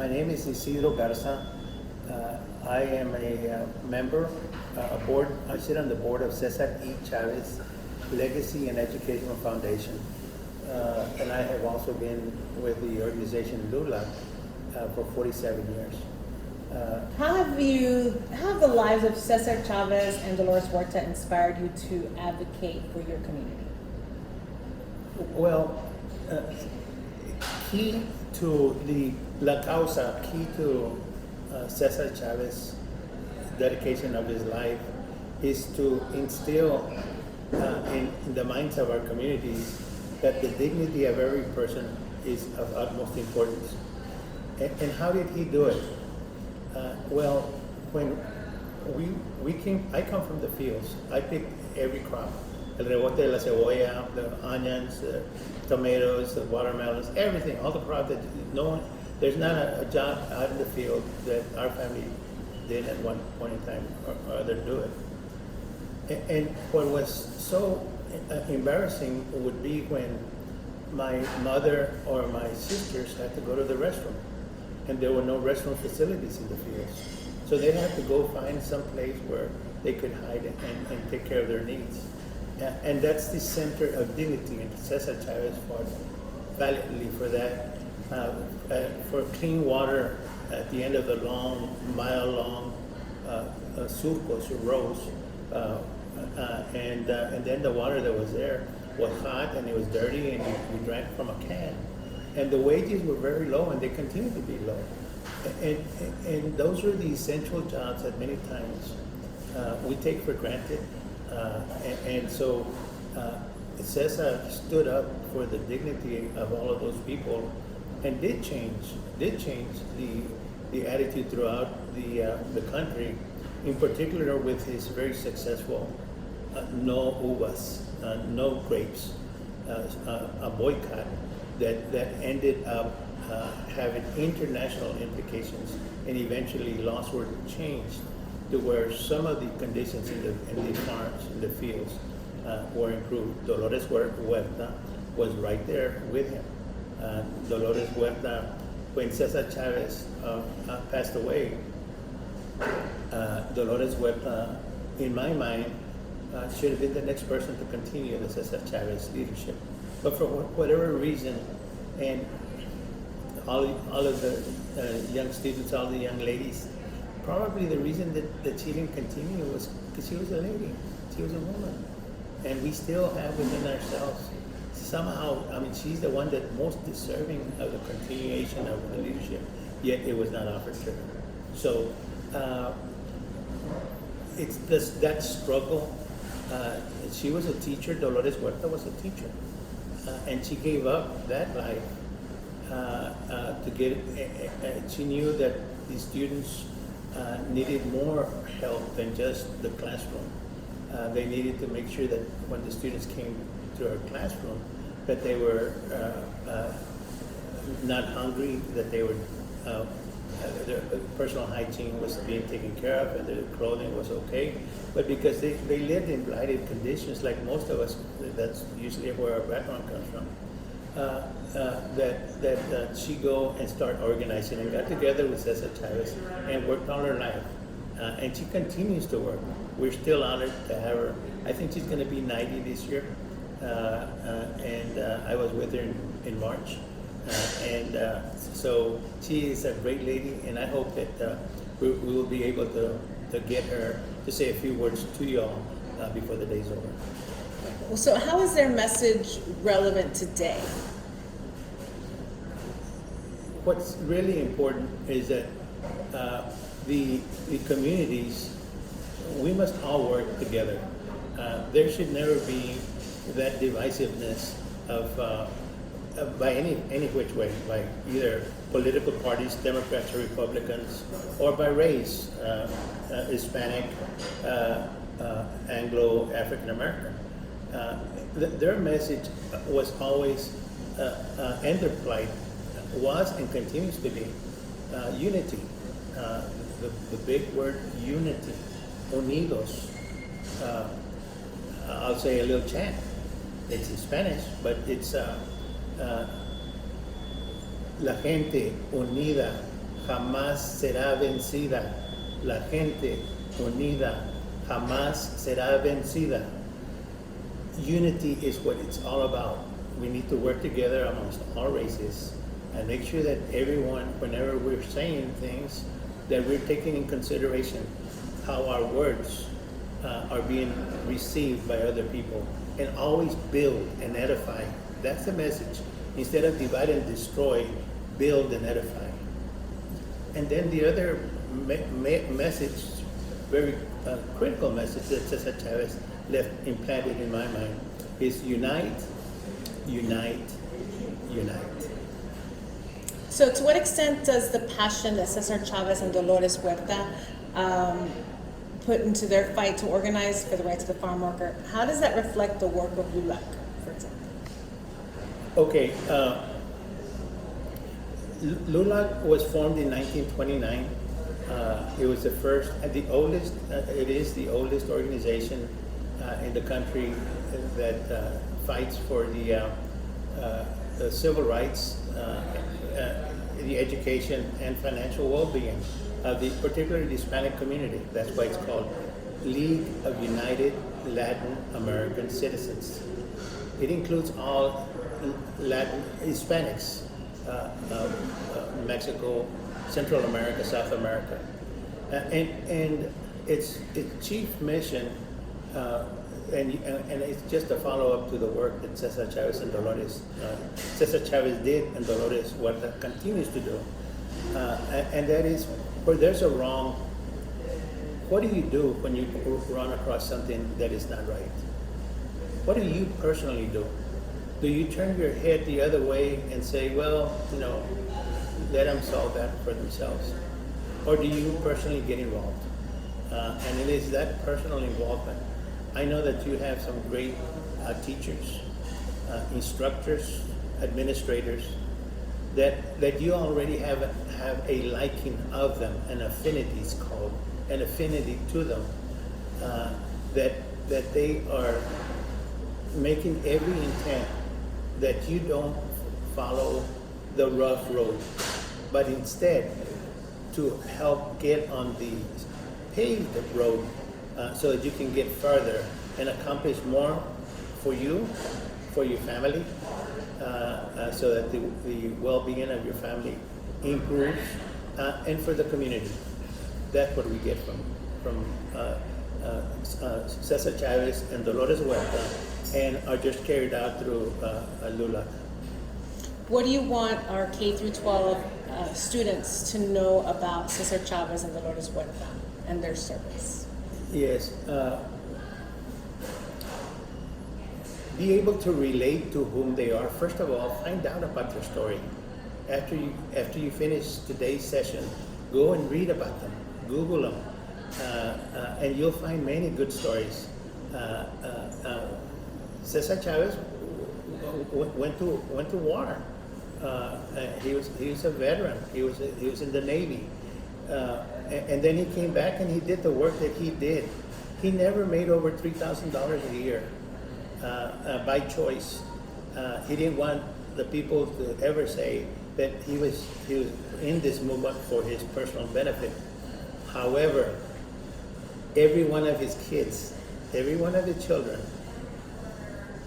My name is Isidro Garza. I am a member, I sit on the board of Cesar Chavez Legacy and Educational Foundation. And I have also been with the organization LULAC for 47 years. How have the lives of Cesar Chavez and Dolores Huerta inspired you to advocate for your community? Well, key to the La Causa, key to Cesar Chavez's dedication of his life is to instill in the minds of our communities that the dignity of every person is of utmost importance. And how did he do it? Well, when I come from the fields. I picked every crop. El rebote de la cebolla, the onions, the tomatoes, the watermelons, everything, all the crops that there's not a job out in the field that our family did at one point in time or other do it. And what was so embarrassing would be when my mother or my sisters had to go to the restroom, and there were no restroom facilities in the fields. So they'd have to go find some place where they could hide and take care of their needs. And that's the center of dignity, and Cesar Chavez fought valiantly for that, for clean water at the end of the mile-long surcos or rows. And then the water that was there was hot and it was dirty, and we drank from a can. And the wages were very low, and they continue to be low. And those are the essential jobs that many times we take for granted. And so Cesar stood up for the dignity of all of those people, and did change the attitude throughout the country, in particular with his very successful no uvas, no grapes, a boycott that ended up having international implications, and eventually laws were changed to where some of the conditions in the farms, in the fields, were improved. Dolores Huerta was right there with him. Dolores Huerta, when Cesar Chavez passed away, Dolores Huerta, in my mind, should have been the next person to continue the Cesar Chavez leadership. But for whatever reason, and all of the young students, all the young ladies, probably the reason that she didn't continue was because she was a lady, she was a woman. And we still have within ourselves, somehow, I mean, she's the one that most deserving of the continuation of the leadership, yet it was not offered to her. So it's that struggle. She was a teacher, Dolores Huerta was a teacher, and she gave up that life to get, she knew that the students needed more help than just the classroom. They needed to make sure that when the students came to our classroom, that they were not hungry, that they were their personal hygiene was being taken care of, and their clothing was okay. But because they lived in blighted conditions, like most of us, that's usually where our background comes from. That she go and start organizing, and got together with Cesar Chavez and worked all her life. And she continues to work. We're still honored to have her. I think she's going to be 90 this year. And I was with her in March. So she is a great lady, and I hope that we will be able to get her to say a few words to y'all before the day's over. So how is their message relevant today? What's really important is that the communities, we must all work together. There should never be that divisiveness of by any which way, by either political parties, Democrats or Republicans, or by race, Hispanic, Anglo, African American. Their message was always, and their plight was and continues to be unity. The big word unity, unidos. I'll say a little chant. It's in Spanish, but it's la gente unida jamás será vencida. La gente unida jamás será vencida. Unity is what it's all about. We need to work together amongst all races and make sure that everyone, whenever we're saying things, that we're taking in consideration how our words are being received by other people, and always build and edify. That's the message. Instead of divide and destroy, build and edify. And then the other message, very critical message that Cesar Chavez left implanted in my mind is unite, unite, unite. So to what extent does the passion that Cesar Chavez and Dolores Huerta put into their fight to organize for the rights of the farm worker, how does that reflect the work of LULAC, for example? Okay, LULAC was formed in 1929. It was the first and the oldest, it is the oldest organization in the country that fights for the civil rights, the education and financial well-being of the particularly the Hispanic community. That's why it's called League of United Latin American Citizens. It includes all Latin Hispanics, Mexico, Central America, South America, and its chief mission, and it's just a follow-up to the work that Cesar Chavez and Dolores, Cesar Chavez did and Dolores Huerta continues to do, and that is where there's a wrong. What do you do when you run across something that is not right? What do you personally do? Do you turn your head the other way and say, well, let them solve that for themselves? Or do you personally get involved? And it is that personal involvement. I know that you have some great teachers, instructors, administrators, that you already have a liking of them, an affinity is called, an affinity to them, that they are making every intent that you don't follow the rough road, but instead to help get on the paved road so that you can get further and accomplish more for you, for your family, so that the well-being of your family improves, and for the community. That's what we get from Cesar Chavez and Dolores Huerta, and are just carried out through LULAC. What do you want our K through 12 students to know about Cesar Chavez and Dolores Huerta and their service? Yes. Be able to relate to whom they are. First of all, find out about their story. After you finish today's session, go and read about them. Google them, and you'll find many good stories. Cesar Chavez went to war. He was a veteran. He was in the Navy, and then he came back and he did the work that he did. He never made over $3,000 a year by choice. He didn't want the people to ever say that he was in this movement for his personal benefit. However, every one of his kids, every one of his children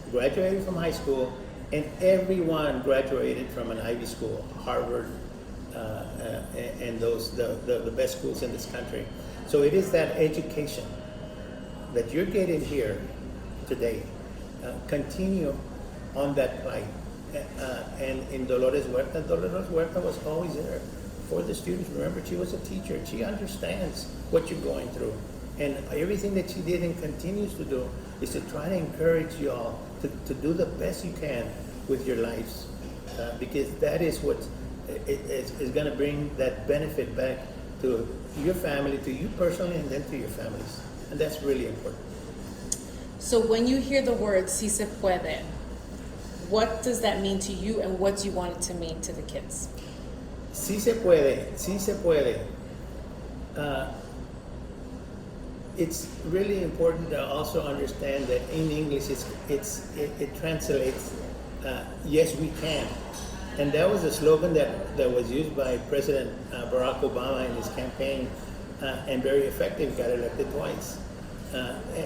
graduated from high school, and everyone graduated from an Ivy school, Harvard, and those the best schools in this country. So it is that education that you're getting here today. Continue on that plight. And in Dolores Huerta was always there for the students. Remember, she was a teacher. She understands what you're going through. And everything that she did and continues to do is to try to encourage you all to do the best you can with your lives. Because that is what is going to bring that benefit back to your family, to you personally, and then to your families. And that's really important. So when you hear the word "si se puede," what does that mean to you, and what do you want it to mean to the kids? Si se puede, si se puede. It's really important to also understand that in English it translates yes we can. And that was a slogan that was used by President Barack Obama in his campaign, and very effective, got elected twice.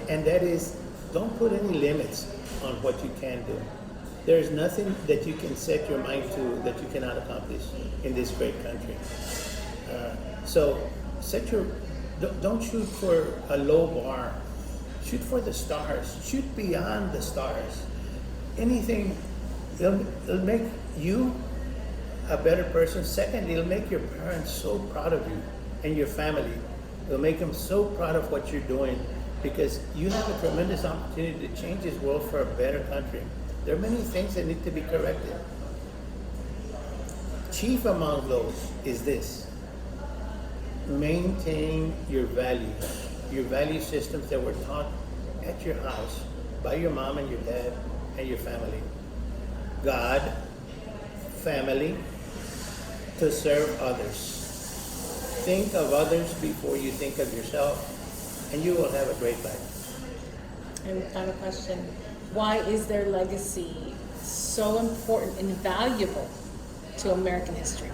And that is, don't put any limits on what you can do. There's nothing that you can set your mind to that you cannot accomplish in this great country. So don't shoot for a low bar. Shoot for the stars. Shoot beyond the stars. Anything, it'll make you a better person. Secondly, it'll make your parents so proud of you and your family. It'll make them so proud of what you're doing, because you have a tremendous opportunity to change this world for a better country. There are many things that need to be corrected. Chief among those is this: maintain your value systems that were taught at your house by your mom and your dad and your family. God, family, to serve others. Think of others before you think of yourself, and you will have a great life. And final question, why is their legacy so important and valuable to American history?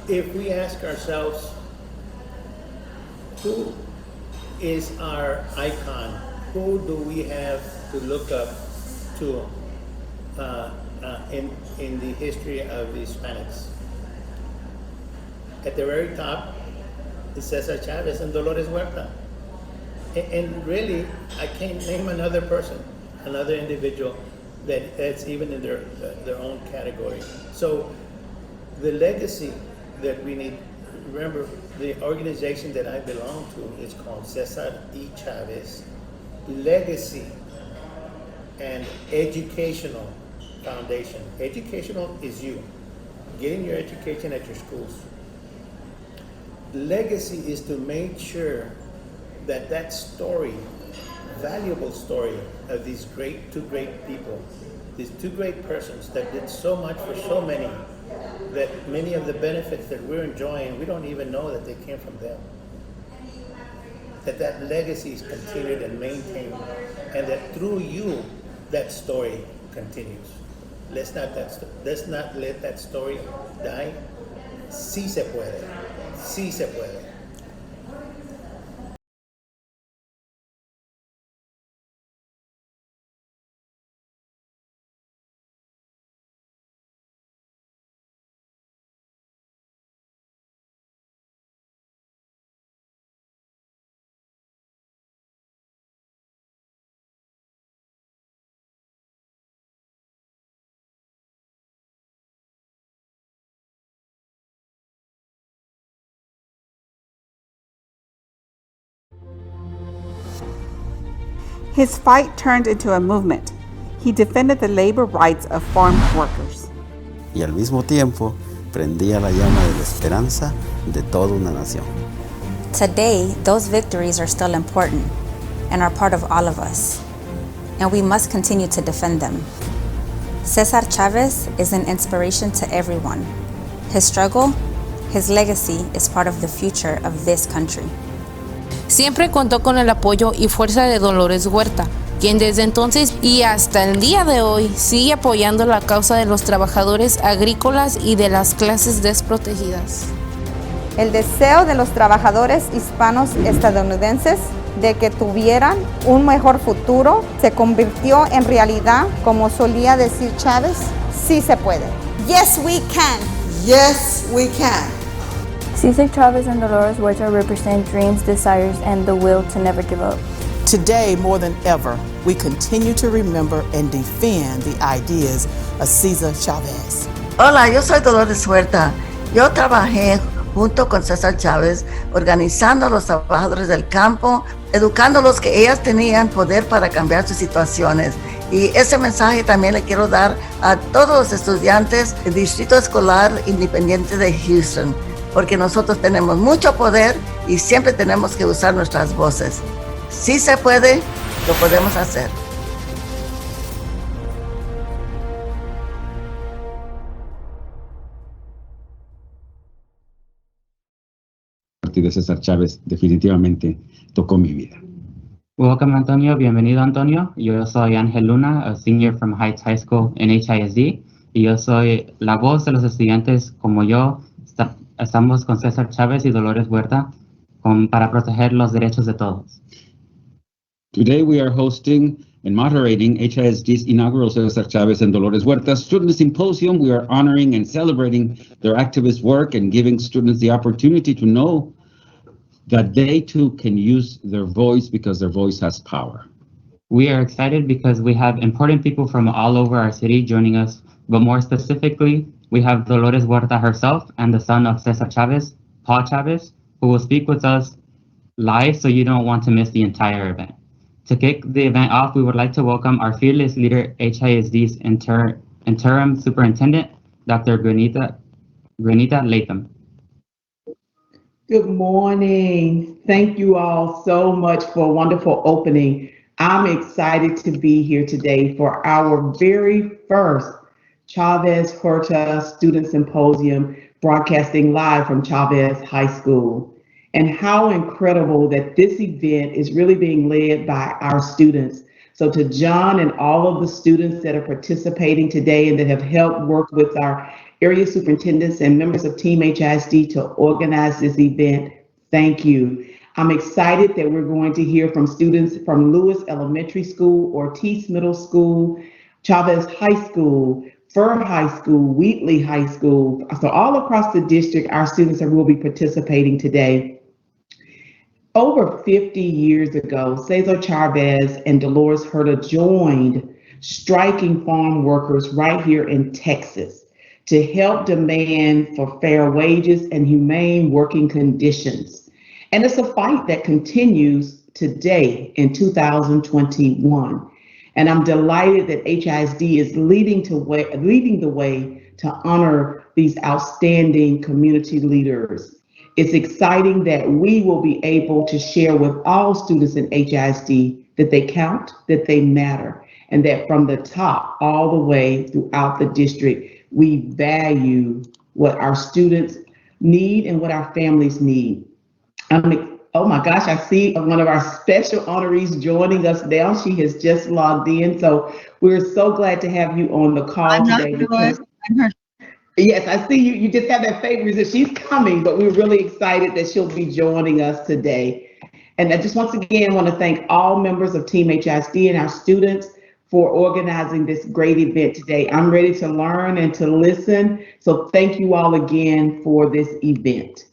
If we ask ourselves, who is our icon? Who do we have to look up to in the history of the Hispanics? At the very top is Cesar Chavez and Dolores Huerta. And really, I can't name another person, another individual that's even in their own category. So the legacy that we need, remember, the organization that I belong to is called Cesar E. Chavez Legacy and Educational Foundation. Educational is you, getting your education at your schools. Legacy is to make sure that story, valuable story of these two great people, these two great persons that did so much for so many, that many of the benefits that we're enjoying, we don't even know that they came from them. That legacy is continued and maintained, and that through you, that story continues. Let's not let that story die. Sí se puede. Sí se puede. His fight turned into a movement. He defended the labor rights of farm workers. Y al mismo tiempo prendía la llama de la esperanza de toda una nación. Today, those victories are still important and are part of all of us, and we must continue to defend them. Cesar Chavez is an inspiration to everyone. His struggle, his legacy is part of the future of this country. Siempre contó con el apoyo y fuerza de Dolores Huerta, quien desde entonces y hasta el día de hoy sigue apoyando la causa de los trabajadores agrícolas y de las clases desprotegidas. El deseo de los trabajadores hispanos estadounidenses de que tuvieran un mejor futuro se convirtió en realidad, como solía decir Chávez, sí se puede. Yes, we can. Yes, we can. Cesar Chavez and Dolores Huerta represent dreams, desires, and the will to never give up. Today, more than ever, we continue to remember and defend the ideas of Cesar Chavez. Hola, yo soy Dolores Huerta. Yo trabajé junto con Cesar Chavez, organizando a los trabajadores del campo, educándolos que ellas tenían poder para cambiar sus situaciones. Y ese mensaje también le quiero dar a todos los estudiantes del Distrito Escolar Independiente de Houston, porque nosotros tenemos mucho poder y siempre tenemos que usar nuestras voces. Si se puede, lo podemos hacer. De Cesar Chavez definitivamente tocó mi vida. Welcome, Antonio. Bienvenido, Antonio. Yo soy Ángel Luna, a senior from Heights High School in HISD. y yo soy la voz de los estudiantes como yo. Estamos con Cesar Chavez y Dolores Huerta para proteger los derechos de todos. Today we are hosting and moderating HISD's inaugural Cesar Chavez and Dolores Huerta Student Symposium. We are honoring and celebrating their activist work and giving students the opportunity to know that they too can use their voice because their voice has power. We are excited because we have important people from all over our city joining us, but more specifically, we have Dolores Huerta herself and the son of Cesar Chavez, Paul Chavez, who will speak with us live, so you don't want to miss the entire event. To kick the event off, we would like to welcome our fearless leader, HISD's interim superintendent, Dr. Granita Latham. Good morning. Thank you all so much for a wonderful opening. I'm excited to be here today for our very first Chavez Huerta Student Symposium, broadcasting live from Chavez High School. And how incredible that this event is really being led by our students. So to John and all of the students that are participating today and that have helped work with our area superintendents and members of Team HISD to organize this event, thank you. I'm excited that we're going to hear from students from Lewis Elementary School, Ortiz Middle School, Chavez High School, Fur High School, Wheatley High School. So all across the district, our students will be participating today. Over 50 years ago, Cesar Chavez and Dolores Huerta joined striking farm workers right here in Texas to help demand for fair wages and humane working conditions. And it's a fight that continues today in 2021. And I'm delighted that HISD is leading the way to honor these outstanding community leaders. It's exciting that we will be able to share with all students in HISD that they count, that they matter, and that from the top all the way throughout the district, we value what our students need and what our families need. Oh my gosh, I see one of our special honorees joining us now. She has just logged in. So we're so glad to have you on the call today. Yes, I see you. You just have that favor. She's coming, but we're really excited that she'll be joining us today. And I just once again want to thank all members of Team HISD and our students for organizing this great event today. I'm ready to learn and to listen. So thank you all again for this event.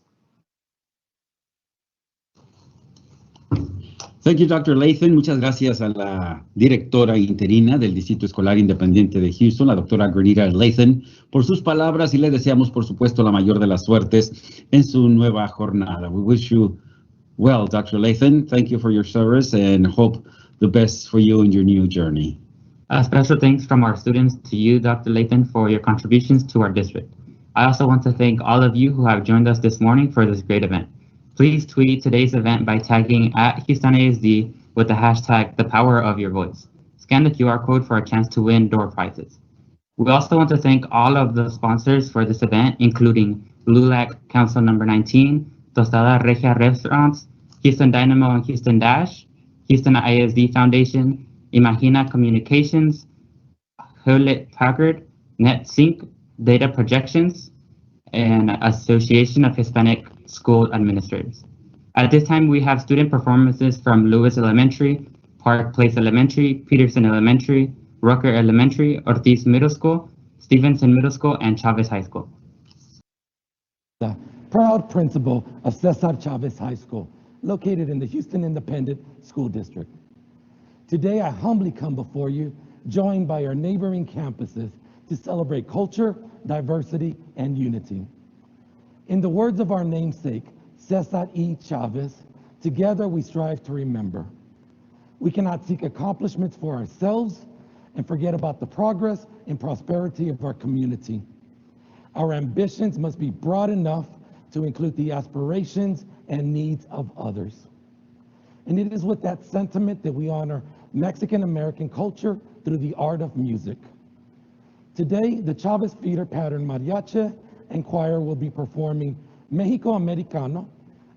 Thank you, Dr. Latham. Muchas gracias a la directora interina del Distrito Escolar Independiente de Houston, la doctora Granita Latham, por sus palabras y le deseamos, por supuesto, la mayor de las suertes en su nueva jornada. We wish you well, Dr. Latham. Thank you for your service and hope the best for you in your new journey. Special thanks from our students to you, Dr. Latham, for your contributions to our district. I also want to thank all of you who have joined us this morning for this great event. Please tweet today's event by tagging @HoustonISD with the hashtag #ThePowerOfYourVoice. Scan the QR code for a chance to win door prizes. We also want to thank all of the sponsors for this event, including LULAC Council Number 19, Tostada Regia Restaurants, Houston Dynamo and Houston Dash, Houston ISD Foundation, Imagina Communications, Hewlett Packard, NetSync, Data Projections, and Association of Hispanic School Administrators. At this time, we have student performances from Lewis Elementary, Park Place Elementary, Peterson Elementary, Rucker Elementary, Ortiz Middle School, Stevenson Middle School, and Chavez High School. The proud principal of Cesar Chavez High School, located in the Houston Independent School District. Today, I humbly come before you, joined by our neighboring campuses to celebrate culture, diversity, and unity. In the words of our namesake, Cesar E. Chavez, together we strive to remember. We cannot seek accomplishments for ourselves and forget about the progress and prosperity of our community. Our ambitions must be broad enough to include the aspirations and needs of others. And it is with that sentiment that we honor Mexican-American culture through the art of music. Today, the Chavez Feeder Pattern Mariachi and Choir will be performing Mexico Americano,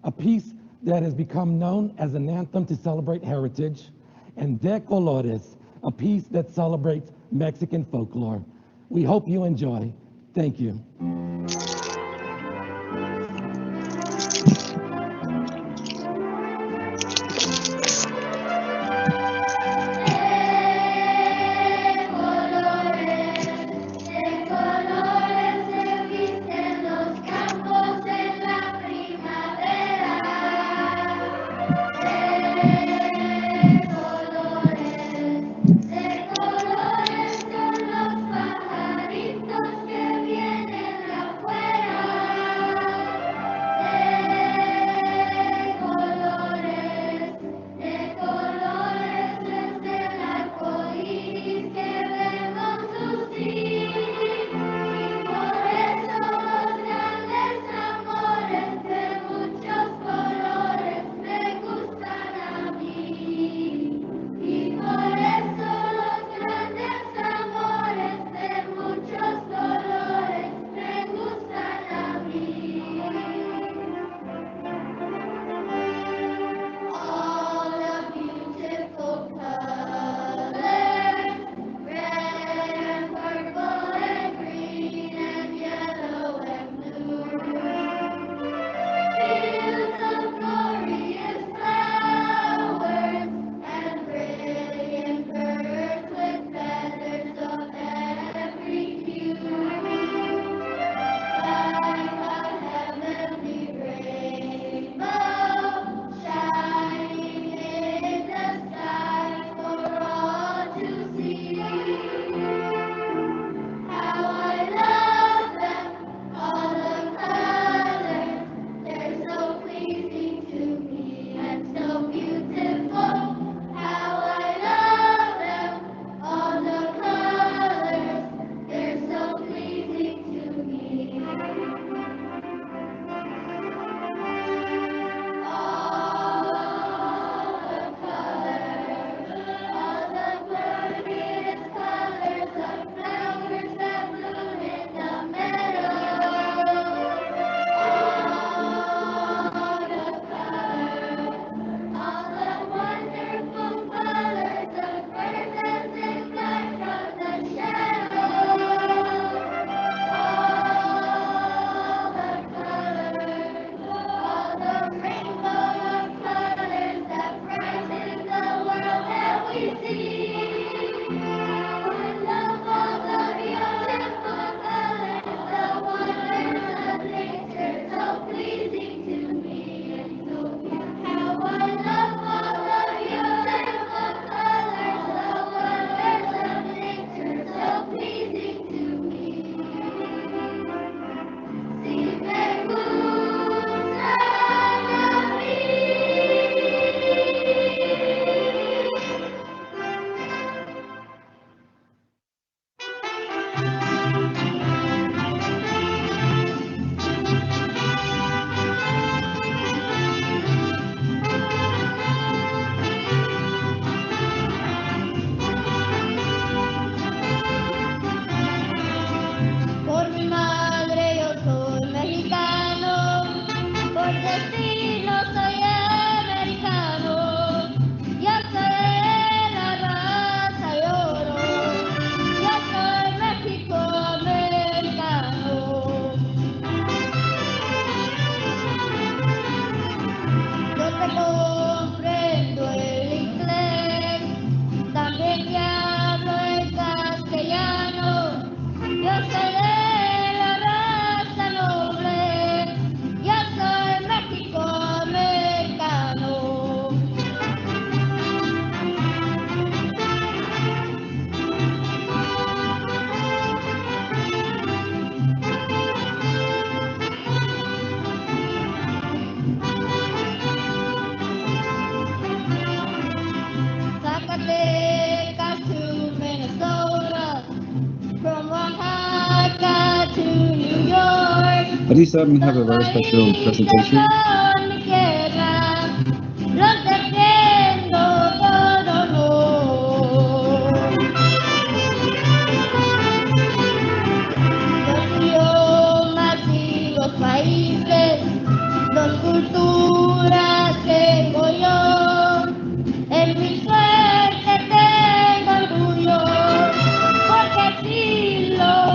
a piece that has become known as an anthem to celebrate heritage, and De Colores, a piece that celebrates Mexican folklore. We hope you enjoy. Thank you. Marisa, we have a very special presentation. Porque así lo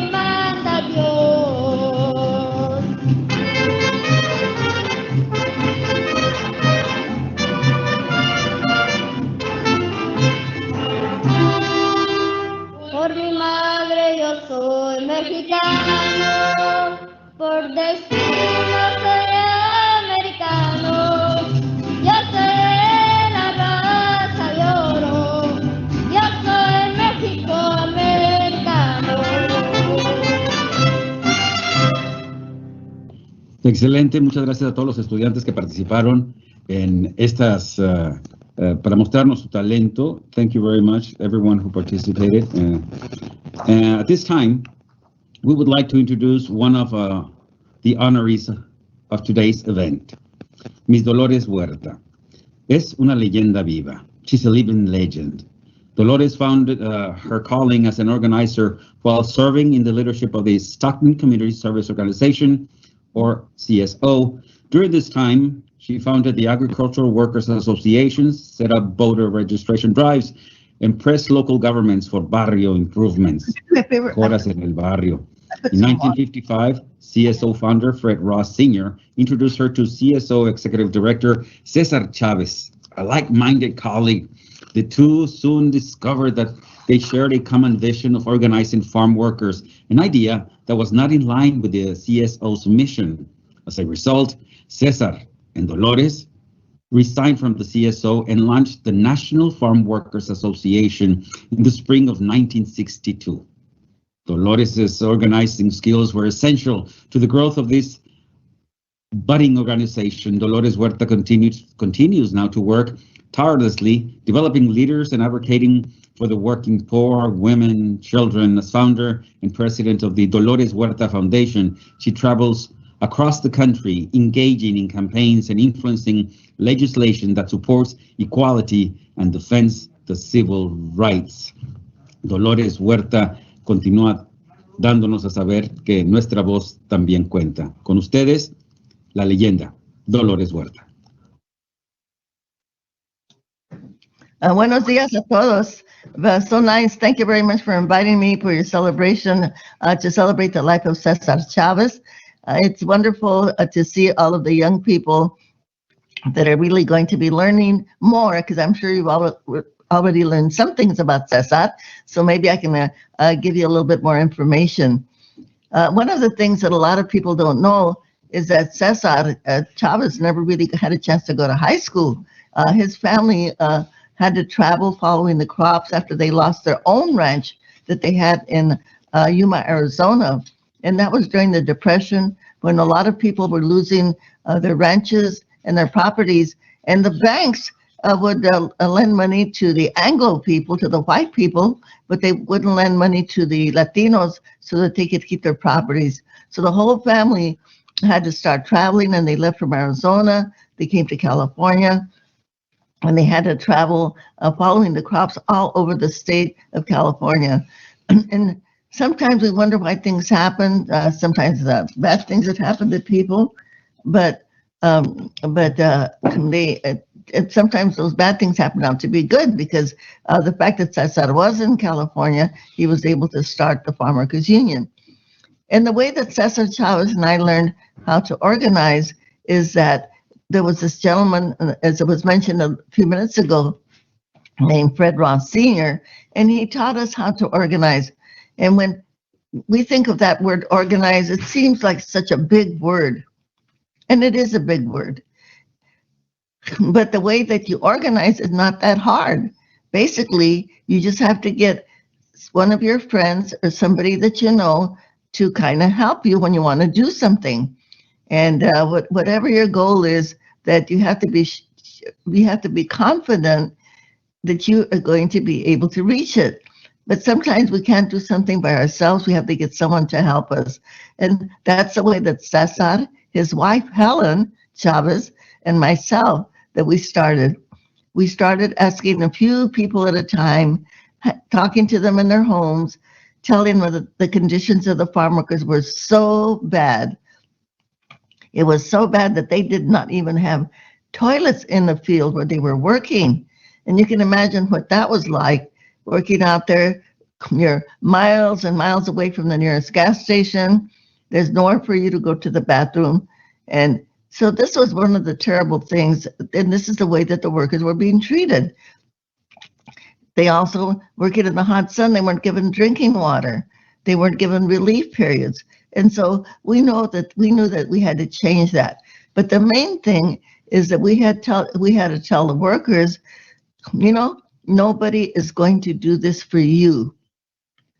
Excelente, muchas gracias a todos los estudiantes que participaron en estas, para mostrarnos su talento. Thank you very much, everyone who participated. At this time, we would like to introduce one of the honorees of today's event, Miss Dolores Huerta. Es una leyenda viva. She's a living legend. Dolores found her calling as an organizer while serving in the leadership of the Stockton Community Service Organization, or CSO. During this time, she founded the Agricultural Workers Associations, set up voter registration drives, and pressed local governments for barrio improvements. Mejoras en el barrio. In 1955, CSO founder Fred Ross Sr. introduced her to CSO Executive Director Cesar Chavez, a like-minded colleague. The two soon discovered that they shared a common vision of organizing farm workers, an idea that was not in line with the CSO's mission. As a result, Cesar and Dolores resigned from the CSO and launched the National Farm Workers Association in the spring of 1962. Dolores' organizing skills were essential to the growth of this budding organization. Dolores Huerta continues now to work tirelessly, developing leaders and advocating for the working poor, women, children. As founder and president of the Dolores Huerta Foundation, she travels across the country, engaging in campaigns and influencing legislation that supports equality and defends the civil rights. Dolores Huerta continúa dándonos a saber que nuestra voz también cuenta. Con ustedes, la leyenda, Dolores Huerta. Buenos días a todos. So nice. Thank you very much for inviting me for your celebration to celebrate the life of Cesar Chavez. It's wonderful to see all of the young people that are really going to be learning more, because I'm sure you've already learned some things about Cesar. So maybe I can give you a little bit more information. One of the things that a lot of people don't know is that Cesar Chavez never really had a chance to go to high school. His family had to travel following the crops after they lost their own ranch that they had in Yuma, Arizona. And that was during the Depression, when a lot of people were losing their ranches and their properties. And the banks would lend money to the Anglo people, to the white people, but they wouldn't lend money to the Latinos so that they could keep their properties. So the whole family had to start traveling, and they left from Arizona. They came to California, and they had to travel following the crops all over the state of California. And sometimes we wonder why things happen. Sometimes bad things have happened to people, but sometimes those bad things happen out to be good, because the fact that Cesar was in California, he was able to start the Farmworkers Union. And the way that Cesar Chavez and I learned how to organize is that there was this gentleman, as it was mentioned a few minutes ago, named Fred Ross Sr., and he taught us how to organize. And when we think of that word organize, it seems like such a big word. And it is a big word. But the way that you organize is not that hard. Basically, you just have to get one of your friends or somebody that you know to kind of help you when you want to do something. And whatever your goal is, that you have to be confident that you are going to be able to reach it. But sometimes we can't do something by ourselves. We have to get someone to help us. And that's the way that Cesar, his wife, Helen Chavez, and myself, that we started. We started asking a few people at a time, talking to them in their homes, telling them that the conditions of the farm workers were so bad. It was so bad that they did not even have toilets in the field where they were working. And you can imagine what that was like, working out there. You're miles and miles away from the nearest gas station. There's nowhere for you to go to the bathroom. And so this was one of the terrible things. And this is the way that the workers were being treated. They also, working in the hot sun, they weren't given drinking water. They weren't given relief periods. And so we knew that we had to change that. But the main thing is that we had to tell the workers, nobody is going to do this for you.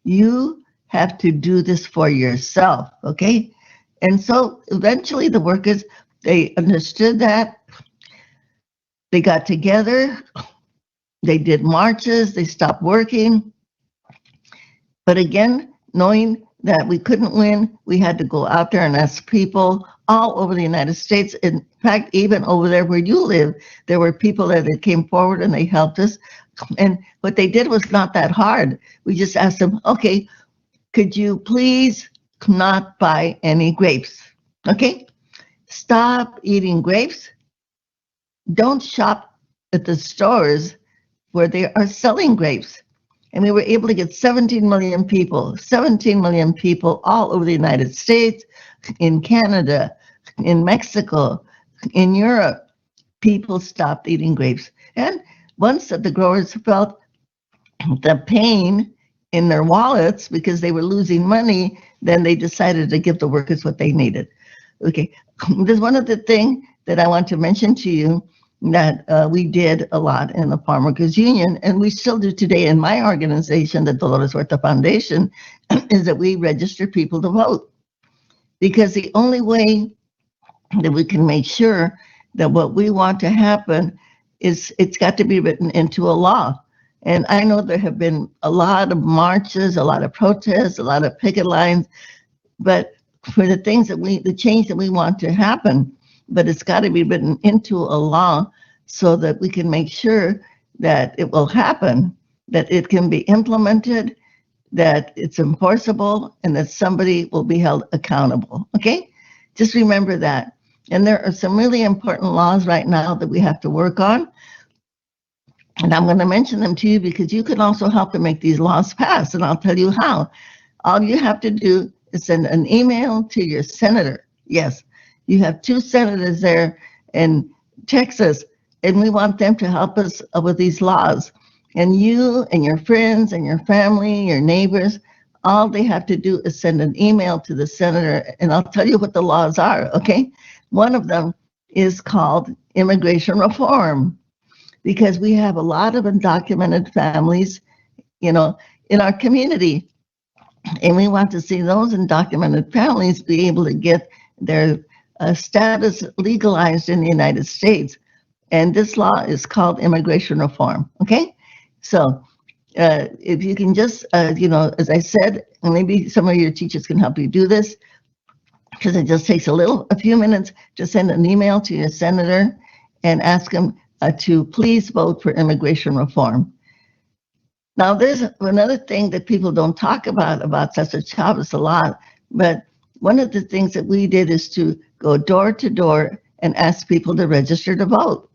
You have to do this for yourself, okay? And so eventually the workers, they understood that. They got together, they did marches, they stopped working. But again, knowing that we couldn't win, we had to go out there and ask people all over the United States. In fact, even over there where you live, there were people that came forward and they helped us. And what they did was not that hard. We just asked them, okay, could you please not buy any grapes? Okay, stop eating grapes. Don't shop at the stores where they are selling grapes. And we were able to get 17 million people all over the United States, in Canada, in Mexico, in Europe. People stopped eating grapes. And once that the growers felt the pain in their wallets because they were losing money, then they decided to give the workers what they needed. Okay, there's one other thing that I want to mention to you that we did a lot in the Farmworkers Union, and we still do today in my organization, the Dolores Huerta Foundation, is that we register people to vote. Because the only way that we can make sure that what we want to happen is it's got to be written into a law. And I know there have been a lot of marches, a lot of protests, a lot of picket lines, but for the things that the change that we want to happen, but it's got to be written into a law so that we can make sure that it will happen, that it can be implemented, that it's enforceable, and that somebody will be held accountable, okay? Just remember that. And there are some really important laws right now that we have to work on. And I'm going to mention them to you because you can also help to make these laws pass, and I'll tell you how. All you have to do is send an email to your senator. Yes, you have 2 senators there in Texas, and we want them to help us with these laws. And you and your friends and your family, your neighbors, all they have to do is send an email to the senator, and I'll tell you what the laws are, okay? One of them is called immigration reform, because we have a lot of undocumented families, in our community. And we want to see those undocumented families be able to get their status legalized in the United States. And this law is called immigration reform, okay? So if you can just, as I said, and maybe some of your teachers can help you do this, because it just takes a few minutes to send an email to your senator and ask them to please vote for immigration reform. Now, there's another thing that people don't talk about Cesar Chavez a lot, but one of the things that we did is to go door to door and ask people to register to vote.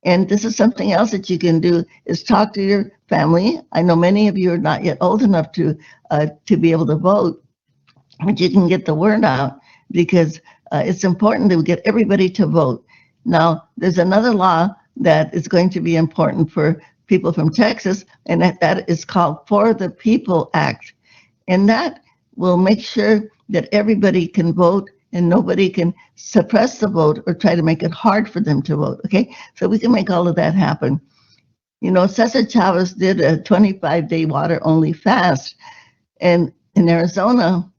And this is something else that you can do, is talk to your family. I know many of you are not yet old enough to be able to vote, but you can get the word out, because it's important that we get everybody to vote. Now, there's another law that is going to be important for people from Texas, and that is called For the People Act. And that will make sure that everybody can vote and nobody can suppress the vote or try to make it hard for them to vote, okay? So we can make all of that happen. Cesar Chavez did a 25-day water-only fast in Arizona,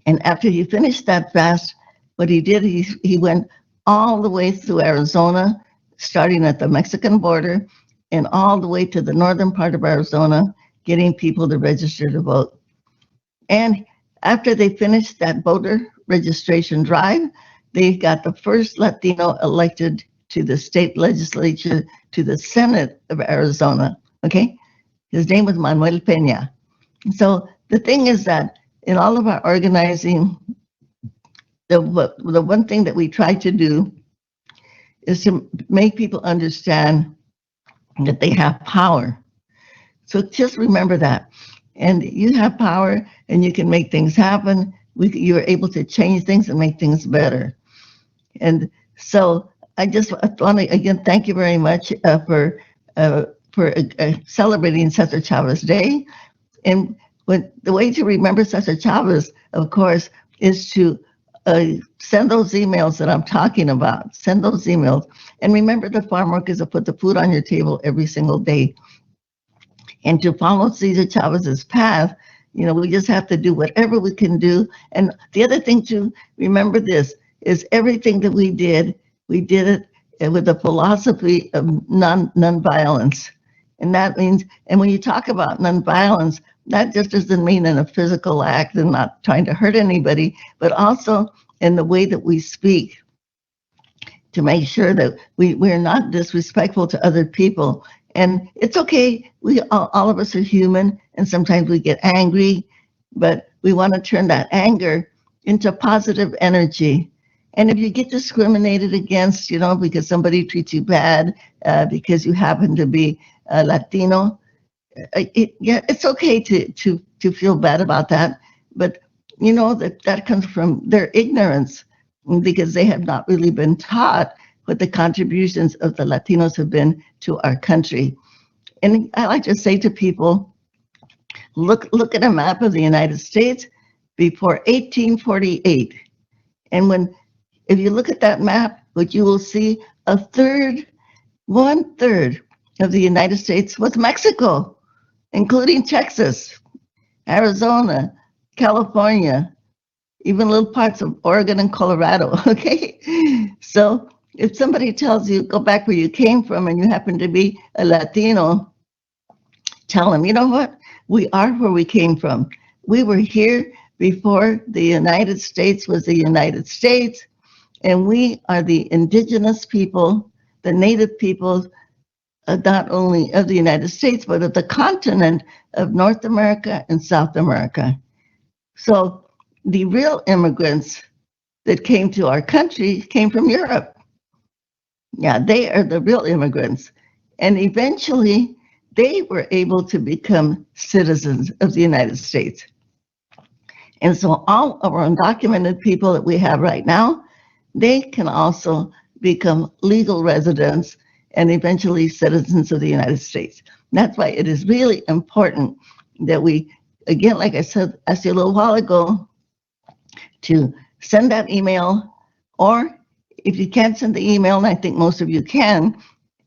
and after he finished that fast, what he did, he went all the way through Arizona, starting at the Mexican border, and all the way to the northern part of Arizona, getting people to register to vote. And after they finished that voter registration drive, they got the first Latino elected to the state legislature, to the Senate of Arizona, okay? His name was Manuel Peña. So the thing is that in all of our organizing, the one thing that we try to do is to make people understand that they have power. So just remember that. And you have power and you can make things happen. You're able to change things and make things better. And so I just want to, again, thank you very much for celebrating Cesar Chavez Day. And the way to remember Cesar Chavez, of course, is to send those emails that I'm talking about. Send those emails. And remember the farm workers that put the food on your table every single day. And to follow Cesar Chavez's path, You know, we just have to do whatever we can do. And the other thing to remember this is everything that we did it with the philosophy of non-violence. And that means, and when you talk about non-violence, that just doesn't mean in a physical act and not trying to hurt anybody, but also in the way that we speak, to make sure that we're not disrespectful to other people. And it's okay, we all of us are human, and sometimes we get angry, but we want to turn that anger into positive energy. And if you get discriminated against, you know, because somebody treats you bad, because you happen to be Latino, it's okay to feel bad about that. But you know that comes from their ignorance, because they have not really been taught what the contributions of the Latinos have been to our country. And I like to say to people, look at a map of the United States before 1848. And if you look at that map, what you will see, 1/3 of the United States was Mexico, including Texas, Arizona, California, even little parts of Oregon and Colorado, okay? So if somebody tells you, go back where you came from and you happen to be a Latino, tell them, you know what? We are where we came from. We were here before the United States was the United States, and we are the indigenous people, the native peoples, not only of the United States, but of the continent of North America and South America. So the real immigrants that came to our country came from Europe. Yeah, they are the real immigrants. And eventually, they were able to become citizens of the United States. And so all of our undocumented people that we have right now, they can also become legal residents and eventually citizens of the United States. And that's why it is really important that we, again, like I said, asked you a little while ago, to send that email, or if you can't send the email, and I think most of you can,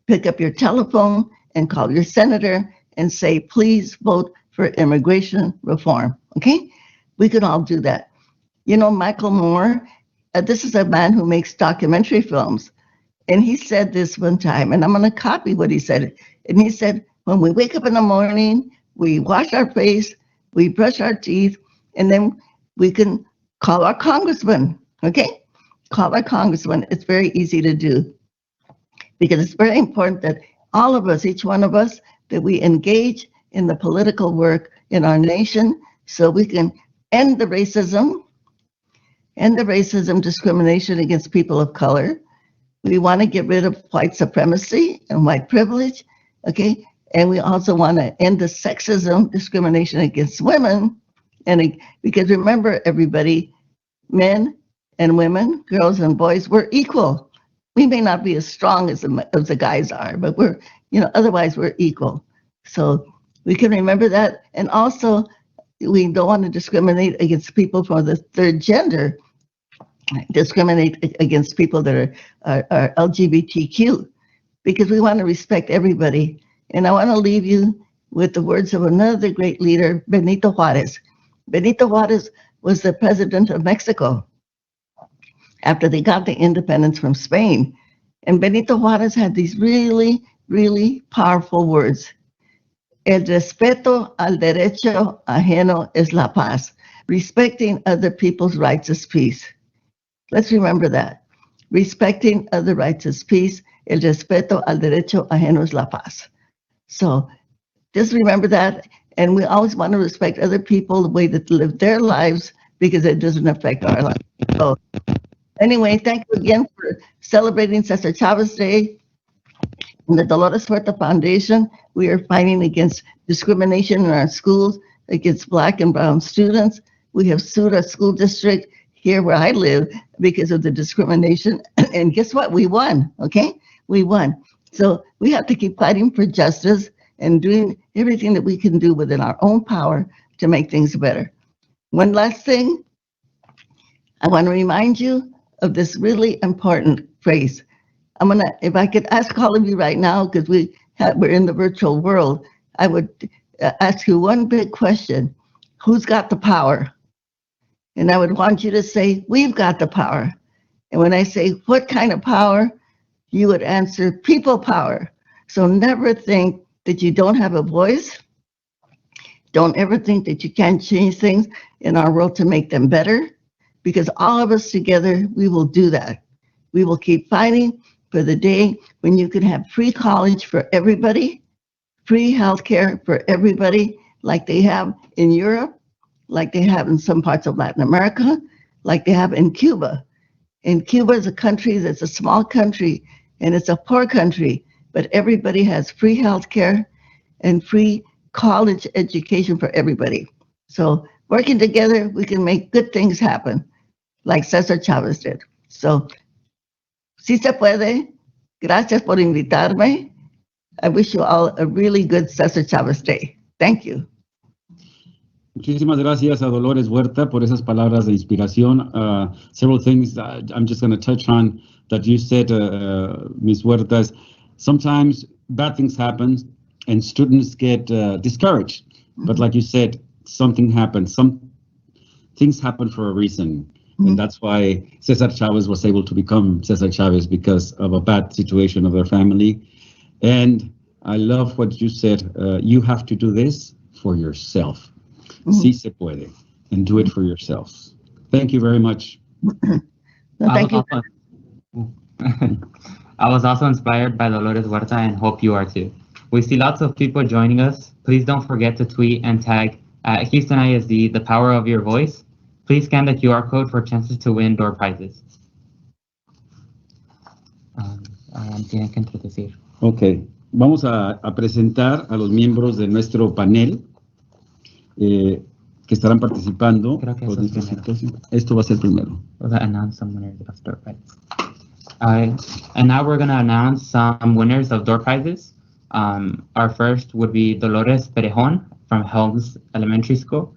pick up your telephone and call your senator and say, please vote for immigration reform, okay? We could all do that. You know, Michael Moore, this is a man who makes documentary films, and he said this one time, and I'm gonna copy what he said. And he said, when we wake up in the morning, we wash our face, we brush our teeth, and then we can call our congressman, okay? Call our congressman. It's very easy to do, because it's very important that all of us, each one of us, that we engage in the political work in our nation so we can end the racism, discrimination against people of color. We want to get rid of white supremacy and white privilege, okay? And we also want to end the sexism, discrimination against women. And because remember, everybody, men and women, girls and boys, we're equal. We may not be as strong as the guys are, but we're, you know, otherwise we're equal. So we can remember that. And also, we don't want to discriminate against people from the third gender, discriminate against people that are LGBTQ, because we want to respect everybody. And I want to leave you with the words of another great leader, Benito Juarez. Benito Juarez was the president of Mexico after they got the independence from Spain. And Benito Juarez had these really, really powerful words. El respeto al derecho ajeno es la paz. Respecting other people's rights is peace. Let's remember that. Respecting other rights is peace. El respeto al derecho ajeno es la paz. So just remember that. And we always want to respect other people, the way that they live their lives, because it doesn't affect our life. So anyway, thank you again for celebrating Cesar Chavez Day. In the Dolores Huerta Foundation, we are fighting against discrimination in our schools, against Black and brown students. We have sued our school district here where I live because of the discrimination. And guess what? We won, okay? We won. So we have to keep fighting for justice and doing everything that we can do within our own power to make things better. One last thing, I want to remind you of this really important phrase. If I could ask all of you right now, because we're in the virtual world, I would ask you one big question. who's got the power? And I would want you to say, we've got the power. And when I say, what kind of power? You would answer, people power. So never think that you don't have a voice. Don't ever think that you can't change things in our world to make them better, because all of us together, we will do that. We will keep fighting for the day when you can have free college for everybody, free healthcare for everybody, like they have in Europe, like they have in some parts of Latin America, like they have in Cuba. And Cuba is a country that's a small country and it's a poor country, but everybody has free healthcare and free college education for everybody. So working together, we can make good things happen, like Cesar Chavez did. So, si se puede. Gracias por invitarme. I wish you all a really good Cesar Chavez Day. Thank you. Muchísimas gracias a Dolores Huerta por esas palabras de inspiración. Several things I'm just going to touch on that you said, Ms. Huerta. Sometimes bad things happen and students get discouraged. But like you said, something happens. Some things happen for a reason. And that's why Cesar Chavez was able to become Cesar Chavez, because of a bad situation of their family. And I love what you said. You have to do this for yourself. Si se puede. And do it for yourselves. Thank you very much. Thank you. I was also inspired by Dolores Huerta and hope you are too. We see lots of people joining us. Please don't forget to tweet and tag at Houston ISD the power of your voice. Please scan the QR code for chances to win door prizes. Tienen que introducir. Ok, vamos a presentar a los miembros de nuestro panel que estarán participando. Creo que eso es primero. Esto va a ser primero. Announce some winners of door prizes. And now we're going to announce some winners of door prizes. Our first would be Dolores Perejon from Helms Elementary School.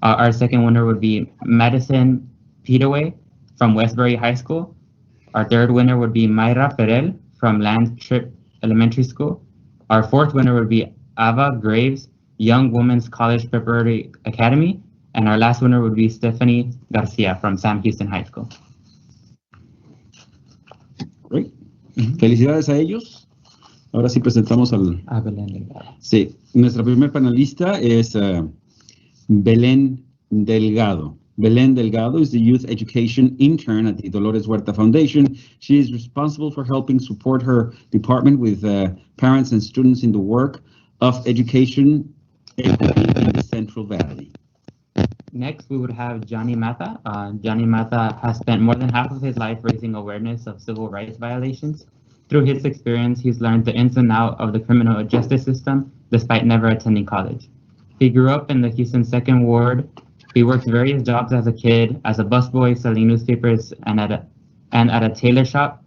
Our second winner would be Madison Petaway from Westbury High School. Our third winner would be Mayra Perel from Land Trip Elementary School. Our fourth winner would be Ava Graves, Young Women's College Preparatory Academy. And our last winner would be Stephanie Garcia from Sam Houston High School. Great. Felicidades a ellos. Ahora sí presentamos al... Belén Delgado. Sí, nuestra primer panelista es Belén Delgado. Belén Delgado is the Youth Education Intern at the Dolores Huerta Foundation. She is responsible for helping support her department with parents and students in the work of education in the Central Valley. Next, we would have Johnny Mata. Johnny Mata has spent more than half of his life raising awareness of civil rights violations. Through his experience, he's learned the ins and outs of the criminal justice system, despite never attending college. He grew up in the Houston 2nd Ward. He worked various jobs as a kid, as a busboy, selling newspapers, and at a tailor shop.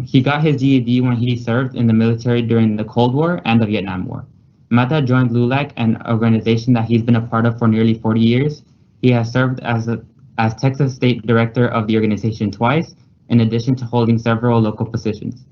He got his GED when he served in the military during the Cold War and the Vietnam War. Mata joined LULAC, an organization that he's been a part of for nearly 40 years. He has served as Texas State Director of the organization twice, in addition to holding several local positions.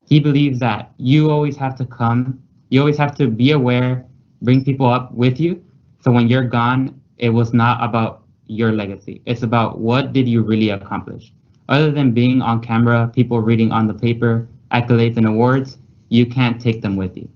He believes that you always have to be aware, bring people up with you, so when you're gone, it was not about your legacy. It's about what did you really accomplish. Other than being on camera, people reading on the paper, accolades and awards, you can't take them with you.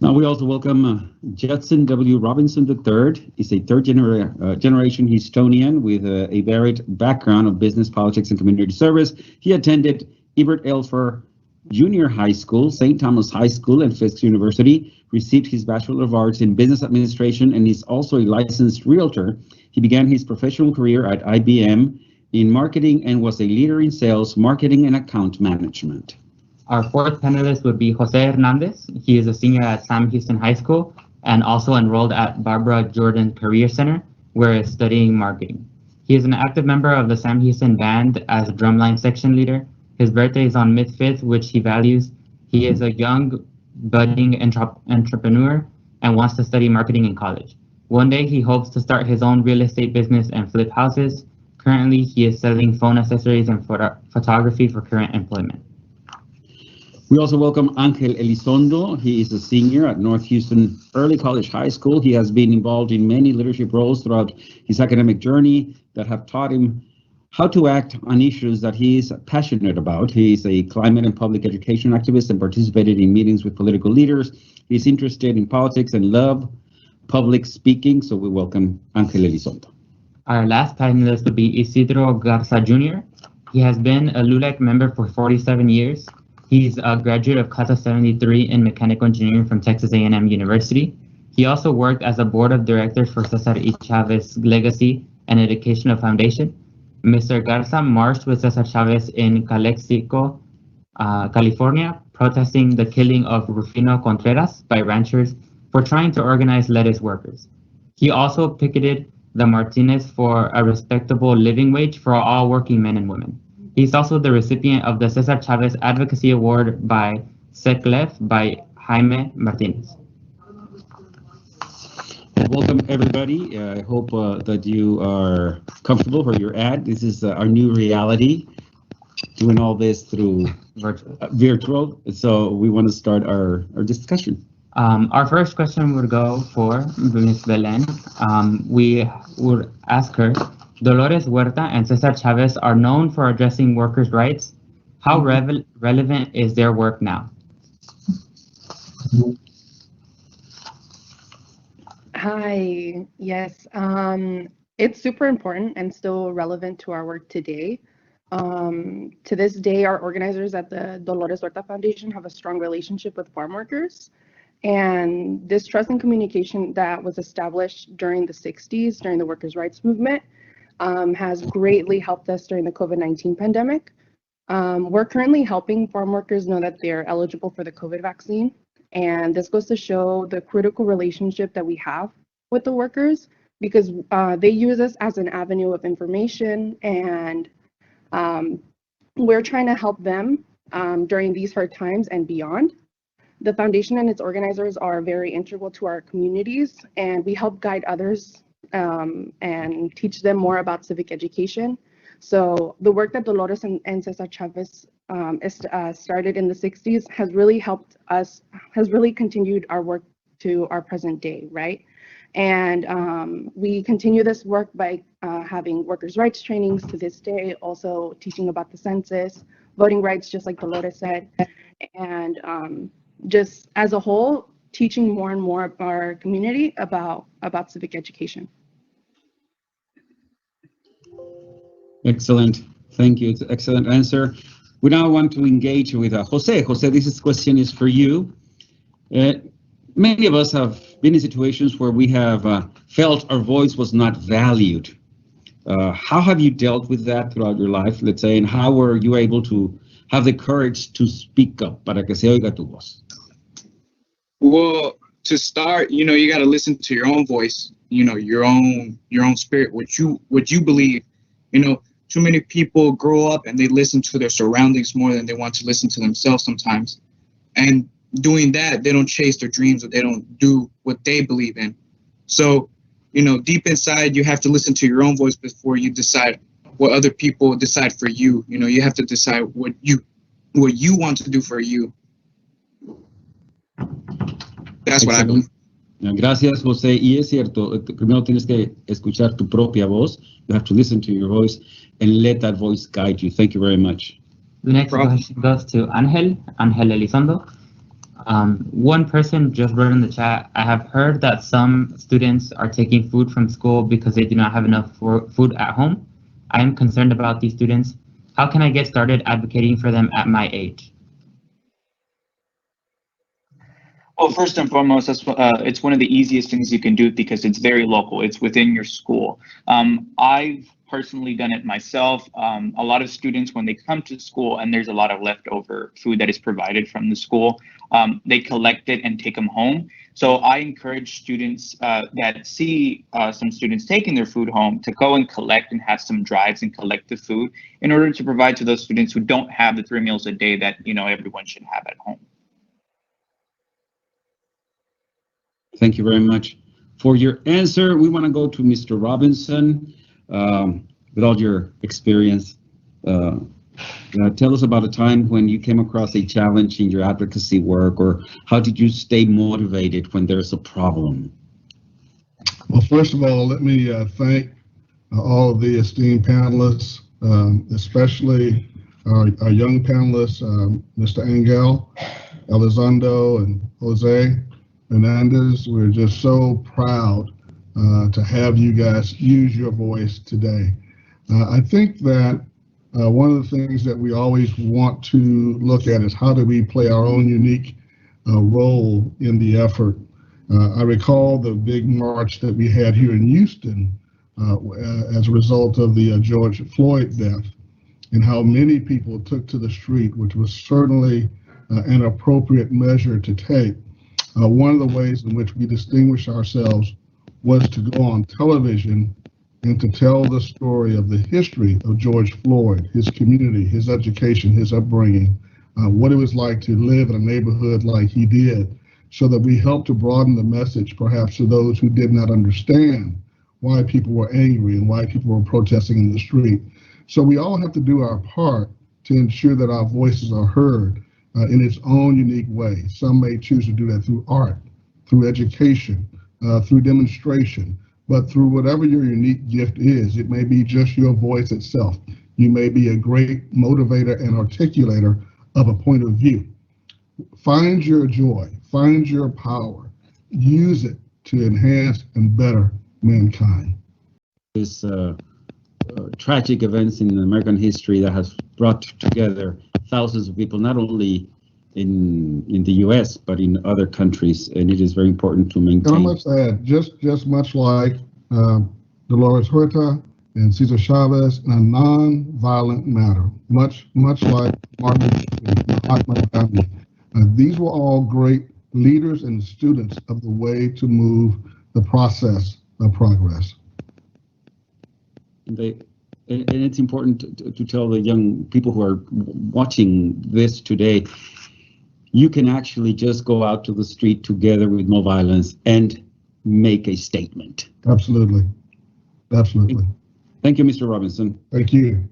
Now we also welcome Judson W. Robinson III. He's a third generation Houstonian with a varied background of business, politics, and community service. He attended Ebert Elfer Junior High School, St. Thomas High School, and Fisk University, received his Bachelor of Arts in Business Administration, and is also a licensed realtor. He began his professional career at IBM in marketing and was a leader in sales, marketing, and account management. Our fourth panelist would be Jose Hernandez. He is a senior at Sam Houston High School and also enrolled at Barbara Jordan Career Center, where he is studying marketing. He is an active member of the Sam Houston Band as a drumline section leader. His birthday is on mid-5th, which he values. He is a young, budding entrepreneur and wants to study marketing in college. One day, he hopes to start his own real estate business and flip houses. Currently, he is selling phone accessories and photography for current employment. We also welcome Angel Elizondo. He is a senior at North Houston Early College High School. He has been involved in many leadership roles throughout his academic journey that have taught him how to act on issues that he is passionate about. He is a climate and public education activist and participated in meetings with political leaders. He's interested in politics and love public speaking, so we welcome Angel Elizondo. Our last panelist would be Isidro Garza Jr. He has been a LULAC member for 47 years. He's a graduate of Casa 73 in mechanical engineering from Texas A&M University. He also worked as a board of directors for Cesar Chavez Legacy and Educational Foundation. Mr. Garza marched with Cesar Chavez in Calexico, California, protesting the killing of Rufino Contreras by ranchers for trying to organize lettuce workers. He also picketed the Martinez for a respectable living wage for all working men and women. He's also the recipient of the Cesar Chavez Advocacy Award by SECLEF by Jaime Martinez. Welcome, everybody. I hope that you are comfortable where you're at. This is our new reality, doing all this through virtual. So we want to start our discussion. Our first question would go for Ms. Belen. We would ask her, Dolores Huerta and Cesar Chavez are known for addressing workers' rights. How relevant is their work now? Hi, yes, it's super important and still relevant to our work today. To this day, our organizers at the Dolores Huerta Foundation have a strong relationship with farm workers. And this trust and communication that was established during the 60s, during the workers' rights movement, has greatly helped us during the COVID-19 pandemic. We're currently helping farm workers know that they're eligible for the COVID vaccine. And this goes to show the critical relationship that we have with the workers, because they use us as an avenue of information, and we're trying to help them during these hard times and beyond. The foundation and its organizers are very integral to our communities, and we help guide others and teach them more about civic education. So the work that Dolores and Cesar Chavez started in the 60s has really helped us, has really continued our work to our present day, right? And we continue this work by having workers' rights trainings to this day, also teaching about the census, voting rights, just like Dolores said, and just as a whole, teaching more and more of our community about civic education. Excellent. Thank you. It's an excellent answer. We now want to engage with Jose. Jose, this question is for you. Many of us have been in situations where we have felt our voice was not valued. How have you dealt with that throughout your life, let's say, and how were you able to have the courage to speak up para que se oiga tu voz? Well, to start, you got to listen to your own voice, your own spirit, what you believe. Too many people grow up and they listen to their surroundings more than they want to listen to themselves sometimes. And doing that, they don't chase their dreams, or they don't do what they believe in. So, deep inside, you have to listen to your own voice before you decide what other people decide for you. You have to decide what you want to do for you. That's what I believe. Gracias, José. Y es cierto, primero tienes que escuchar tu propia voz. You have to listen to your voice and let that voice guide you. Thank you very much. The next question goes to Angel Elizondo. One person just wrote in the chat, I have heard that some students are taking food from school because they do not have enough food at home. I am concerned about these students. How can I get started advocating for them at my age? Well, first and foremost, it's one of the easiest things you can do because it's very local. It's within your school. I've personally done it myself. A lot of students, when they come to school and there's a lot of leftover food that is provided from the school, they collect it and take them home. So I encourage students that see some students taking their food home to go and collect and have some drives and collect the food in order to provide to those students who don't have the 3 meals a day that everyone should have at home. Thank you very much for your answer. We want to go to Mr. Robinson. With all your experience, Tell us about a time when you came across a challenge in your advocacy work, or how did you stay motivated when there's a problem? Well, first of all, let me thank all of the esteemed panelists, especially our young panelists, Mr. Angel, Elizondo, and Jose Hernandez. We're just so proud to have you guys use your voice today. I think that one of the things that we always want to look at is how do we play our own unique role in the effort. I recall the big march that we had here in Houston as a result of the George Floyd death, and how many people took to the street, which was certainly an appropriate measure to take. One of the ways in which we distinguished ourselves was to go on television and to tell the story of the history of George Floyd, his community, his education, his upbringing, what it was like to live in a neighborhood like he did, so that we helped to broaden the message perhaps to those who did not understand why people were angry and why people were protesting in the street. So we all have to do our part to ensure that our voices are heard in its own unique way. Some may choose to do that through art, through education, through demonstration, but through whatever your unique gift is. It may be just your voice itself. You may be a great motivator and articulator of a point of view. Find your joy, find your power, use it to enhance and better mankind. This tragic events in American history that has brought together thousands of people, not only in the U.S., but in other countries, and it is very important to maintain. And I must add, just much like Dolores Huerta and Cesar Chavez, in a non-violent manner, much like Martin Mahatma Gandhi. These were all great leaders and students of the way to move the process of progress. And it's important to tell the young people who are watching this today, you can actually just go out to the street together with no violence and make a statement. Absolutely. Absolutely. Thank you, Mr. Robinson. Thank you.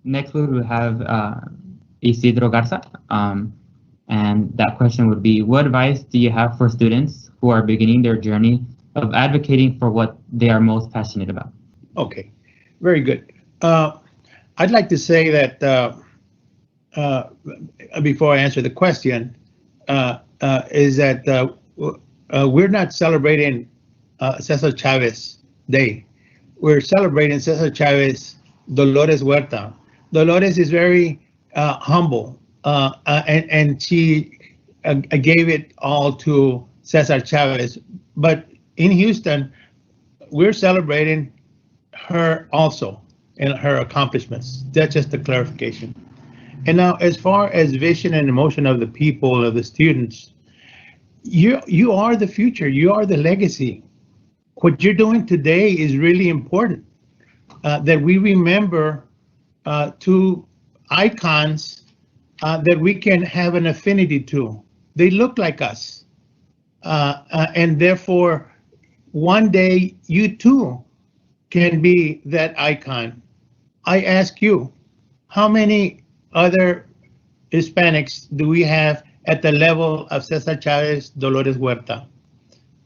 Next, we will have Isidro Garza. And that question would be, what advice do you have for students who are beginning their journey of advocating for what they are most passionate about? Okay, very good. I'd like to say that before I answer the question, is that we're not celebrating Cesar Chavez Day. We're celebrating Cesar Chavez Dolores Huerta. Dolores is very humble, and she gave it all to Cesar Chavez. But in Houston, we're celebrating her also and her accomplishments. That's just a clarification. And now, as far as vision and emotion of the people, of the students, you are the future. You are the legacy. What you're doing today is really important. That we remember two icons that we can have an affinity to. They look like us, and therefore, one day you too can be that icon. I ask you, how many other Hispanics do we have at the level of Cesar Chavez, Dolores Huerta?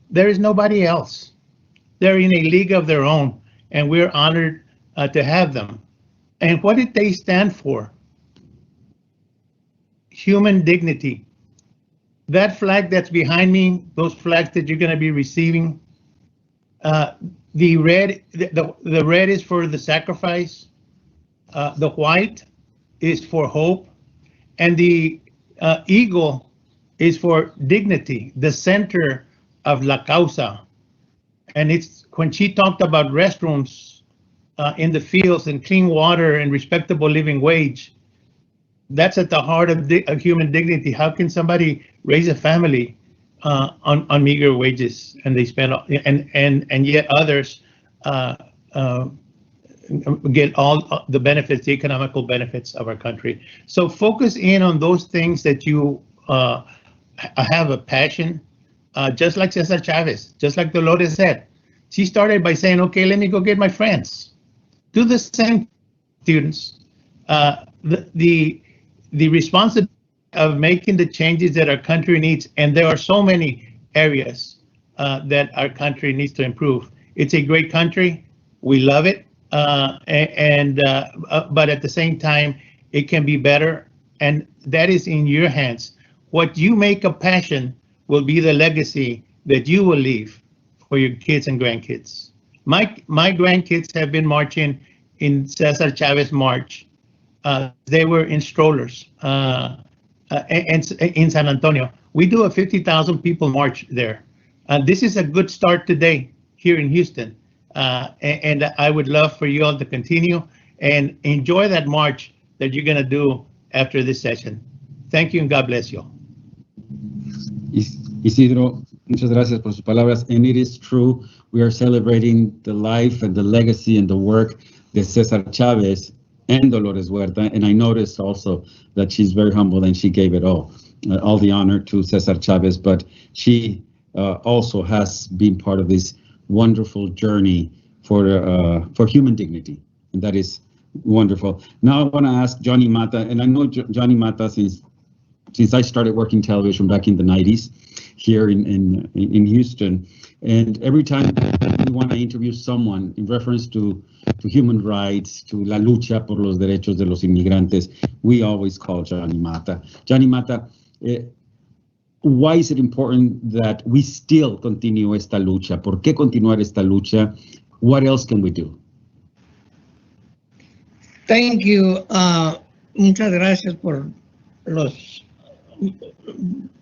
There is nobody else. They're in a league of their own, and we're honored to have them. And what did they stand for? Human dignity. That flag that's behind me, those flags that you're going to be receiving, the red is for the sacrifice, the white is for hope, and the eagle is for dignity, the center of La Causa. And it's when she talked about restrooms in the fields and clean water and respectable living wage, that's at the heart of human dignity. How can somebody raise a family on meager wages, and they spend and yet others get all the benefits, the economical benefits of our country? So focus in on those things that you have a passion, just like Cesar Chavez, just like Dolores said. She started by saying, okay, let me go get my friends. Do the same, students. The responsibility of making the changes that our country needs, and there are so many areas that our country needs to improve. It's a great country. We love it. But at the same time, it can be better. And that is in your hands. What you make a passion will be the legacy that you will leave for your kids and grandkids. My grandkids have been marching in Cesar Chavez March. They were in strollers in San Antonio. We do a 50,000 people march there. This is a good start today here in Houston. And I would love for you all to continue and enjoy that march that you're going to do after this session. Thank you and God bless you. Isidro, muchas gracias por sus palabras. And it is true, we are celebrating the life and the legacy and the work de Cesar Chavez and Dolores Huerta. And I noticed also that she's very humble and she gave it all the honor to Cesar Chavez, but she also has been part of this wonderful journey for human dignity, and that is wonderful. Now I want to ask Johnny Mata, and I know Johnny Mata since I started working television back in the 90s here in Houston, and every time we want to interview someone in reference to human rights, to la lucha por los derechos de los inmigrantes, we always call Johnny Mata. Johnny Mata, why is it important that we still continue esta lucha? ¿Por qué continuar esta lucha? What else can we do? Thank you. Muchas gracias por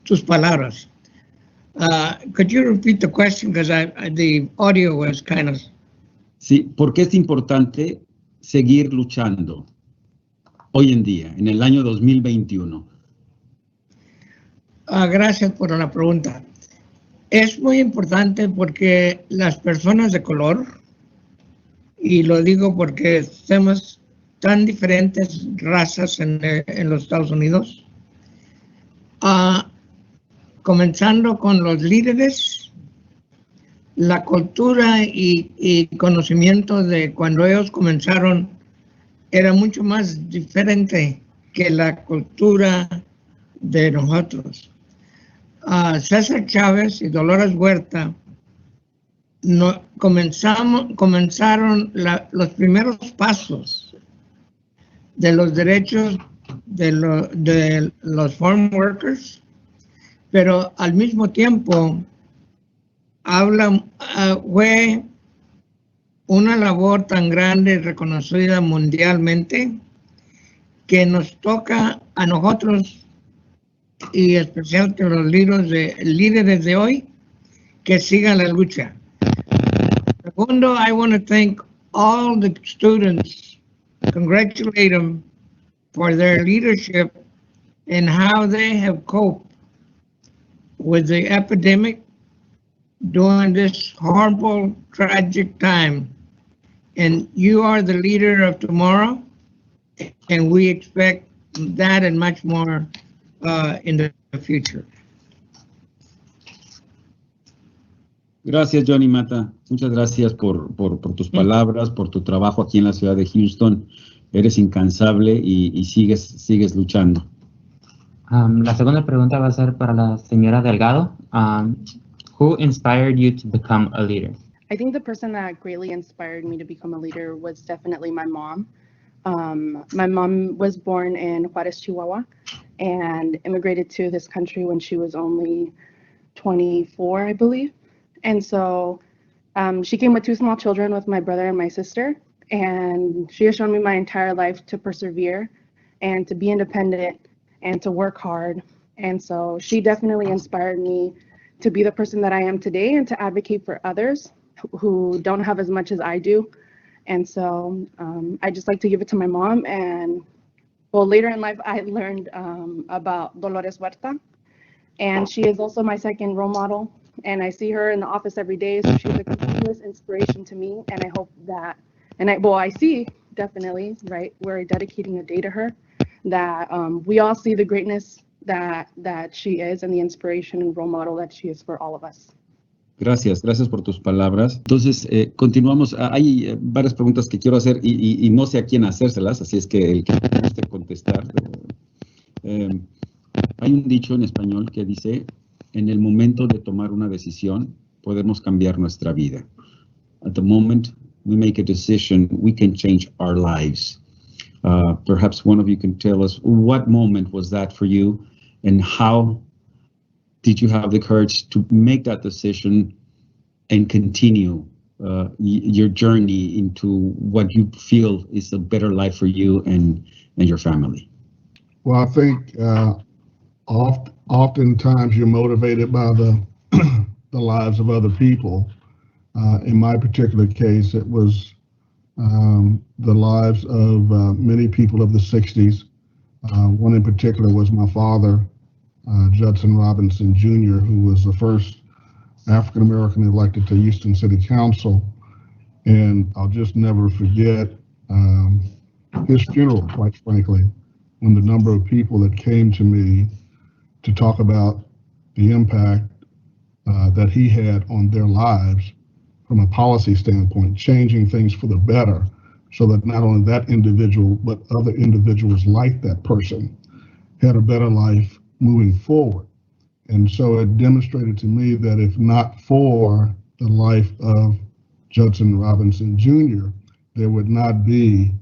tus palabras. Could you repeat the question because the audio was kind of... Sí, ¿por qué es importante seguir luchando hoy en día, en el año 2021? Gracias por la pregunta. Es muy importante porque las personas de color, y lo digo porque somos tan diferentes razas en los Estados Unidos, comenzando con los líderes, la cultura y conocimiento de cuando ellos comenzaron era mucho más diferente que la cultura de nosotros. Cesar Chavez y Dolores Huerta comenzaron los primeros pasos de los derechos de los farm workers, pero al mismo tiempo fue una labor tan grande y reconocida mundialmente que nos toca a nosotros y especialmente los líderes de hoy que sigan la lucha. Segundo, I want to thank all the students, congratulate them for their leadership and how they have coped with the epidemic during this horrible, tragic time. And you are the leader of tomorrow, and we expect that and much more in the future. Gracias, Johnny Mata. Muchas gracias por tus palabras, por tu trabajo aquí en la ciudad de Houston. Eres incansable y sigues luchando. La segunda pregunta va a ser para la señora Delgado. Who inspired you to become a leader? I think the person that greatly inspired me to become a leader was definitely my mom. My mom was born in Juarez, Chihuahua, and immigrated to this country when she was only 24, I believe. And so she came with two small children with my brother and my sister, and she has shown me my entire life to persevere and to be independent and to work hard. And so she definitely inspired me to be the person that I am today and to advocate for others who don't have as much as I do. And so I just like to give it to my mom. And well, later in life, I learned about Dolores Huerta, and she is also my second role model. And I see her in the office every day, so she's a continuous inspiration to me. And I hope that, I see definitely, right, we're dedicating a day to her, that we all see the greatness that she is and the inspiration and role model that she is for all of us. Gracias por tus palabras. Entonces, continuamos. Hay varias preguntas que quiero hacer y no sé a quién hacérselas, así es que el que me guste contestar. Hay un dicho en español que dice, en el momento de tomar una decisión, podemos cambiar nuestra vida. At the moment we make a decision, we can change our lives. Perhaps one of you can tell us what moment was that for you and how did you have the courage to make that decision and continue your journey into what you feel is a better life for you and your family? Well, I think oftentimes you're motivated by the the lives of other people. In my particular case, it was the lives of many people of the 60s. One in particular was my father, Judson Robinson Jr., who was the first African American elected to Houston City Council. And I'll just never forget his funeral, quite frankly, when the number of people that came to me to talk about the impact that he had on their lives from a policy standpoint, changing things for the better, so that not only that individual, but other individuals like that person had a better life moving forward. And so it demonstrated to me that if not for the life of Judson Robinson Jr., there would not be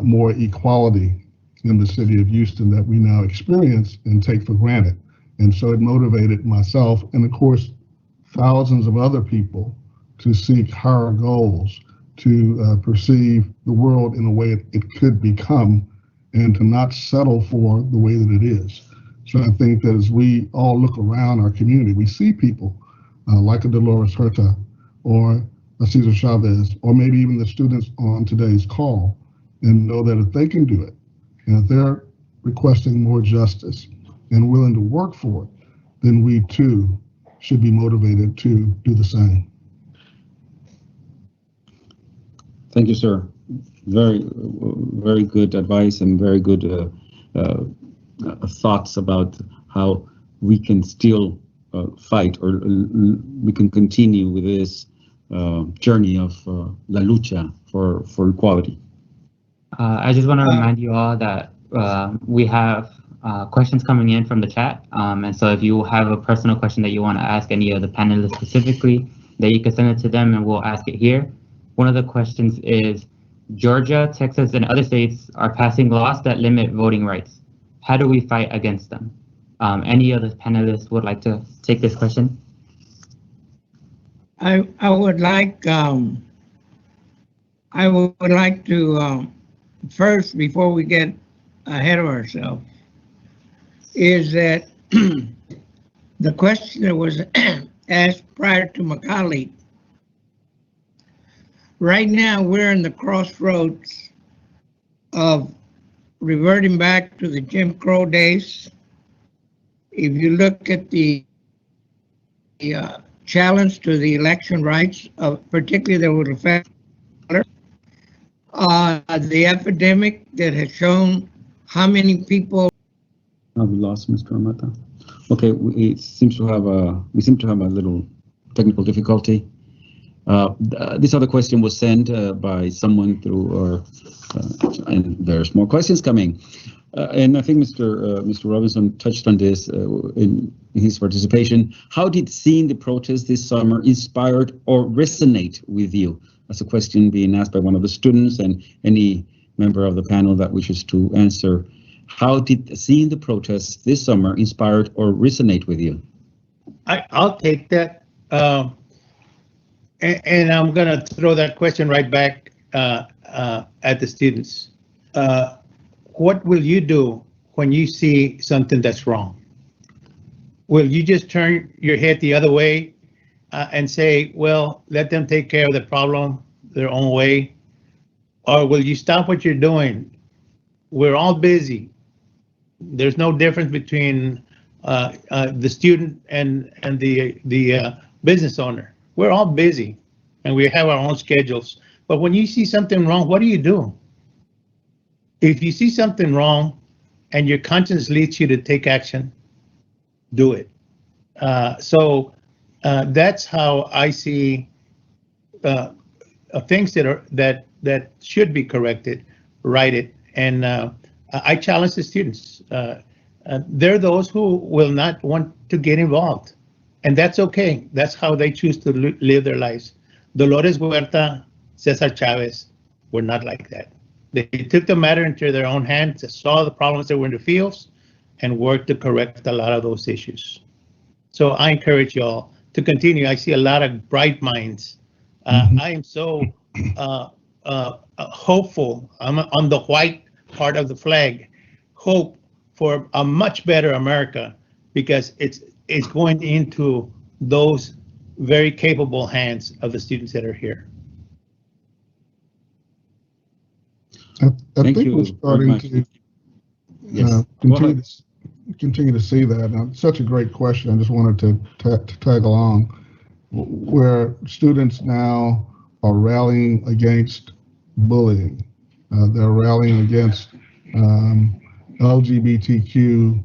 more equality in the city of Houston that we now experience and take for granted. And so it motivated myself and, of course, thousands of other people to seek higher goals, to perceive the world in a way it could become, and to not settle for the way that it is. So I think that as we all look around our community, we see people like a Dolores Huerta or a Cesar Chavez, or maybe even the students on today's call, and know that if they can do it, and if they're requesting more justice and willing to work for it, then we too should be motivated to do the same. Thank you, sir. Very good advice and very good thoughts about how we can still fight, or we can continue with this journey of la lucha for equality. I just want to remind you all that we have questions coming in from the chat. And so if you have a personal question that you want to ask any of the panelists specifically, that you can send it to them and we'll ask it here. One of the questions is, Georgia, Texas, and other states are passing laws that limit voting rights. How do we fight against them? Any other panelists would like to take this question? I would like to first, before we get ahead of ourselves, is that the question that was asked prior to my colleague. Right now, we're in the crossroads of reverting back to the Jim Crow days. If you look at the challenge to the election rights, particularly that would affect the epidemic that has shown how many people. We lost Mr. Amata. Okay, we seem to have a little technical difficulty. This other question was sent by someone through, and there's more questions coming. And I think Mr. Robinson touched on this in his participation. How did seeing the protest this summer inspire or resonate with you? That's a question being asked by one of the students and any member of the panel that wishes to answer. How did seeing the protests this summer inspire or resonate with you? I'll take that. And I'm going to throw that question right back at the students. What will you do when you see something that's wrong? Will you just turn your head the other way and say, well, let them take care of the problem their own way? Or will you stop what you're doing? We're all busy. There's no difference between the student and the business owner. We're all busy and we have our own schedules. But when you see something wrong, what do? If you see something wrong and your conscience leads you to take action, do it. So That's how I see things that should be corrected, righted, and I challenge the students. There are those who will not want to get involved, and that's okay. That's how they choose to live their lives. Dolores Huerta, Cesar Chavez were not like that. They took the matter into their own hands, saw the problems that were in the fields, and worked to correct a lot of those issues. So I encourage y'all to continue. I see a lot of bright minds. I am so hopeful. I'm on the white part of the flag. Hope for a much better America because it's going into those very capable hands of the students that are here. I Thank think you we're very starting much. to Yes. continue to see that. Now, such a great question. I just wanted to tag along, where students now are rallying against bullying. They're rallying against LGBTQ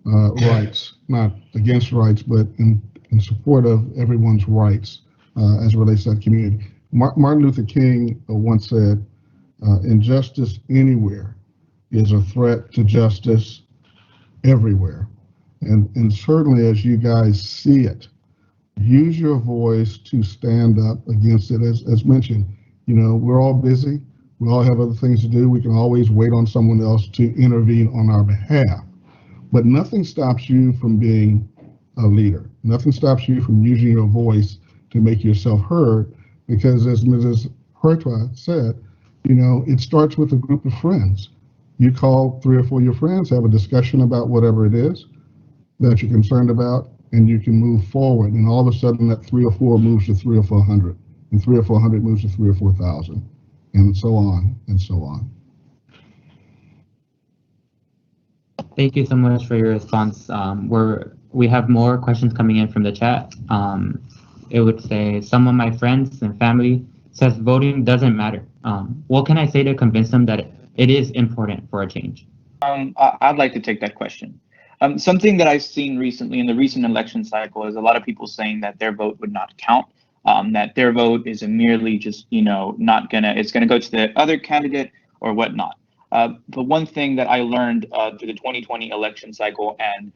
rights, not against rights, but in support of everyone's rights as it relates to that community. Martin Luther King once said, injustice anywhere is a threat to justice everywhere. And certainly as you guys see it, use your voice to stand up against it. As mentioned, you know, we're all busy. We all have other things to do. We can always wait on someone else to intervene on our behalf. But nothing stops you from being a leader. Nothing stops you from using your voice to make yourself heard, because as Mrs. Huerta said, you know, it starts with a group of friends. You call 3 or 4 of your friends, have a discussion about whatever it is that you're concerned about, and you can move forward. And all of a sudden that 3 or 4 moves to 300 or 400, and 300 or 400 moves to 3,000 or 4,000, and so on and so on. Thank you so much for your response. We have more questions coming in from the chat. It would say, some of my friends and family says voting doesn't matter. What can I say to convince them that it is important for a change? I'd like to take that question. Something that I've seen recently in the recent election cycle is a lot of people saying that their vote would not count, that their vote is merely just, you know, it's gonna go to the other candidate or whatnot. The one thing that I learned through the 2020 election cycle and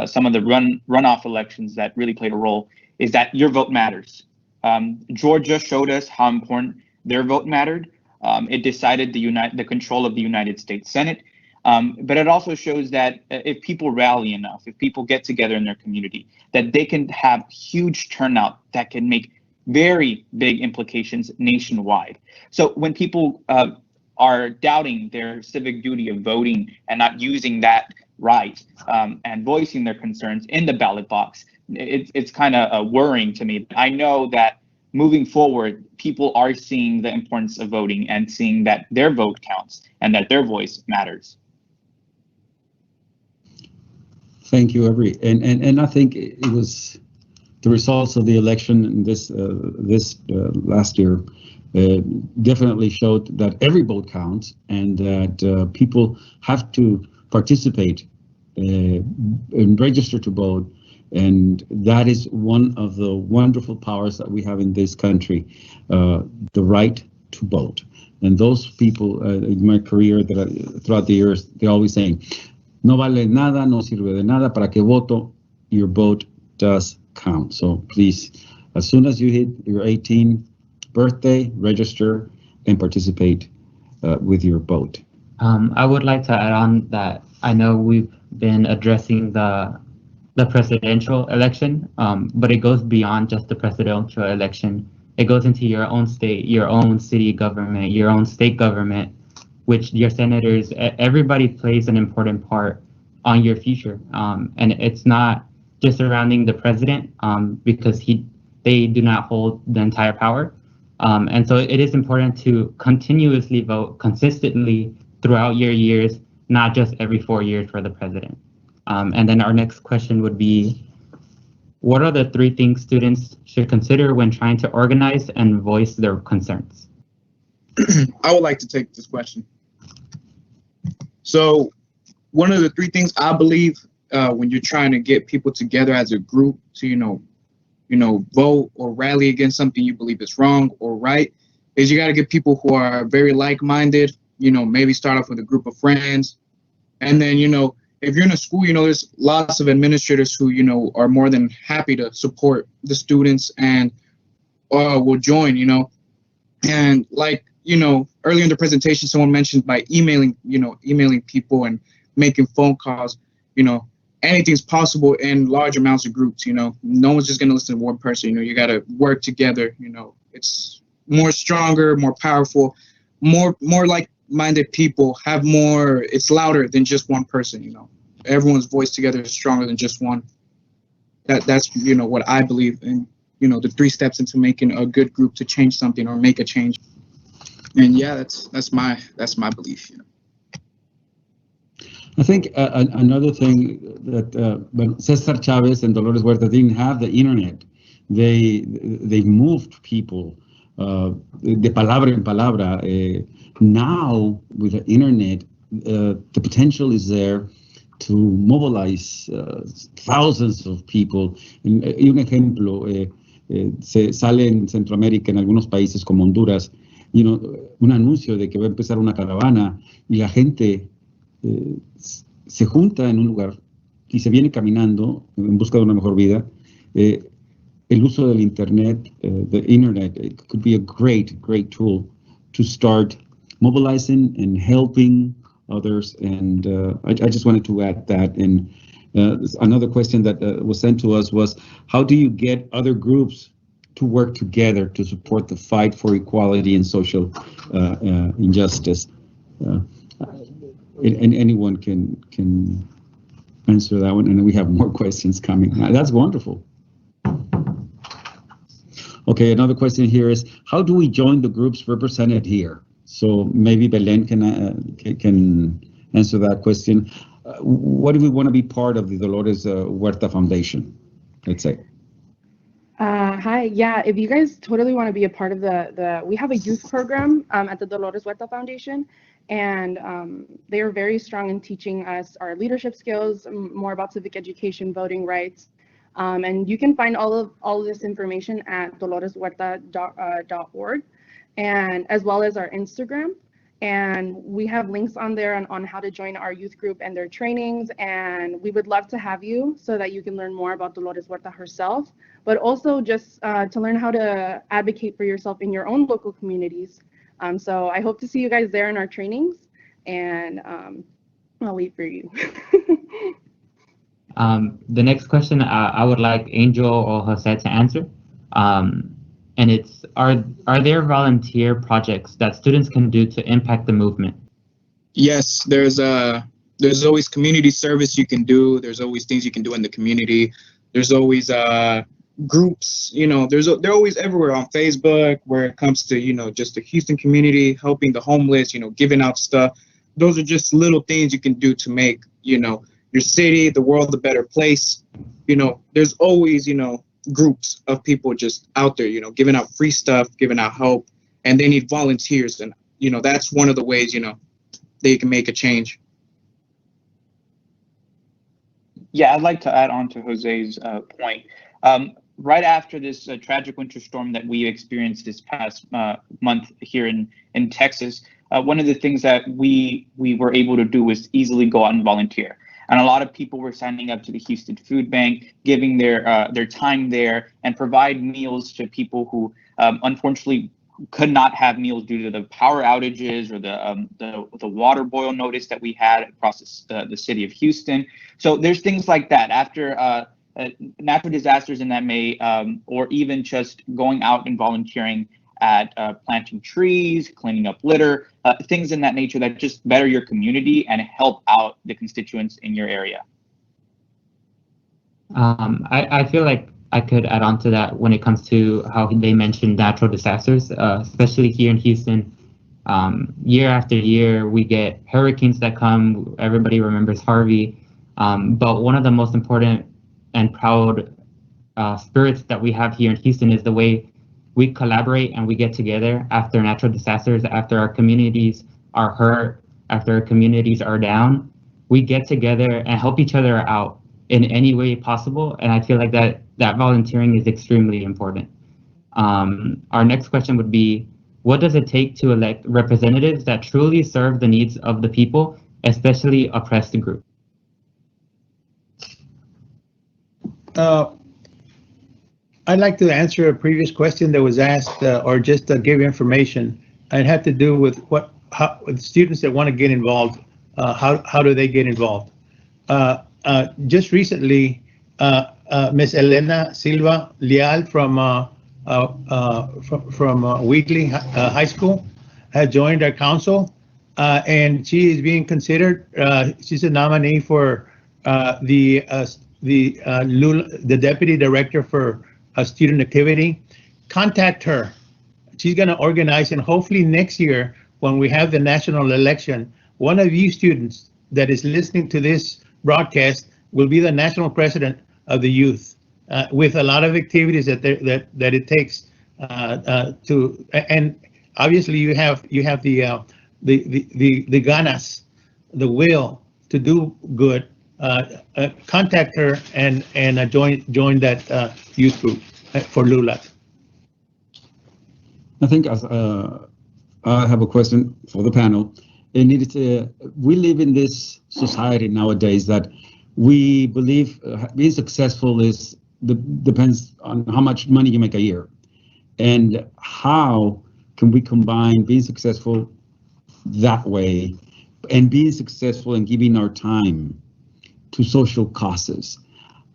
some of the runoff elections that really played a role is that your vote matters. Georgia showed us how important their vote mattered. It decided the control of the United States Senate. But it also shows that if people rally enough, if people get together in their community, that they can have huge turnout that can make very big implications nationwide. So when people are doubting their civic duty of voting and not using that right and voicing their concerns in the ballot box, it's kind of worrying to me. I know that moving forward, people are seeing the importance of voting and seeing that their vote counts and that their voice matters. Thank you, and I think it was the results of the election in this last year definitely showed that every vote counts, and that people have to participate and register to vote, and that is one of the wonderful powers that we have in this country, the right to vote. And those people in my career throughout the years, they're always saying, no vale nada, no sirve de nada, para que voto, your vote does count. So please, as soon as you hit your 18th birthday, register and participate with your vote. I would like to add on that I know we've been addressing the presidential election, but it goes beyond just the presidential election. It goes into your own state, your own city government, your own state government, which your senators, everybody plays an important part on your future. And it's not just surrounding the president because they do not hold the entire power. And so it is important to continuously vote consistently throughout your years, not just every 4 years for the president. And then our next question would be, what are the 3 things students should consider when trying to organize and voice their concerns? I would like to take this question. So one of the 3 things I believe when you're trying to get people together as a group to, vote or rally against something you believe is wrong or right, is you got to get people who are very like-minded, maybe start off with a group of friends. And then, if you're in a school, there's lots of administrators who, are more than happy to support the students and will join, And like, earlier in the presentation, someone mentioned by emailing people and making phone calls, anything's possible in large amounts of groups, No one's just going to listen to one person, you got to work together, It's more stronger, more powerful, more like-minded people have more, it's louder than just one person, Everyone's voice together is stronger than just one. That's, what I believe in, the 3 steps into making a good group to change something or make a change. And yeah, that's my belief. I think another thing that when Cesar Chavez and Dolores Huerta didn't have the internet, they moved people de palabra en palabra. Now with the internet, the potential is there to mobilize thousands of people. Y un ejemplo, se sale en Centroamérica, en algunos países como Honduras, un anuncio de que va a empezar una caravana y la gente se junta en un lugar y se viene caminando en busca de una mejor vida. El uso del internet, the internet, it could be a great tool to start mobilizing and helping others. And I just wanted to add that. And another question that was sent to us was, how do you get other groups to work together to support the fight for equality and social injustice? And anyone can answer that one, and we have more questions coming. That's wonderful. Okay, another question here is, how do we join the groups represented here? So maybe Belen can answer that question. What do we want to be part of the Dolores Huerta Foundation, let's say? Hi, yeah, if you guys totally want to be a part of we have a youth program at the Dolores Huerta Foundation, and they are very strong in teaching us our leadership skills, more about civic education, voting rights, and you can find all of this information at doloreshuerta.org, and as well as our Instagram. And we have links on there on how to join our youth group and their trainings. And we would love to have you so that you can learn more about Dolores Huerta herself, but also just to learn how to advocate for yourself in your own local communities. So I hope to see you guys there in our trainings, and I'll wait for you. The next question I would like Angel or Jose to answer. And it's, are there volunteer projects that students can do to impact the movement? Yes, there's always community service you can do. There's always things you can do in the community. There's always groups, they're always everywhere on Facebook where it comes to, just the Houston community, helping the homeless, giving out stuff. Those are just little things you can do to make, your city, the world a better place. There's always, groups of people just out there, giving out free stuff, giving out help, and they need volunteers. And, that's one of the ways, they can make a change. Yeah, I'd like to add on to Jose's point. Right after this tragic winter storm that we experienced this past month here in Texas, one of the things that we were able to do was easily go out and volunteer. And a lot of people were signing up to the Houston Food Bank, giving their time there, and provide meals to people who unfortunately could not have meals due to the power outages or the water boil notice that we had across the city of Houston. So there's things like that. After natural disasters in that may, or even just going out and volunteering at planting trees, cleaning up litter, things in that nature that just better your community and help out the constituents in your area. I feel like I could add on to that when it comes to how they mentioned natural disasters, especially here in Houston. Year after year, we get hurricanes that come. Everybody remembers Harvey. But one of the most important and proud spirits that we have here in Houston is the way we collaborate and we get together after natural disasters, after our communities are hurt, after our communities are down. We get together and help each other out. in any way possible. And I feel like that volunteering is extremely important. Our next question would be, what does it take to elect representatives that truly serve the needs of the people, especially oppressed groups? I'd like to answer a previous question that was asked, or just give information. It had to do with how students that want to get involved, how do they get involved? Just recently, Miss Elena Silva Leal from Wheatley High School has joined our council, and she is being considered. She's a nominee for the deputy director for student activity. Contact her. She's going to organize, and hopefully next year, when we have the national election, one of you students that is listening to this broadcast will be the national president of the youth, with a lot of activities that it takes to. And obviously, you have the ganas, the will to do good. Contact her and join that youth group for LULAC. I think I have a question for the panel. We live in this society nowadays that we believe being successful depends on how much money you make a year. And how can we combine being successful that way and being successful and giving our time to social causes?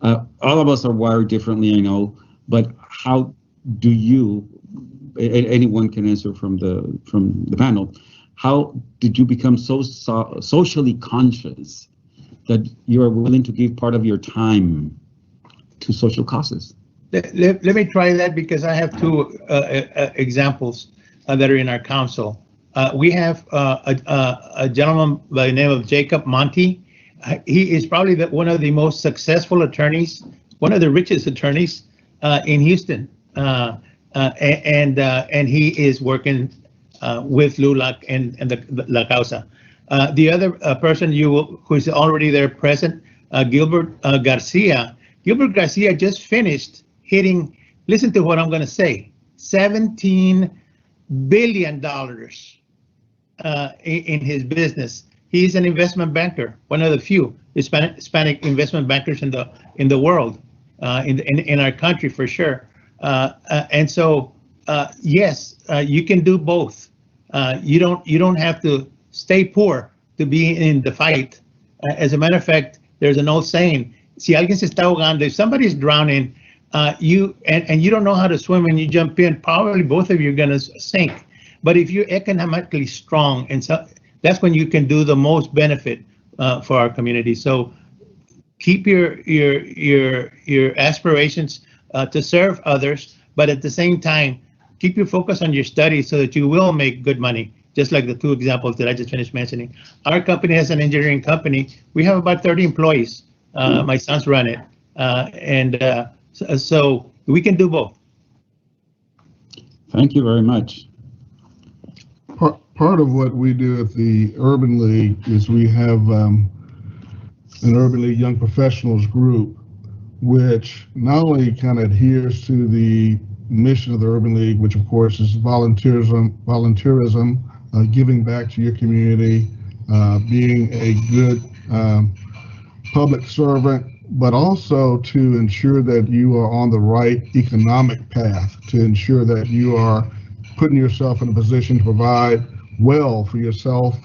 All of us are wired differently, I know, but how do you, anyone can answer from the panel, how did you become so socially conscious that you are willing to give part of your time to social causes? Let me try that, because I have two examples that are in our council. We have a gentleman by the name of Jacob Monty. He is probably one of the most successful attorneys, one of the richest attorneys in Houston, and he is working with LULAC and the La Causa. The other person who is already there present, Gilbert Garcia. Gilbert Garcia just finished hitting, listen to what I'm going to say, $17 billion in his business. He's an investment banker, one of the few Hispanic investment bankers in the world, in our country for sure. And so, yes, you can do both. You don't have to stay poor to be in the fight. As a matter of fact, there's an old saying: si alguien se está ahogando, if somebody's drowning, and you don't know how to swim and you jump in, probably both of you are gonna sink. But if you're economically strong, and so that's when you can do the most benefit for our community. So keep your aspirations to serve others, but at the same time, keep your focus on your studies so that you will make good money. Just like the two examples that I just finished mentioning. Our company has an engineering company. We have about 30 employees. My sons run it, and so we can do both. Thank you very much. Part of what we do at the Urban League is we have an Urban League Young Professionals group, which not only kind of adheres to the mission of the Urban League, which of course is volunteerism, giving back to your community, being a good public servant, but also to ensure that you are on the right economic path, to ensure that you are putting yourself in a position to provide well for yourself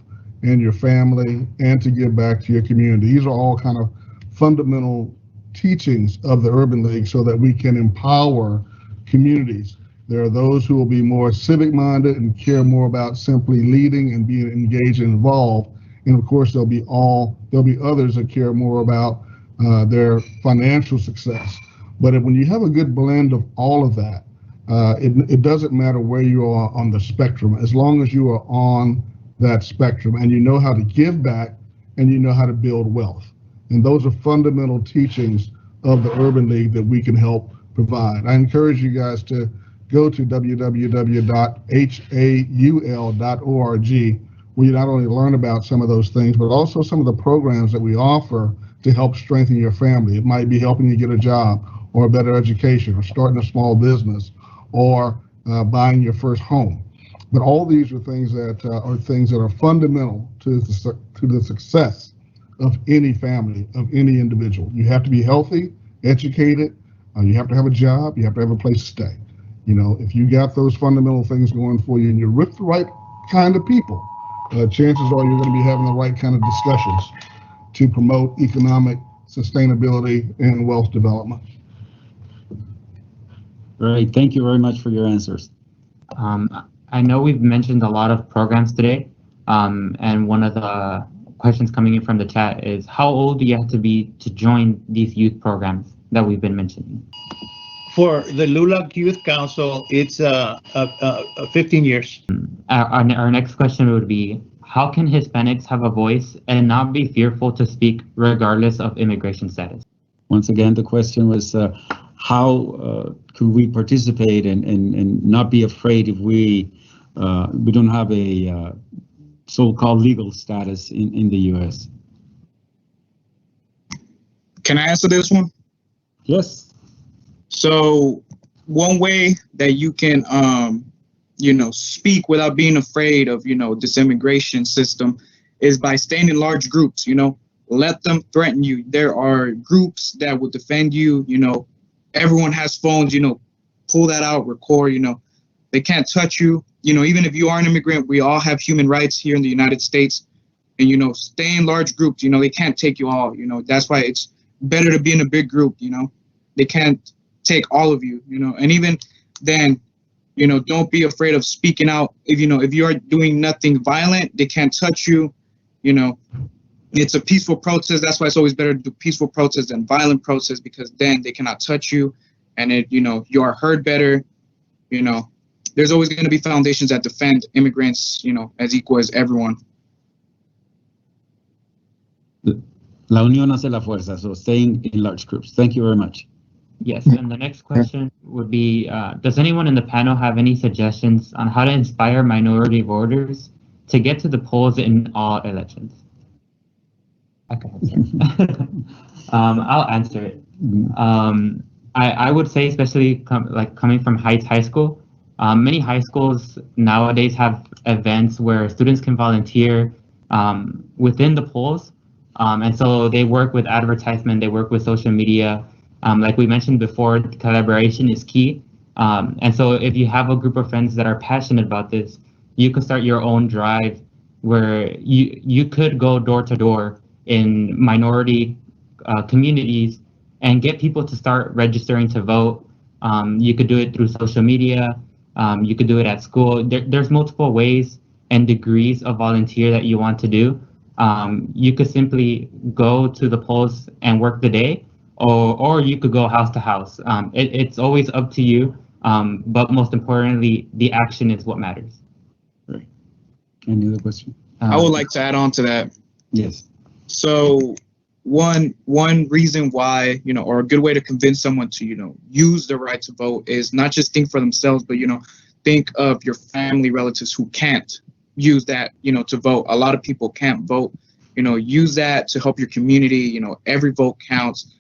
and your family, and to give back to your community. These are all kind of fundamental teachings of the Urban League so that we can empower communities. There are those who will be more civic minded and care more about simply leading and being engaged and involved. And of course, there'll be others that care more about their financial success. But when you have a good blend of all of that, it doesn't matter where you are on the spectrum, as long as you are on that spectrum and you know how to give back and you know how to build wealth. And those are fundamental teachings of the Urban League that we can help provide. I encourage you guys to go to www.haul.org, where you not only learn about some of those things, but also some of the programs that we offer to help strengthen your family. It might be helping you get a job or a better education or starting a small business or buying your first home. But all these are things that are fundamental to the success of any family, of any individual. You have to be healthy, educated, you have to have a job, you have to have a place to stay. You know, if you got those fundamental things going for you and you're with the right kind of people, chances are you're going to be having the right kind of discussions to promote economic sustainability and wealth development. Great. Thank you very much for your answers. I know we've mentioned a lot of programs today, and one of the questions coming in from the chat is how old do you have to be to join these youth programs that we've been mentioning? For the LULAC Youth Council, it's 15 years. Our next question would be, how can Hispanics have a voice and not be fearful to speak regardless of immigration status? Once again, the question was, how could we participate and not be afraid if we don't have a so-called legal status in the U.S.? Can I answer this one? Yes. So one way that you can, speak without being afraid of, this immigration system is by staying in large groups, let them threaten you. There are groups that will defend you, everyone has phones, pull that out, record, they can't touch you. Even if you are an immigrant, we all have human rights here in the United States. And, stay in large groups, they can't take you all, that's why it's better to be in a big group, they can't take all of you, and even then, don't be afraid of speaking out. If you are doing nothing violent, they can't touch you, it's a peaceful protest. That's why it's always better to do peaceful protests than violent protests, because then they cannot touch you and you are heard better. There's always going to be foundations that defend immigrants, as equal as everyone. La unión hace la fuerza, so staying in large groups. Thank you very much. Yes, and the next question would be, does anyone in the panel have any suggestions on how to inspire minority voters to get to the polls in all elections? I can answer. I'll answer it. I would say, especially coming from Heights High School, many high schools nowadays have events where students can volunteer within the polls. And so they work with advertisement, they work with social media. Like we mentioned before, collaboration is key. And so if you have a group of friends that are passionate about this, you could start your own drive where you could go door to door in minority communities and get people to start registering to vote. You could do it through social media. You could do it at school. There's multiple ways and degrees of volunteer that you want to do. You could simply go to the polls and work the day, or you could go house to house. It's always up to you, but most importantly, the action is what matters. Right. Any other question? I would like to add on to that. Yes. So one reason why, or a good way to convince someone to, use the right to vote is not just think for themselves, but, think of your family relatives who can't use that, to vote. A lot of people can't vote, use that to help your community. Every vote counts.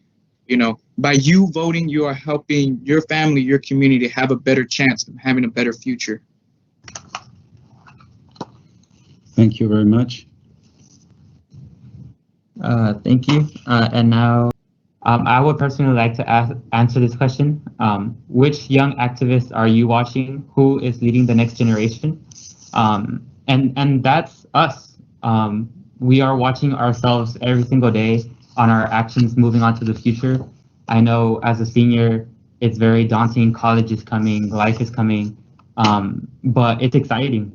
By you voting, you are helping your family, your community have a better chance of having a better future. Thank you very much. Thank you. And now I would personally like to answer this question. Which young activists are you watching? Who is leading the next generation? And that's us. We are watching ourselves every single day on our actions moving on to the future. I know as a senior, it's very daunting. College is coming, life is coming, but it's exciting.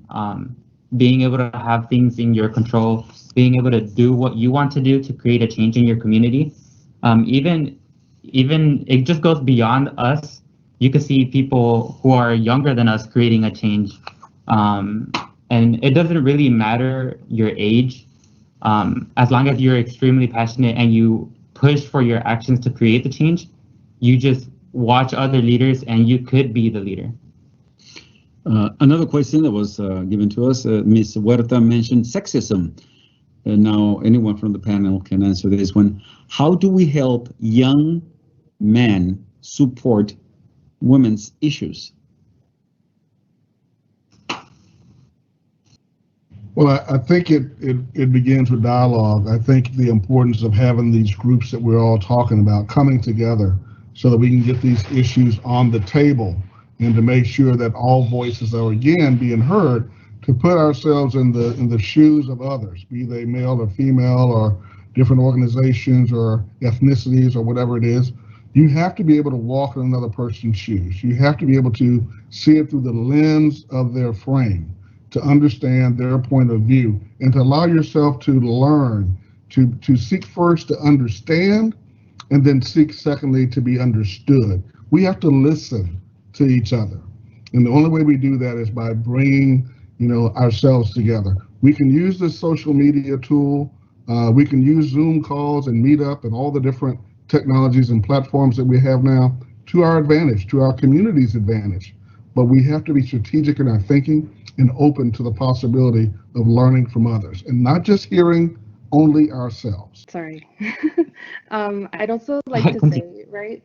Being able to have things in your control, being able to do what you want to do to create a change in your community. Even it just goes beyond us. You can see people who are younger than us creating a change. And it doesn't really matter your age, as long as you're extremely passionate and you push for your actions to create the change. You just watch other leaders and you could be the leader. Another question that was given to us, Ms. Huerta mentioned sexism. and now anyone from the panel can answer this one. How do we help young men support women's issues? Well, I think it begins with dialogue. I think the importance of having these groups that we're all talking about coming together so that we can get these issues on the table and to make sure that all voices are again being heard, to put ourselves in the shoes of others, be they male or female or different organizations or ethnicities or whatever it is. You have to be able to walk in another person's shoes. You have to be able to see it through the lens of their frame, to understand their point of view, and to allow yourself to learn, to seek first to understand, and then seek secondly to be understood. We have to listen to each other. And the only way we do that is by bringing, ourselves together. We can use this social media tool. We can use Zoom calls and Meetup and all the different technologies and platforms that we have now to our advantage, to our community's advantage. But we have to be strategic in our thinking and open to the possibility of learning from others and not just hearing only ourselves. Sorry. I'd also like to say, right,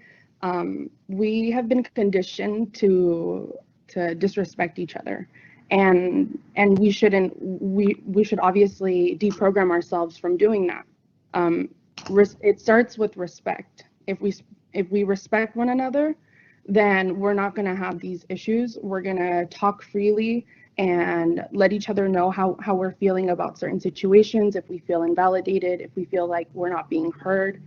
we have been conditioned to disrespect each other, and we shouldn't. We should obviously deprogram ourselves from doing that. It starts with respect. If we respect one another, then we're not going to have these issues. We're going to talk freely and let each other know how we're feeling about certain situations, if we feel invalidated, if we feel like we're not being heard.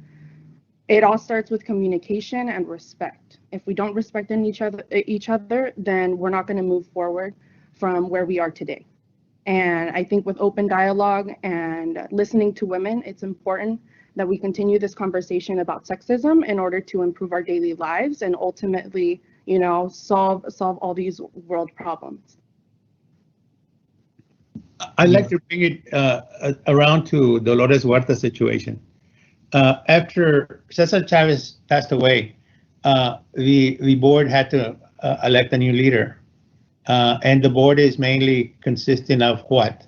It all starts with communication and respect. If we don't respect each other, then we're not going to move forward from where we are today. And I think with open dialogue and listening to women, it's important that we continue this conversation about sexism in order to improve our daily lives and ultimately, solve all these world problems. I'd like to bring it around to Dolores Huerta's situation. After Cesar Chavez passed away, the board had to elect a new leader. And the board is mainly consisting of what?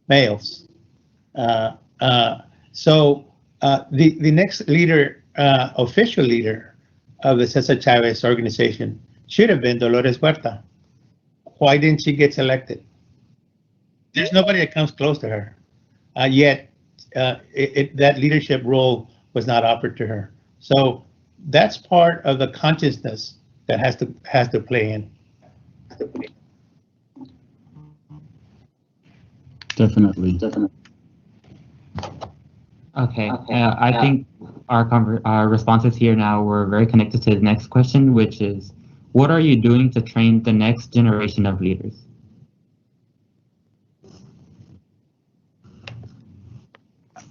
Males. So the next leader, official leader of the Cesar Chavez organization should have been Dolores Huerta. Why didn't she get selected? There's nobody that comes close to her. Yet that leadership role was not offered to her. So that's part of the consciousness that has to play in. Definitely. Okay, I think our responses here now were very connected to the next question, which is, what are you doing to train the next generation of leaders?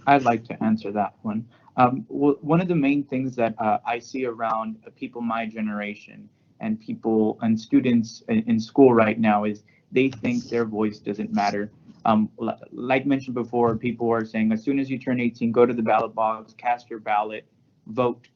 I'd like to answer that one. One of the main things that I see around people my generation and people and students in school right now is they think their voice doesn't matter. Like mentioned before, people are saying as soon as you turn 18, go to the ballot box, cast your ballot, vote.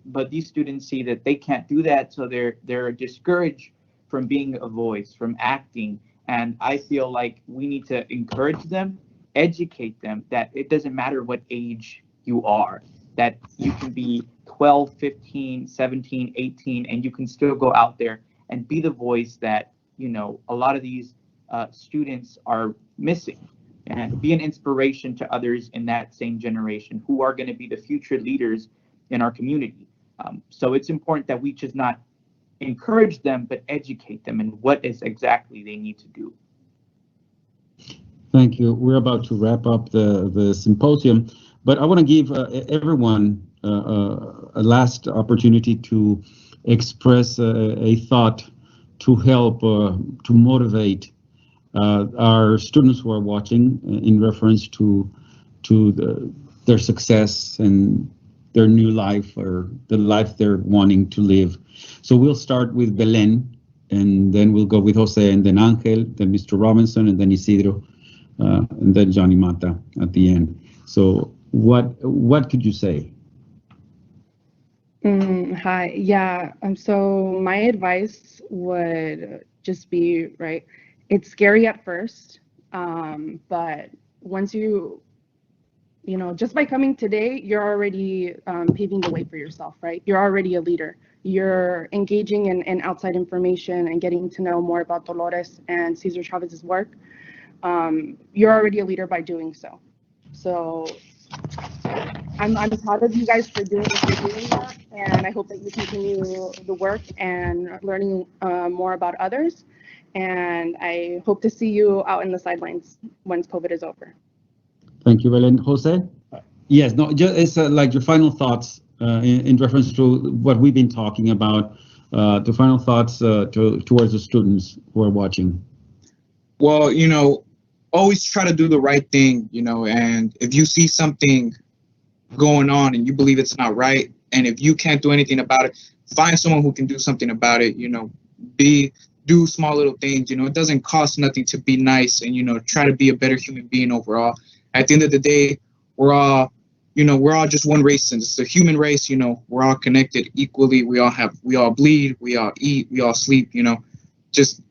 But these students see that they can't do that, so they're discouraged from being a voice, from acting. And I feel like we need to encourage them, educate them that it doesn't matter what age you are, that you can be 12, 15, 17, 18, and you can still go out there and be the voice that, a lot of these students are missing, and be an inspiration to others in that same generation who are going to be the future leaders in our community. So it's important that we just not encourage them, but educate them in what is exactly they need to do. Thank you. We're about to wrap up the symposium, but I want to give everyone a last opportunity to express a thought to help, to motivate our students who are watching in reference to their success and their new life or the life they're wanting to live. So we'll start with Belen, and then we'll go with Jose, and then Angel, then Mr. Robinson, and then Isidro, and then Johnny Mata at the end. So what could you say? Hi. Yeah. So my advice would just be, right, it's scary at first, but once you You know, just by coming today, you're already paving the way for yourself, right? You're already a leader. You're engaging in outside information and getting to know more about Dolores and Cesar Chavez's work. You're already a leader by doing so. So I'm proud of you guys for doing that, and I hope that you continue the work and learning more about others. And I hope to see you out in the sidelines once COVID is over. Thank you, Belen. Jose? Yes, no, just it's like your final thoughts in reference to what we've been talking about, the final thoughts towards the students who are watching. Well, you know, always try to do the right thing, you know, and if you see something going on and you believe it's not right, and if you can't do anything about it, find someone who can do something about it, you know, do small little things, you know, it doesn't cost nothing to be nice and, you know, try to be a better human being overall. At the end of the day, we're all just one race, and it's the human race, you know, we're all connected equally. We all bleed, we all eat, we all sleep, you know, just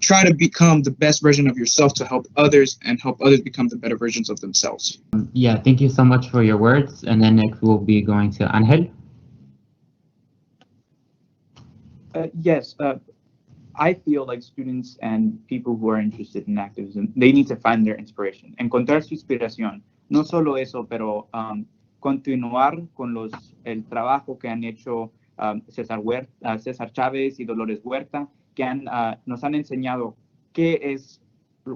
try to become the best version of yourself to help others and help others become the better versions of themselves. Yeah, thank you so much for your words. And then next we'll be going to Angel. Yes, I feel like students and people who are interested in activism, they need to find their inspiration, encontrar su inspiración. No solo eso, pero continuar con el trabajo que han hecho César Chávez y Dolores Huerta, que nos han enseñado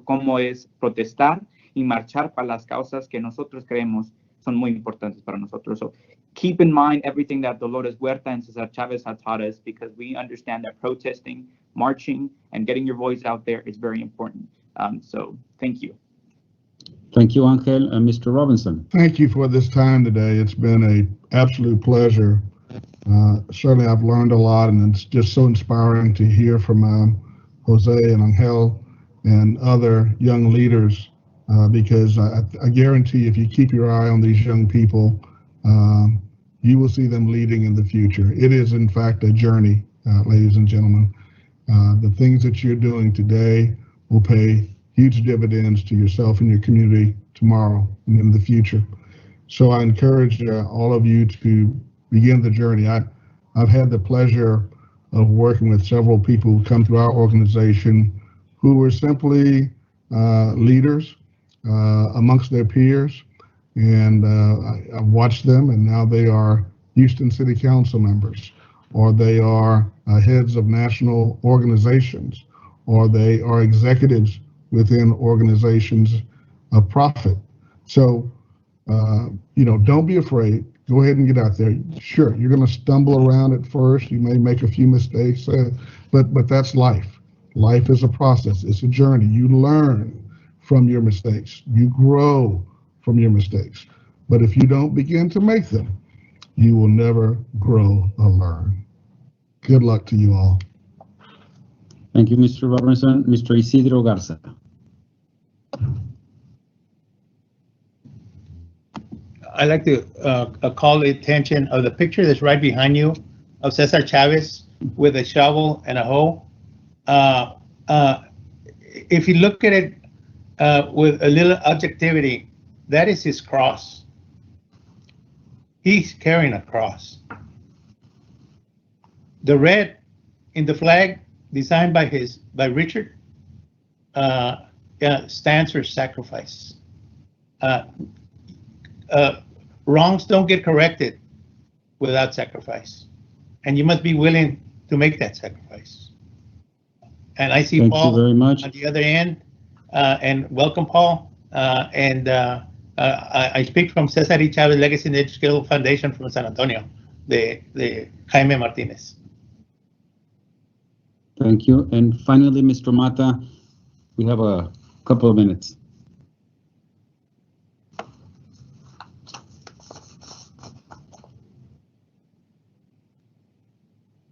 cómo es protestar y marchar para las causas que nosotros creemos son muy importantes para nosotros. So keep in mind everything that Dolores Huerta and Cesar Chavez have taught us, because we understand that protesting, marching, and getting your voice out there is very important. So thank you. Thank you, Angel. Mr. Robinson. Thank you for this time today. It's been an absolute pleasure. Certainly I've learned a lot, and it's just so inspiring to hear from Jose and Angel and other young leaders, because I guarantee if you keep your eye on these young people, you will see them leading in the future. It is, in fact, a journey, ladies and gentlemen. The things that you're doing today will pay huge dividends to yourself and your community tomorrow and in the future. So I encourage all of you to begin the journey. I've had the pleasure of working with several people who come through our organization who were simply leaders amongst their peers, and I've watched them, and now they are Houston City Council members, or they are heads of national organizations, or they are executives within organizations of profit. So, don't be afraid. Go ahead and get out there. Sure, you're going to stumble around at first. You may make a few mistakes, but that's life. Life is a process. It's a journey. You learn from your mistakes. You grow from your mistakes. But if you don't begin to make them, you will never grow or learn. Good luck to you all. Thank you, Mr. Robinson. Mr. Isidro Garza. I'd like to call the attention of the picture that's right behind you of Cesar Chavez with a shovel and a hoe. If you look at it with a little objectivity, that is his cross. He's carrying a cross. The red in the flag, designed by Richard, stands for sacrifice. Wrongs don't get corrected without sacrifice, and you must be willing to make that sacrifice. And I see Thank Paul you very much. on the other end, and welcome, Paul. I speak from Cesar Chavez Legacy and Educational Foundation from San Antonio, the Jaime Martinez. Thank you. And finally, Mr. Mata, we have a couple of minutes.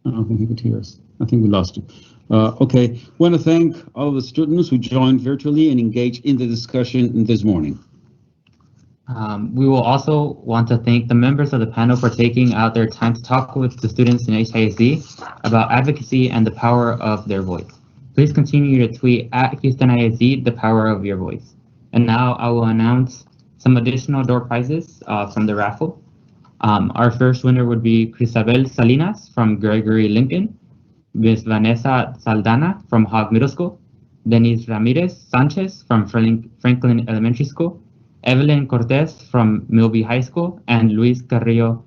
I don't think he could hear us. I think we lost you. Okay, want to thank all of the students who joined virtually and engaged in the discussion this morning. We will also want to thank the members of the panel for taking out their time to talk with the students in HISD about advocacy and the power of their voice. Please continue to tweet at Houston ISD the power of your voice. And now I will announce some some additional door prizes from the raffle. Our first winner would be Crisabel Salinas from Gregory Lincoln, Ms. Vanessa Saldana from Hog Middle School, Denise Ramirez Sanchez from Franklin Elementary School, Evelyn Cortez from Milby High School, and Luis Carrillo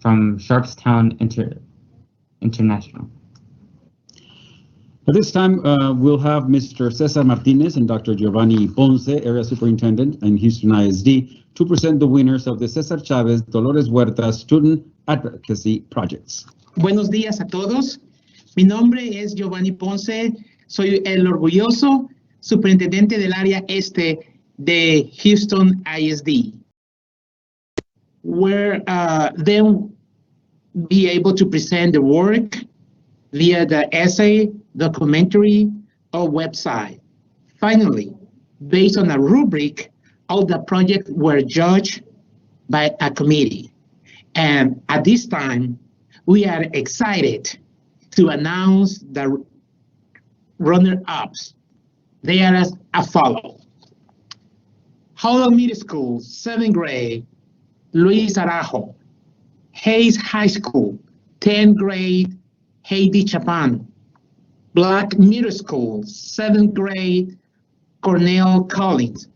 from Sharpstown International. At this time, we'll have Mr. Cesar Martinez and Dr. Giovanni Ponce, Area Superintendent in Houston ISD, to present the winners of the Cesar Chavez Dolores Huerta Student Advocacy Projects. Buenos días a todos. Mi nombre es Giovanni Ponce. Soy el orgulloso superintendente del área este de Houston ISD. Where then be able to present the work via the essay, documentary, or website. Finally, based on a rubric, all the projects were judged by a committee. And at this time, we are excited to announce the runner-ups. They are as follow. Howell Middle School, 7th grade, Luis Arajo. Hayes High School, 10th grade, Heidi Chapan. Black Middle School, 7th grade, Cornell Collins.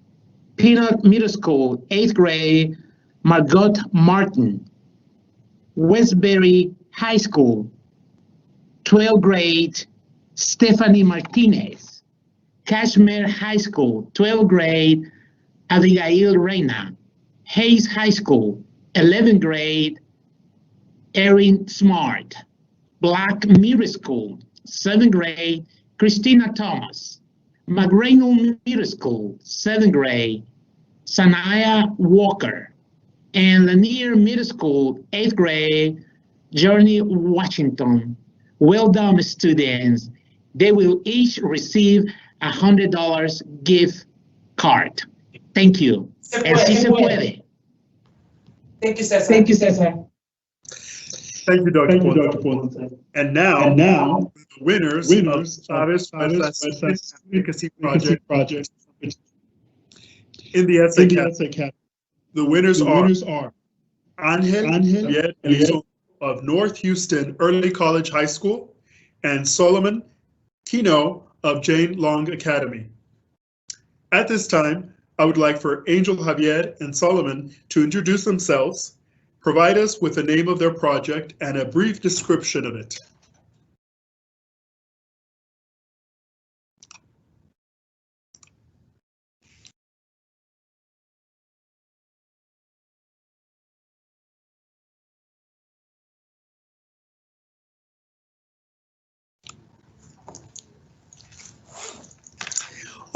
Peanut Middle School, 8th grade, Margot Martin. Westbury High School, 12th grade, Stephanie Martinez. Cashmere High School, 12th grade, Abigail Reina. Hayes High School, 11th grade, Erin Smart. Black Middle School, 7th grade, Christina Thomas. McRaynolds Middle School, 7th grade, Sanaya Walker. And Lanier Middle School, 8th grade, Journey Washington. Well done, students. They will each receive a $100 gift card. Thank you. And si se puede. Thank you, Cesar. Thank you, Cesar. Thank you, Dr. Ponce. And now, the winners of Chavez Advocacy Project in the essay category. The winners are Angel Javier of North Houston Early College High School and Solomon Kino of Jane Long Academy. At this time, I would like for Angel Javier and Solomon to introduce themselves, provide us with the name of their project and a brief description of it.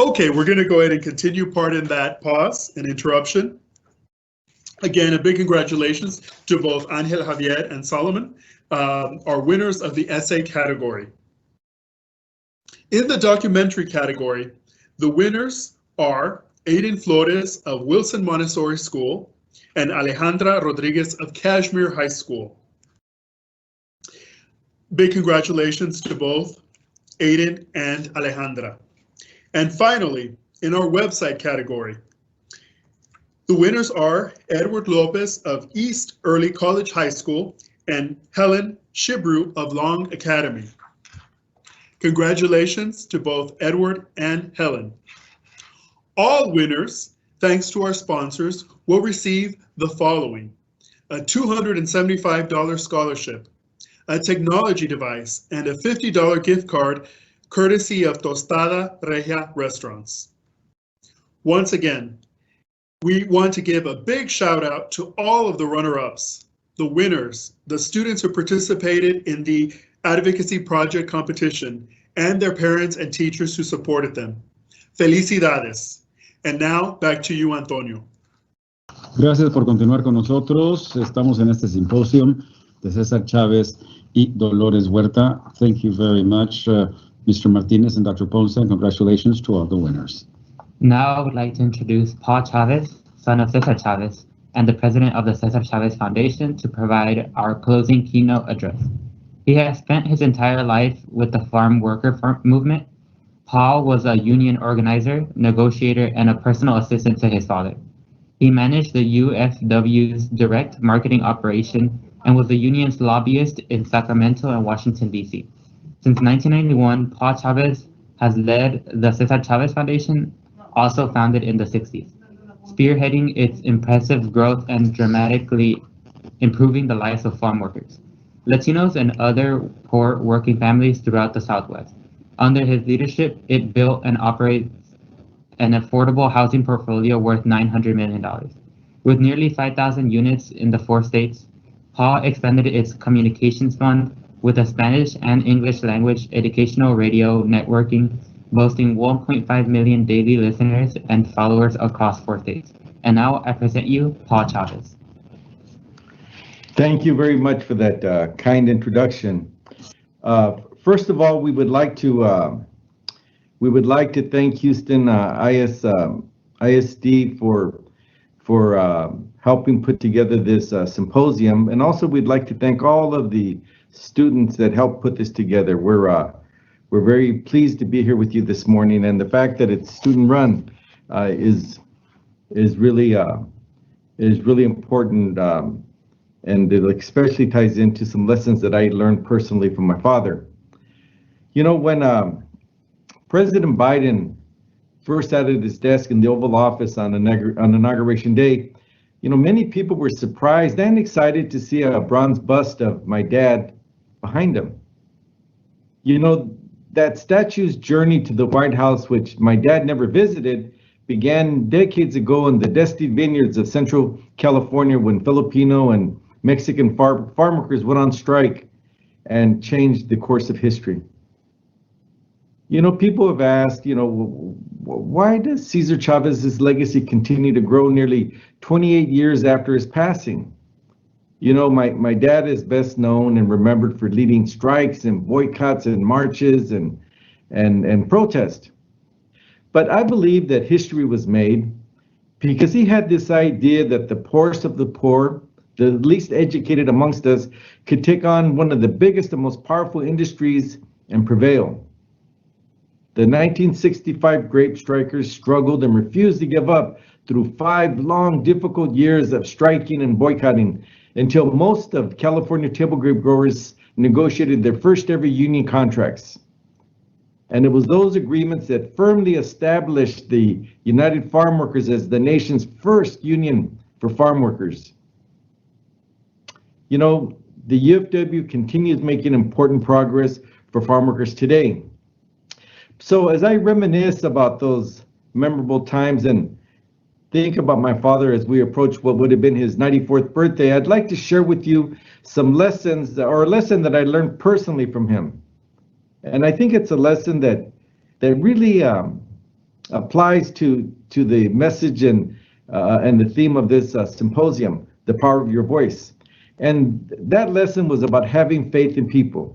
Okay, we're going to go ahead and continue. Pardon that pause and interruption. Again, a big congratulations to both Angel Javier and Solomon, our winners of the essay category. In the documentary category, the winners are Aiden Flores of Wilson Montessori School and Alejandra Rodriguez of Cashmere High School. Big congratulations to both Aiden and Alejandra. And finally, in our website category, the winners are Edward Lopez of East Early College High School and Helen Shibru of Long Academy. Congratulations to both Edward and Helen. All winners, thanks to our sponsors, will receive the following: a $275 scholarship, a technology device, and a $50 gift card courtesy of Tostada Regia Restaurants. Once again, we want to give a big shout out to all of the runner-ups, the winners, the students who participated in the advocacy project competition, and their parents and teachers who supported them. Felicidades. And now, back to you, Antonio. Gracias por continuar con nosotros. Estamos en este Symposium de Cesar Chavez y Dolores Huerta. Thank you very much, Mr. Martinez and Dr. Ponce, and congratulations to all the winners. Now I would like to introduce Paul Chavez, son of Cesar Chavez, and the president of the Cesar Chavez Foundation, to provide our closing keynote address. He has spent his entire life with the farm worker movement. Paul was a union organizer, negotiator, and a personal assistant to his father. He managed the UFW's direct marketing operation and was the union's lobbyist in Sacramento and Washington, D.C. Since 1991, Paul Chavez has led the Cesar Chavez Foundation, also founded in the 60s, spearheading its impressive growth and dramatically improving the lives of farm workers, Latinos, and other poor working families throughout the Southwest. Under his leadership, it built and operates an affordable housing portfolio worth $900 million. With nearly 5,000 units in the 4 states, Paul expanded its communications fund with a Spanish and English language educational radio networking, boasting 1.5 million daily listeners and followers across 4 states. And now I present you Paul Chavez. Thank you very much for that kind introduction. First of all, we would like to thank Houston ISD for helping put together this symposium, and also we'd like to thank all of the students that helped put this together. We're very pleased to be here with you this morning, and the fact that it's student run is really important, and it especially ties into some lessons that I learned personally from my father. You know, when President Biden first sat at his desk in the Oval Office on Inauguration Day, you know, many people were surprised and excited to see a bronze bust of my dad behind him. You know, that statue's journey to the White House, which my dad never visited, began decades ago in the dusty vineyards of Central California when Filipino and Mexican farm workers went on strike and changed the course of history. You know, people have asked, you know, why does Cesar Chavez's legacy continue to grow nearly 28 years after his passing? You know, my dad is best known and remembered for leading strikes and boycotts and marches and protests. But I believe that history was made because he had this idea that the poorest of the poor, the least educated amongst us, could take on one of the biggest and most powerful industries and prevail. The 1965 grape strikers struggled and refused to give up through 5 long, difficult years of striking and boycotting until most of California table grape growers negotiated their first ever union contracts. And it was those agreements that firmly established the United Farm Workers as the nation's first union for farm workers. You know, the UFW continues making important progress for farm workers today. So as I reminisce about those memorable times and think about my father as we approach what would have been his 94th birthday, I'd like to share with you some lessons, or a lesson that I learned personally from him. And I think it's a lesson that really applies to the message and the theme of this symposium, the power of your voice. And that lesson was about having faith in people.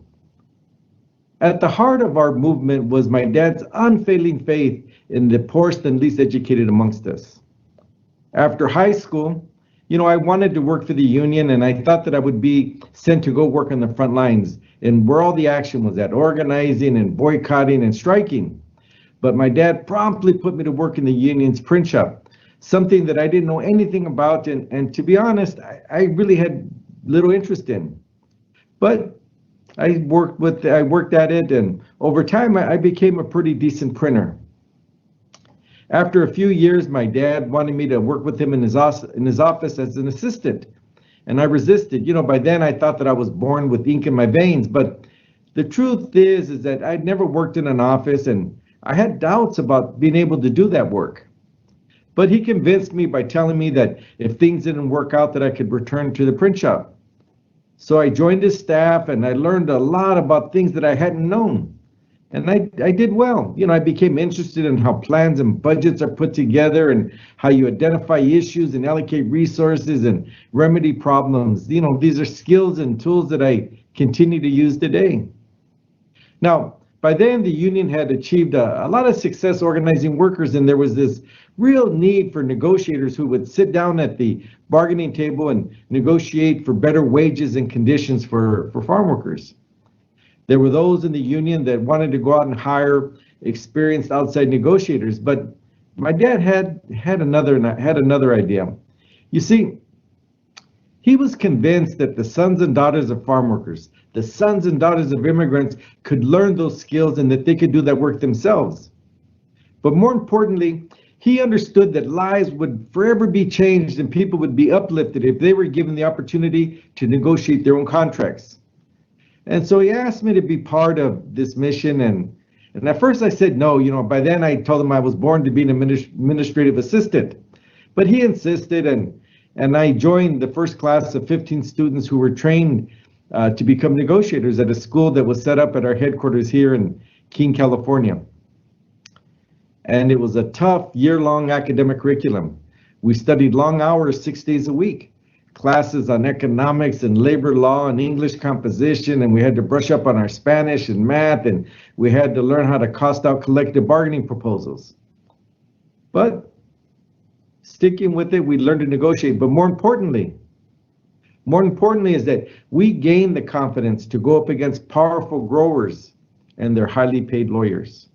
At the heart of our movement was my dad's unfailing faith in the poorest and least educated amongst us. After high school, you know, I wanted to work for the union, and I thought that I would be sent to go work on the front lines and where all the action was at, organizing and boycotting and striking. But my dad promptly put me to work in the union's print shop, something that I didn't know anything about, and to be honest, I really had little interest in. But I worked at it, and over time I became a pretty decent printer. After a few years, my dad wanted me to work with him in his office as an assistant, and I resisted. You know, by then I thought that I was born with ink in my veins, but the truth is that I'd never worked in an office, and I had doubts about being able to do that work. But he convinced me by telling me that if things didn't work out, that I could return to the print shop. So I joined his staff, and I learned a lot about things that I hadn't known. And I did well. You know, I became interested in how plans and budgets are put together and how you identify issues and allocate resources and remedy problems. You know, these are skills and tools that I continue to use today. Now, by then, the union had achieved a lot of success organizing workers, and there was this real need for negotiators who would sit down at the bargaining table and negotiate for better wages and conditions for farm workers. There were those in the union that wanted to go out and hire experienced outside negotiators, but my dad had another idea. You see, he was convinced that the sons and daughters of farm workers, the sons and daughters of immigrants could learn those skills and that they could do that work themselves. But more importantly, he understood that lives would forever be changed and people would be uplifted if they were given the opportunity to negotiate their own contracts. And so he asked me to be part of this mission, and at first I said no. By then I told him I was born to be an administrative assistant. But he insisted, and I joined the first class of 15 students who were trained to become negotiators at a school that was set up at our headquarters here in Keene, California. And it was a tough year-long academic curriculum. We studied long hours, 6 days a week, classes on economics and labor law and English composition, and we had to brush up on our Spanish and math, and we had to learn how to cost out collective bargaining proposals. But sticking with it, we learned to negotiate. But more importantly is that we gained the confidence to go up against powerful growers and their highly paid lawyers.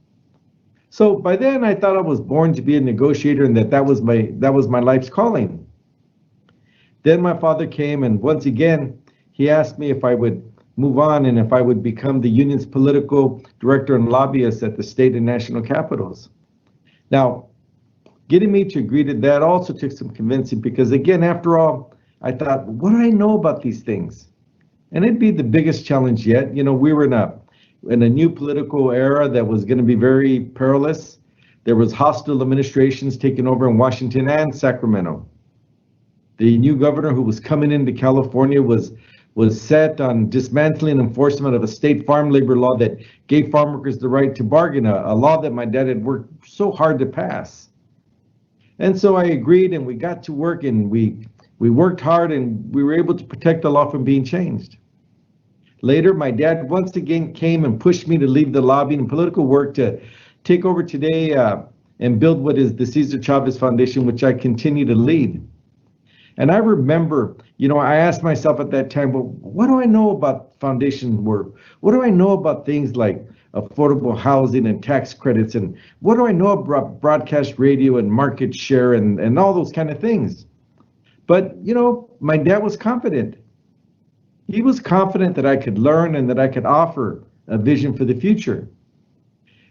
So by then I thought I was born to be a negotiator and that was my life's calling. Then my father came, and once again he asked me if I would move on and if I would become the union's political director and lobbyist at the state and national capitals. Now, getting me to agree to that also took some convincing, because again, after all, I thought, what do I know about these things? And it'd be the biggest challenge yet. We were in a new political era that was going to be very perilous. There was hostile administrations taking over in Washington and Sacramento. The new governor who was coming into California was set on dismantling enforcement of a state farm labor law that gave farm workers the right to bargain, a law that my dad had worked so hard to pass. And so I agreed, and we got to work, and we worked hard, and we were able to protect the law from being changed. Later, my dad once again came and pushed me to leave the lobbying and political work to take over today and build what is the Cesar Chavez Foundation, which I continue to lead. And I remember, I asked myself at that time, well, what do I know about foundation work? What do I know about things like affordable housing and tax credits? And what do I know about broadcast radio and market share and all those kind of things? But, my dad was confident. He was confident that I could learn and that I could offer a vision for the future.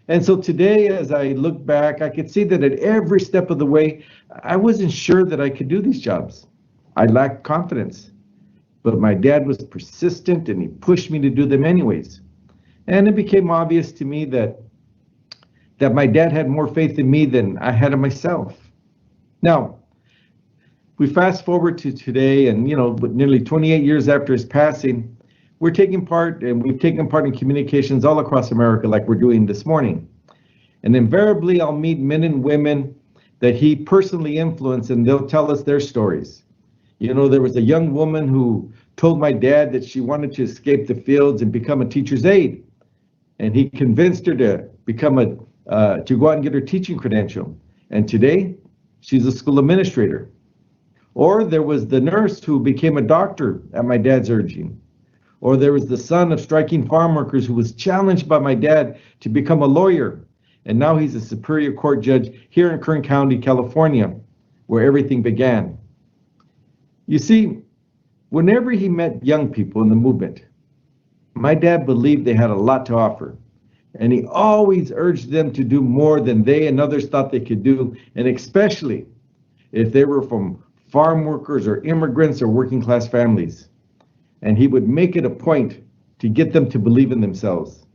And so today, as I look back, I could see that at every step of the way, I wasn't sure that I could do these jobs. I lacked confidence, but my dad was persistent and he pushed me to do them anyways. And it became obvious to me that my dad had more faith in me than I had in myself. Now, we fast forward to today, and nearly 28 years after his passing, we've taken part in communications all across America like we're doing this morning. And invariably, I'll meet men and women that he personally influenced, and they'll tell us their stories. There was a young woman who told my dad that she wanted to escape the fields and become a teacher's aide. And he convinced her to to go out and get her teaching credential. And today, she's a school administrator. Or there was the nurse who became a doctor at my dad's urging. Or there was the son of striking farm workers who was challenged by my dad to become a lawyer. And now he's a Superior Court judge here in Kern County, California, where everything began. You see, whenever he met young people in the movement, my dad believed they had a lot to offer. And he always urged them to do more than they and others thought they could do, and especially if they were from farm workers or immigrants or working class families. And he would make it a point to get them to believe in themselves.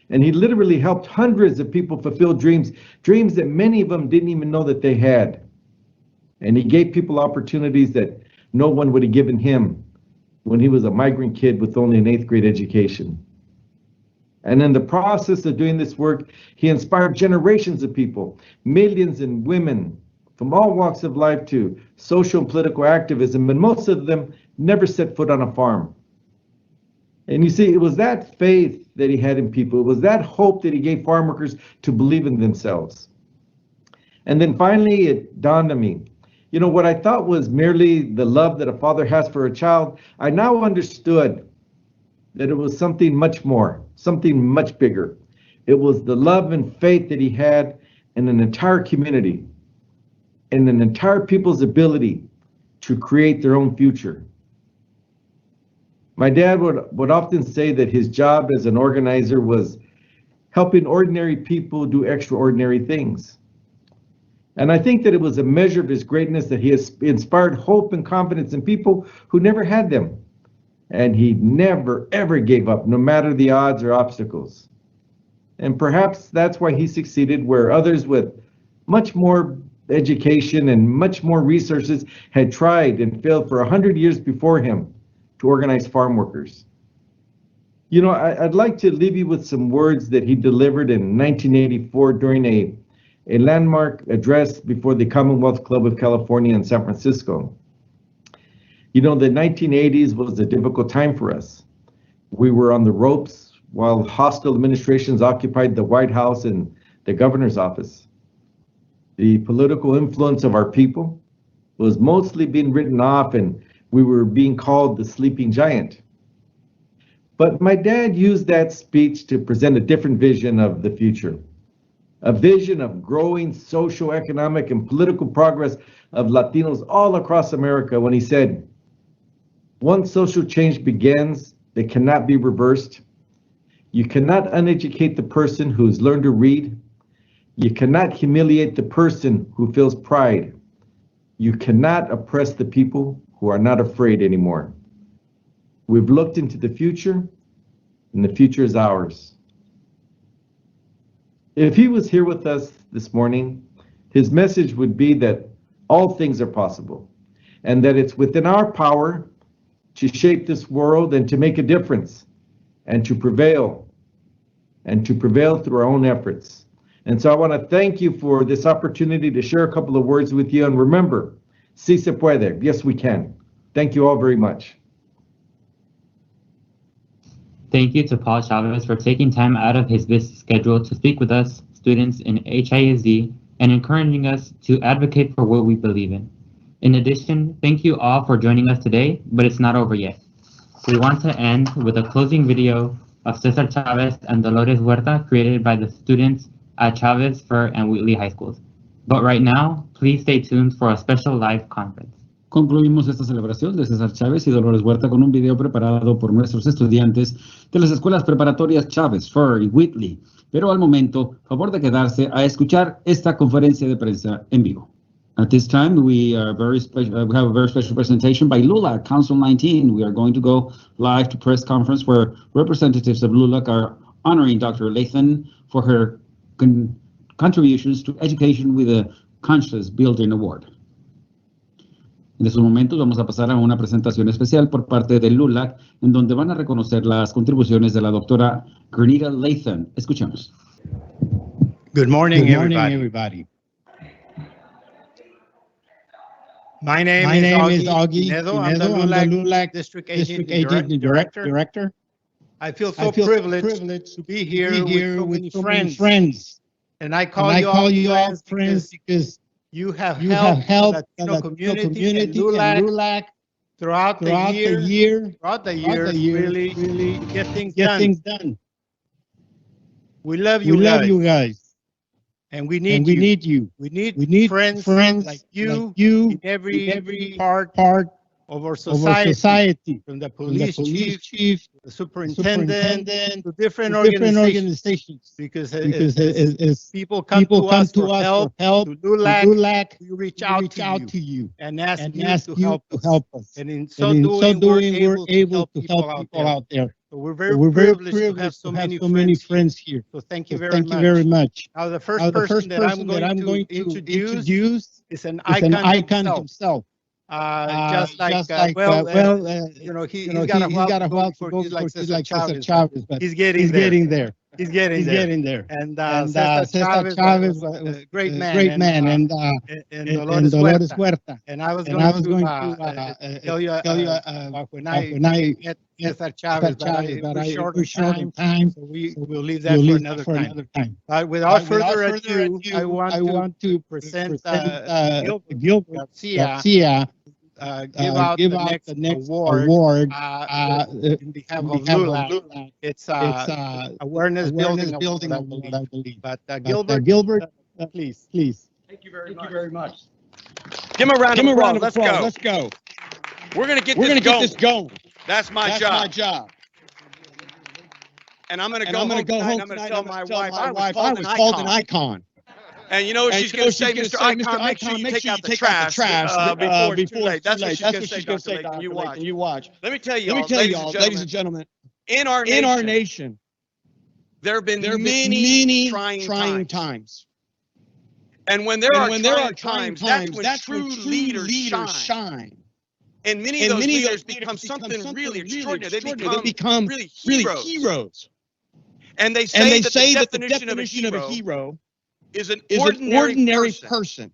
And he literally helped hundreds of people fulfill dreams that many of them didn't even know that they had. And he gave people opportunities that no one would have given him when he was a migrant kid with only an 8th grade education. And in the process of doing this work, he inspired generations of people, millions of women from all walks of life to social and political activism, and most of them never set foot on a farm. And you see, it was that faith that he had in people. It was that hope that he gave farm workers to believe in themselves. And then finally, it dawned on me, what I thought was merely the love that a father has for a child, I now understood that it was something much more, something much bigger. It was the love and faith that he had in an entire community, and an entire people's ability to create their own future. My dad would often say that his job as an organizer was helping ordinary people do extraordinary things. And I think that it was a measure of his greatness that he has inspired hope and confidence in people who never had them. And he never, ever gave up, no matter the odds or obstacles. And perhaps that's why he succeeded where others with much more education and much more resources had tried and failed for 100 years before him to organize farm workers. You know, I'd like to leave you with some words that he delivered in 1984 during a landmark address before the Commonwealth Club of California in San Francisco. You know, the 1980s was a difficult time for us. We were on the ropes while hostile administrations occupied the White House and the governor's office. The political influence of our people was mostly being written off, and we were being called the sleeping giant. But my dad used that speech to present a different vision of the future. A vision of growing social, economic, and political progress of Latinos all across America when he said, once social change begins, it cannot be reversed. You cannot uneducate the person who's learned to read. You cannot humiliate the person who feels pride. You cannot oppress the people who are not afraid anymore. We've looked into the future, and the future is ours. If he was here with us this morning, his message would be that all things are possible, and that it's within our power to shape this world and to make a difference, and to prevail through our own efforts. And so I want to thank you for this opportunity to share a couple of words with you. And remember, sí se puede. Yes, we can. Thank you all very much. Thank you to Paul Chavez for taking time out of his busy schedule to speak with us, students in HISD, and encouraging us to advocate for what we believe in. In addition, thank you all for joining us today, but it's not over yet. We want to end with a closing video of Cesar Chavez and Dolores Huerta created by the students at Chavez, Fur, and Wheatley High Schools. But right now, please stay tuned for a special live conference. Concluimos esta celebración de César Chávez y Dolores Huerta con un video preparado por nuestros estudiantes de las escuelas preparatorias Chavez, Fur y Wheatley. Pero al momento, favor de quedarse a escuchar esta conferencia de prensa en vivo. At this time, we have a very special presentation by LULAC, Council 19. We are going to go live to press conference where representatives of LULAC are honoring Dr. Lathan for her contributions to education with a Conscious Building Award. En estos momentos vamos a pasar a una presentación especial por parte del LULAC, en donde van a reconocer las contribuciones de la doctora Grenita Lathan. Escuchemos. Good morning, everybody. My name is Augie Pinedo. I'm the LULAC District Agent Director. I feel so privileged to be here with so many friends. And I call you all friends because you have helped the Latino community and LULAC throughout the year, really get things done. We love you guys. And we need you. We need friends like you in every part of our society, from the police chief, the superintendent, to different organizations. Because as people come to us for help, to LULAC, we reach out to you and ask you to help us. And in so doing, we're able to help people out there. So we're very privileged to have so many friends here. So thank you very much. Now the first person that I'm going to introduce is an icon himself. Just like he's got a while to go for Cesar Chavez, but he's getting there. And Cesar Chavez, a great man, and Dolores Huerta. And I was going to tell you when I met Cesar Chavez, but we're short on time, so we'll leave that for another time. But without further ado, I want to present Gilbert Garcia. Give out the next award in behalf of LULAC. It's awareness building award, I believe. But Gilbert, please. Thank you very much. Give him a round of applause. Let's go. Let's go. We're going to get this going. That's my job. And I'm going to go home tonight and I'm going to tell my wife I was called an icon. And you know what she's going to say, Mr. Icon, make sure you take out the trash before it's too late. That's what she's going to say, Dr. Lathan. You watch. Let me tell you all, ladies and gentlemen, in our nation, there have been many trying times. And when there are times, that's when true leaders shine. And many of those leaders become something really extraordinary. They become really heroes. And they say that the definition of a hero is an ordinary person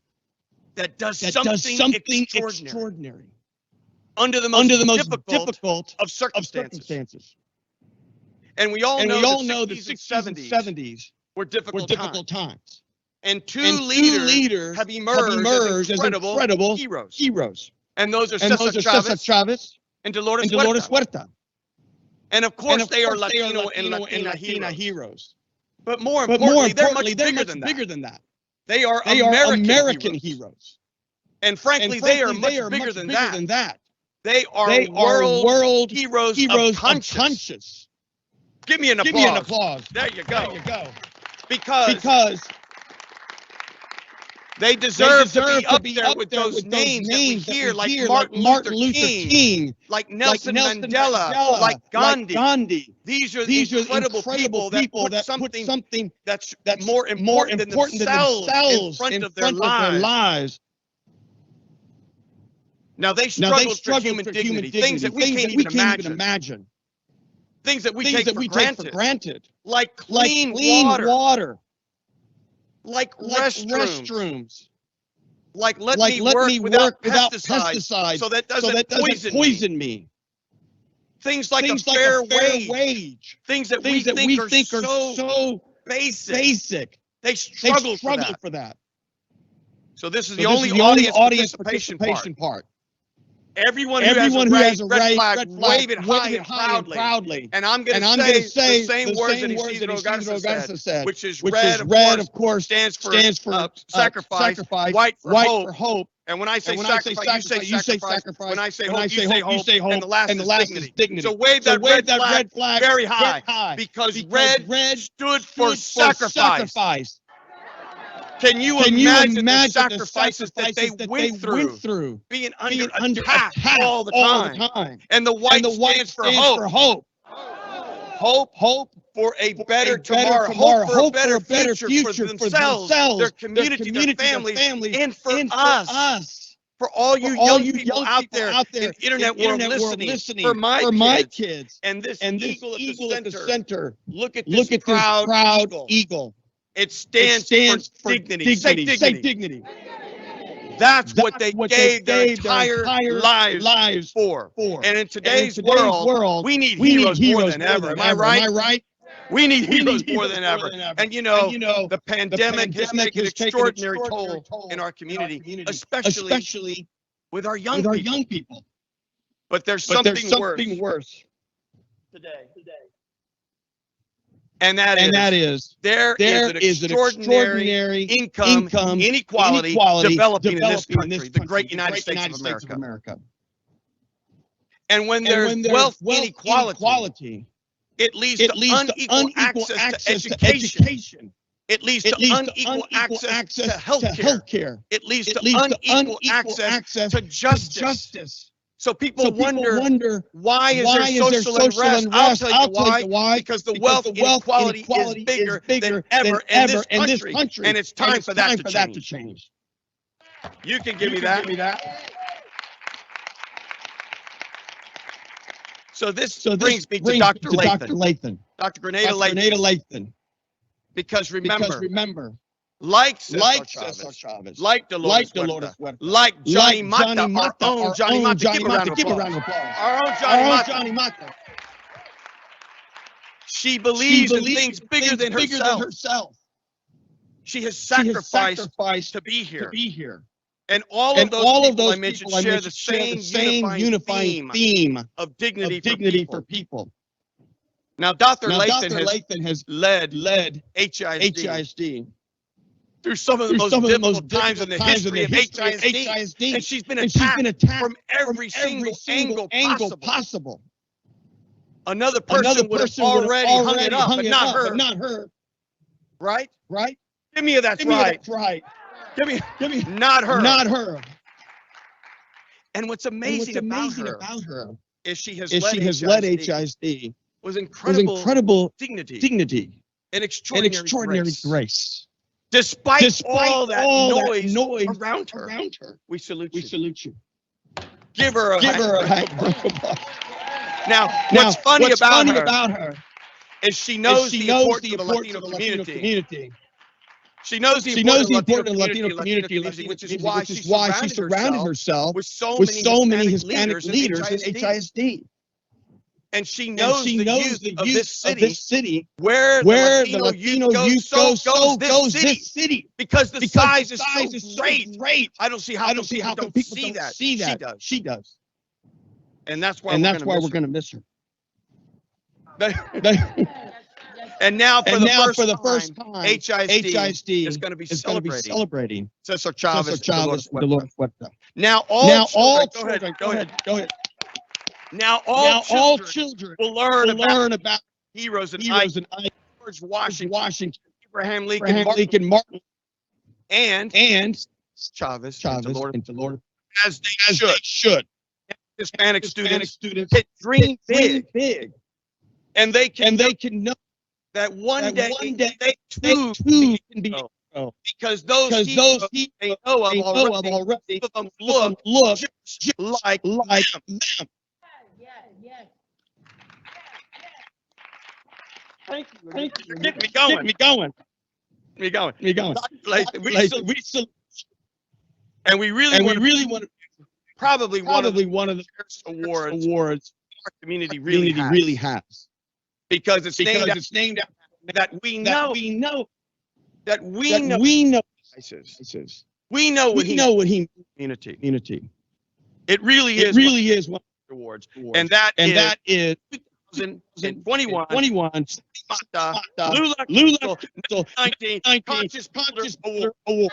that does something extraordinary under the most difficult of circumstances. And we all know the 60s and 70s were difficult times. And two leaders have emerged as incredible heroes. And those are Cesar Chavez and Dolores Huerta. And of course, they are Latino and Latina heroes. But more importantly, they're much bigger than that. They are American heroes. And frankly, they are much bigger than that. They are world heroes of conscience. Give me an applause. There you go. Because they deserve to be up there with those names that we hear, like Martin Luther King, like Nelson Mandela, like Gandhi. These are the incredible people that put something that's more important than themselves in front of their lives. Now, they struggled for human dignity, things that we can't even imagine. Things that we take for granted, like clean water. Like restrooms. Like let me work without pesticides so that doesn't poison me. Things like a fair wage. Things that we think are so basic. They struggle for that. So this is the only audience participation part. Everyone who has a red flag, wave it high and proudly. And I'm going to say the same words that Isidro Garza said, which is red, of course, stands for sacrifice, white for hope. And when I say sacrifice, you say sacrifice. When I say hope, you say hope. And the last is dignity. So wave that red flag very high, because red stood for sacrifice. Can you imagine the sacrifices that they went through, being under attack all the time? And the white stands for hope. Hope for a better tomorrow. Hope for a better future for themselves, their community, their families, and for us. For all you young people out there in the internet world listening, for my kids, and this eagle at the center. Look at this proud eagle. It stands for dignity. Say dignity. That's what they gave their entire lives for. And in today's world, we need heroes more than ever. Am I right? We need heroes more than ever. And you know, the pandemic has taken an extraordinary toll in our community, especially with our young people. But there's something worse today. And that is there is an extraordinary income inequality developing in this country, the great United States of America. And when there's wealth inequality, it leads to unequal access to education. It leads to unequal access to health care. It leads to unequal access to justice. So people wonder why is there social unrest? I'll tell you why. Because the wealth inequality is bigger than ever in this country, and it's time for that to change. You can give me that. So this brings me to Dr. Lathan. Dr. Grenada Lathan. Because remember, like Cesar Chavez, like Dolores Huerta, like Johnny Mata, our own Johnny Mata. Give a round of applause. Our own Johnny Mata. She believes in things bigger than herself. She has sacrificed to be here. And all of those people I mentioned share the same unifying theme of dignity for people. Now, Dr. Lathan has led HISD. through some of the most difficult times in the history of HISD, and she's been attacked from every single angle possible. Another person would have already hung it up, but not her. Right? Give me a that's right. Give me not her. And what's amazing about her is she has led HISD with incredible dignity and extraordinary grace. Despite all that noise around her, we salute you. Give her a hand. Now, what's funny about her is she knows the importance of the Latino community. She knows the importance of the Latino community, which is why she surrounded herself with so many Hispanic leaders in HISD. And she knows the youth of this city, where the Latino youth goes this city. Because the size is so great. I don't see how people don't see that. She does. And that's why we're going to miss her. And now, for the first time, HISD is going to be celebrating Cesar Chavez and Dolores Huerta. Now, all children, go ahead. Now, all children will learn about heroes and George Washington, Abraham Lincoln, Martin, and Chavez and Dolores, as they should. Hispanic students can dream big, and they can know that one day they too can be hero. Because those heroes they know of already, some of them look just like them. Thank you. Get me going. We salute. And we really want to probably one of the awards our community really has. Because it's named after that we know what he community. It really is one of the awards. And that is 2021 LULAC 19 Conscious Builder Award.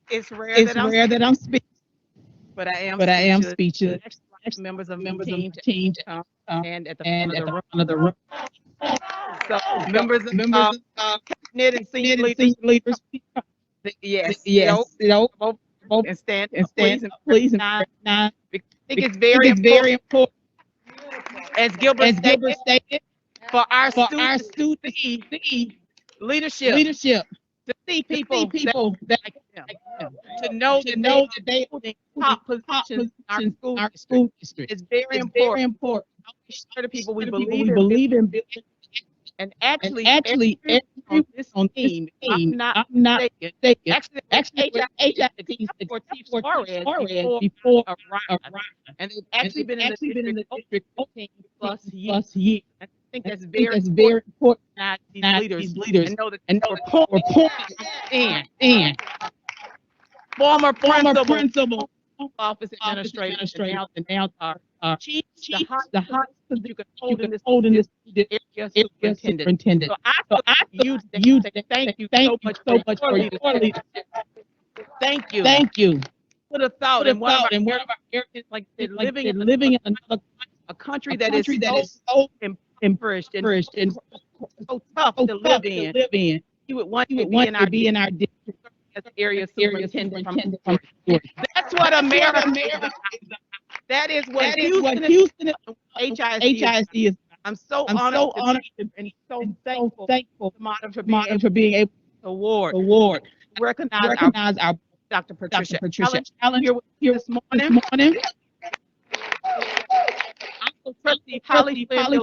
It's rare that I'm speaking, but I am speechless. Members of the team and at the front of the room. So members of cabinet and senior leaders. Yes. Vote and stand, please. I think it's very important. As Gilbert stated, for our students to see leadership, to see people that like them, to know that they hold top positions in our school district. It's very important. To people we believe in building. And actually everyone on this team, I'm not mistaken. Actually, for Chief Suarez before arrived, and they've actually been in the district 15 plus years. I think that's very important. These leaders and know that and former principal, office administrator, and now chief, the hot you can hold in this area superintendent. So I you thank you so much for your leadership. Thank you. Would have thought in one of our areas like living in a country that is so impoverished and so tough to live in. You would want to be in our district as area superintendent from That's what America is. That is what Houston is. HISD is. I'm so honored and so thankful to Martin for being able to award. Recognize our Dr. Patricia Allen here this morning. Also, Trustee Holly want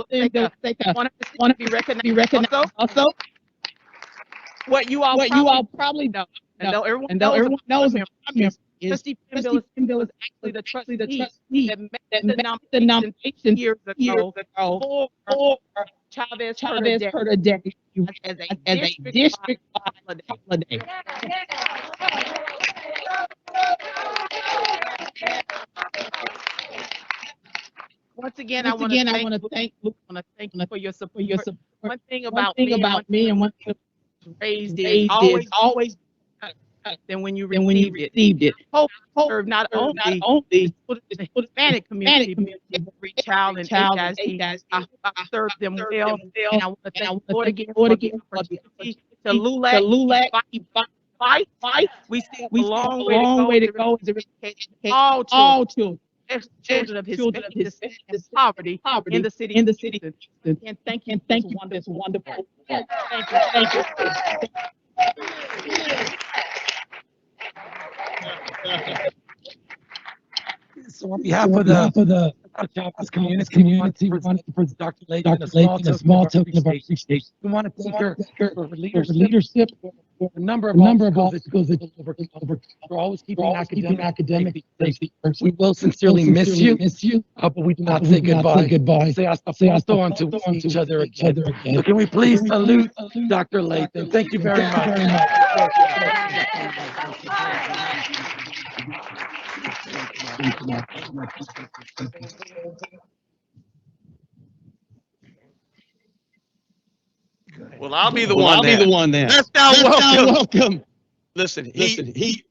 to be recognized. Also, what you all probably know, and everyone knows Trustee Pimbill is actually the trustee that made the nomination years ago for Chavez Chavez heard a declaration as a as a district holiday. Once again, I want to thank you for your support. One thing One about thing me and about me and one thing raised is raised is always than when you than when you received it. received it. Hope serve not Not only only the Hispanic community, but every child in HISD. I serve them well, and I want to thank the Lord again for the opportunity to LULAC. Fight. We still have a long way to go to educate all children, children of Hispanic descent and poverty in the city. And thank you for this wonderful. Thank you. So on behalf of the Chavez community, we want to present Dr. Layton a small token of our appreciation. We want to thank her for her leadership, for the number of obstacles that for always keeping academic safety. We will sincerely miss you, but we do not say goodbye. Say hasta pronto until we see each other again. So can we please salute Dr. Layton? Thank you very much. Well, I'll be the one then. That's now welcome. Listen, he.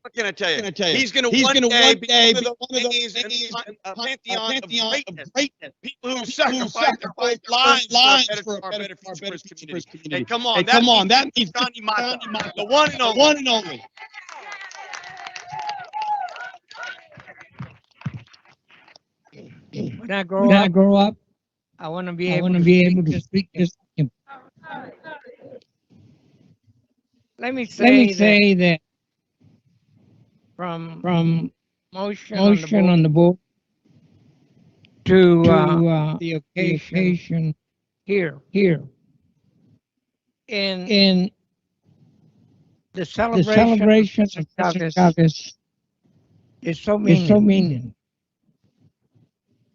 What can I tell you? He's going to one day be one of the names in the pantheon of greatness. People who sacrifice their lives for a better future for his community. Hey, come on, that means Johnny Mata, the one and only. When I grow up, I want to be able to speak this. Let me say that from motion on the board to the occasion here in the celebration of Chavez is so meaning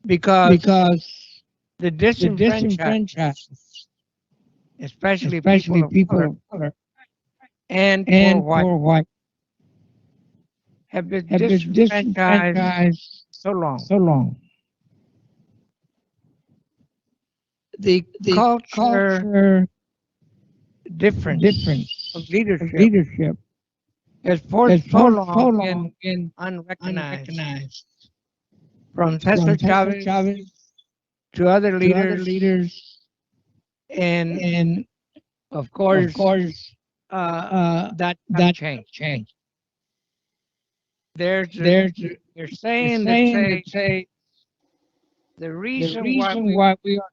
because the disenfranchised, especially people of color and poor white, have been disenfranchised so long. The culture difference of leadership has for so long been unrecognized. From Cesar Chavez to other leaders, and of course that changed. They're saying that the reason why we are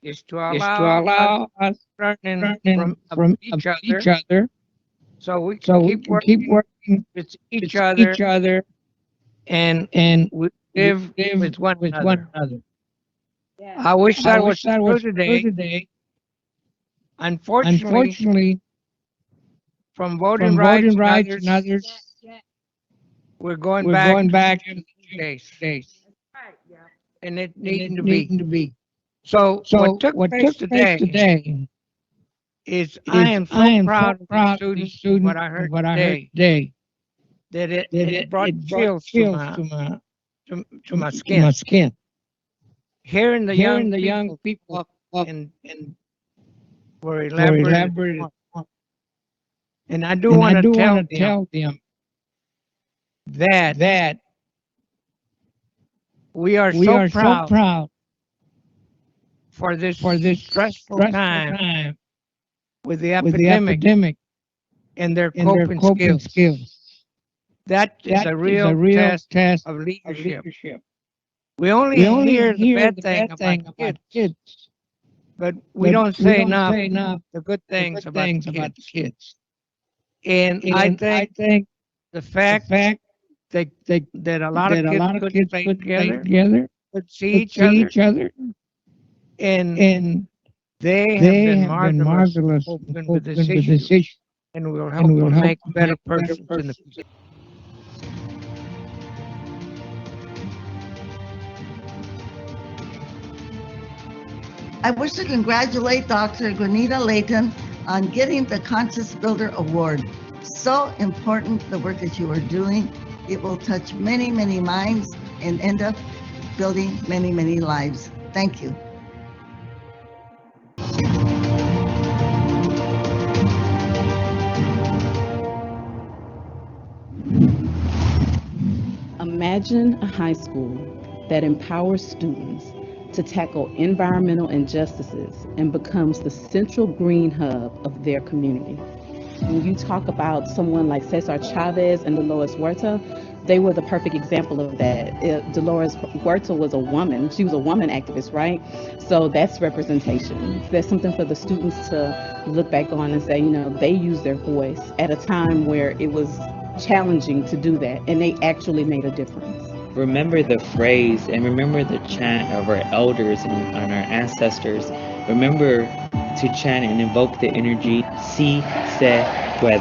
is to allow us learning from each other, so we can keep working with each other and we live with one another. Yeah. I wish that was true today. Unfortunately, from voting rights and others, we're going back to days. And it needn't to be. So what took place today is I am so proud of the students, what I heard today, that it brought chills to my skin. Hearing the young people up and were elaborated. And I do want to tell them that we are so proud for this stressful time with the epidemic and their coping skills. That is a real test of leadership. We only hear the bad thing about kids, but we don't say enough the good things about the kids. And I think the fact that a lot of kids play together, could see each other, and they have been marvelous with this issue, and will help make better persons in the future. I wish to congratulate Dr. Granita Layton on getting the Conscious Builder Award. So important, the work that you are doing. It will touch many, many minds and end up building many, many lives. Thank you. Imagine a high school that empowers students to tackle environmental injustices and becomes the central green hub of their community. When you talk about someone like Cesar Chavez and Dolores Huerta, they were the perfect example of that. Dolores Huerta was a woman. She was a woman activist, right? So that's representation. That's something for the students to look back on and say, you know, they used their voice at a time where it was challenging to do that, and they actually made a difference. Remember the phrase and remember the chant of our elders and our ancestors. Remember to chant and invoke the energy, Si se puede.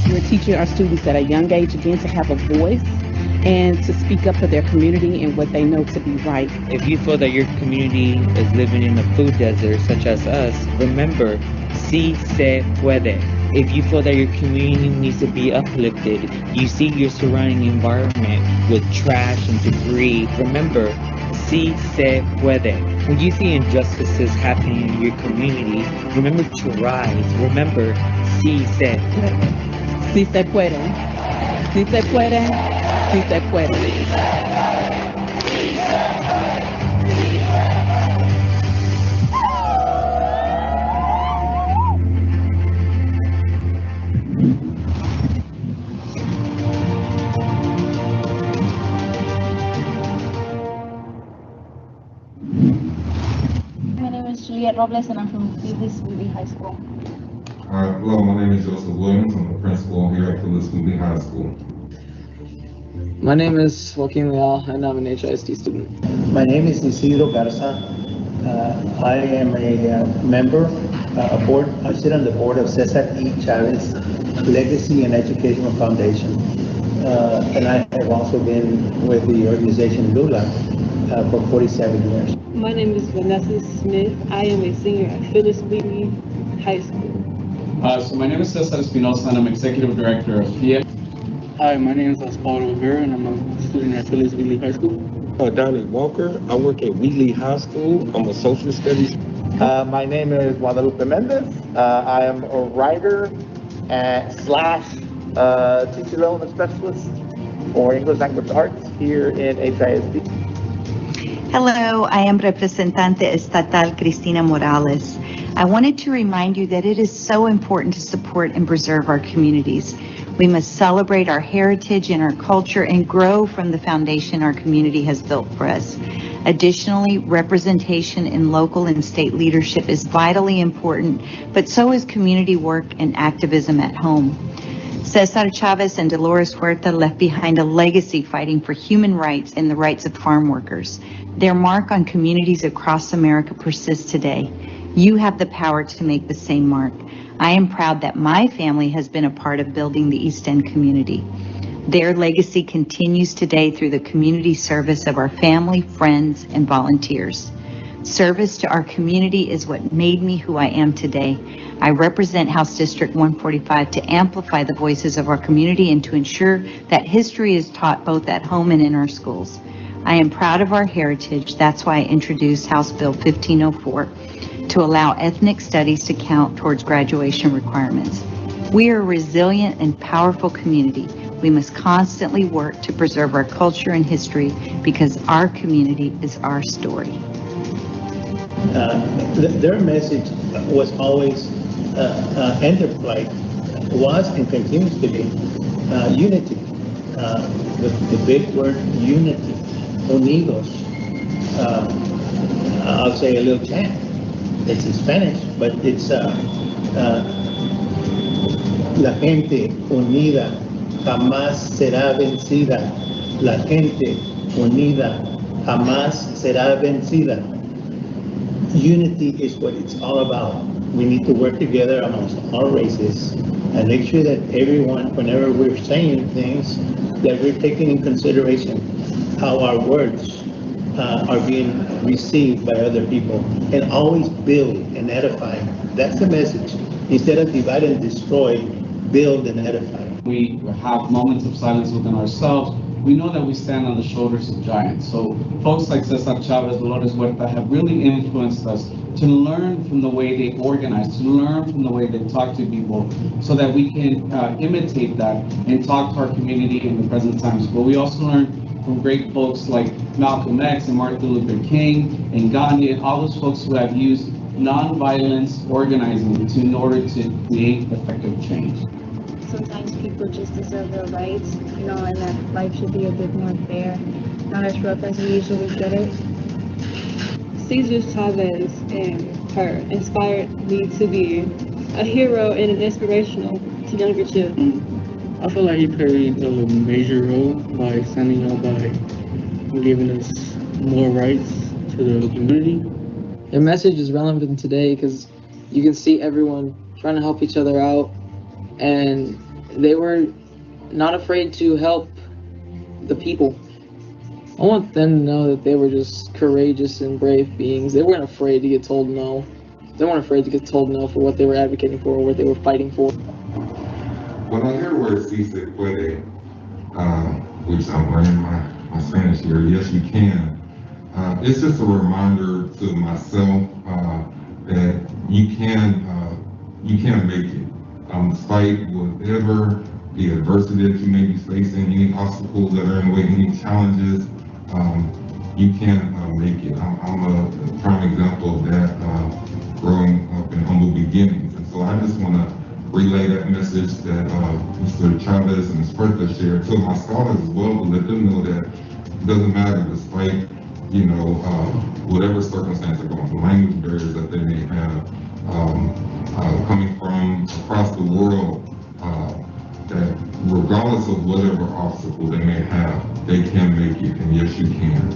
We're teaching our students at a young age again to have a voice and to speak up for their community and what they know to be right. If you feel that your community is living in a food desert, such as us, remember, Si se puede. If you feel that your community needs to be uplifted, you see your surrounding environment with trash and debris, remember, Si se puede. When you see injustices happening in your community, remember to rise. Remember, Si se puede. Si se puede. Si se puede. Si se puede. My name is Juliet Robles and I'm from Phyllis Wheatley High School. Hello, my name is Joseph Williams. I'm the principal here at Phyllis Wheatley High School. My name is Joaquin Leal and I'm an HISD student. My name is Isidro Garza. I am a member, I sit on the board of Cesar Chavez Legacy and Educational Foundation. And I have also been with the organization LULAC for 47 years. My name is Vanessa Smith. I am a senior at Phyllis Wheatley High School. So my name is Cesar Espinosa and I'm executive director of FIA. Hi, my name is Osvaldo Rivera and I'm a student at Phyllis Wheatley High School. Donnie Walker. I work at Wheatley High School. I'm a social studies. My name is Guadalupe Mendez. I am a writer slash teacher development specialist for English language arts here in HISD. Hello, I am Representante Estatal Cristina Morales. I wanted to remind you that it is so important to support and preserve our communities. We must celebrate our heritage and our culture and grow from the foundation our community has built for us. Additionally, representation in local and state leadership is vitally important, but so is community work and activism at home. Cesar Chavez and Dolores Huerta left behind a legacy fighting for human rights and the rights of farm workers. Their mark on communities across America persists today. You have the power to make the same mark. I am proud that my family has been a part of building the East End community. Their legacy continues today through the community service of our family, friends, and volunteers. Service to our community is what made me who I am today. I represent House District 145 to amplify the voices of our community and to ensure that history is taught both at home and in our schools. I am proud of our heritage. That's why I introduced House Bill 1504 to allow ethnic studies to count towards graduation requirements. We are a resilient and powerful community. We must constantly work to preserve our culture and history because our community is our story. Their message was always, and their plight was and continues to be unity. The big word unity, unidos. I'll say a little chant. It's in Spanish, but it's la gente unida jamás será vencida. La gente unida jamás será vencida. Unity is what it's all about. We need to work together amongst all races, and make sure that everyone, whenever we're saying things, that we're taking in consideration how our words are being received by other people, and always build and edify. That's the message. Instead of divide and destroy, build and edify. We have moments of silence within ourselves. We know that we stand on the shoulders of giants. So folks like Cesar Chavez, Dolores, Huerta have really influenced us to learn from the way they organize, to learn from the way they talk to people, so that we can imitate that and talk to our community in the present times. But we also learn from great folks like Malcolm X and Martin Luther King and Gandhi and all those folks who have used nonviolence organizing in order to create effective change. Sometimes people just deserve their rights, you know, and that life should be a bit more fair, not as rough as we usually get it. Cesar Chavez and her inspired me to be a hero and an inspirational to younger children. I feel like he played a major role by standing up, by giving us more rights to the community. Their message is relevant today because you can see everyone trying to help each other out, and they were not afraid to help the people. I want them to know that they were just courageous and brave beings. They weren't afraid to get told no. They weren't afraid to get told no for what they were advocating for or what they were fighting for. When I hear the word "si se puede," which I'm learning my Spanish here, yes you can, it's just a reminder to myself that you can make it. Despite whatever the adversity that you may be facing, any obstacles that are in the way, any challenges, you can make it. I'm a prime example of that, growing up in humble beginnings. And so I just want to relay that message that Mr. Chavez and Ms. Huerta shared to my scholars as well, to let them know that it doesn't matter, despite, you know, whatever circumstance they're going through, language barriers that they may have, coming from across the world, that regardless of whatever obstacle they may have, they can make it, and yes, you can.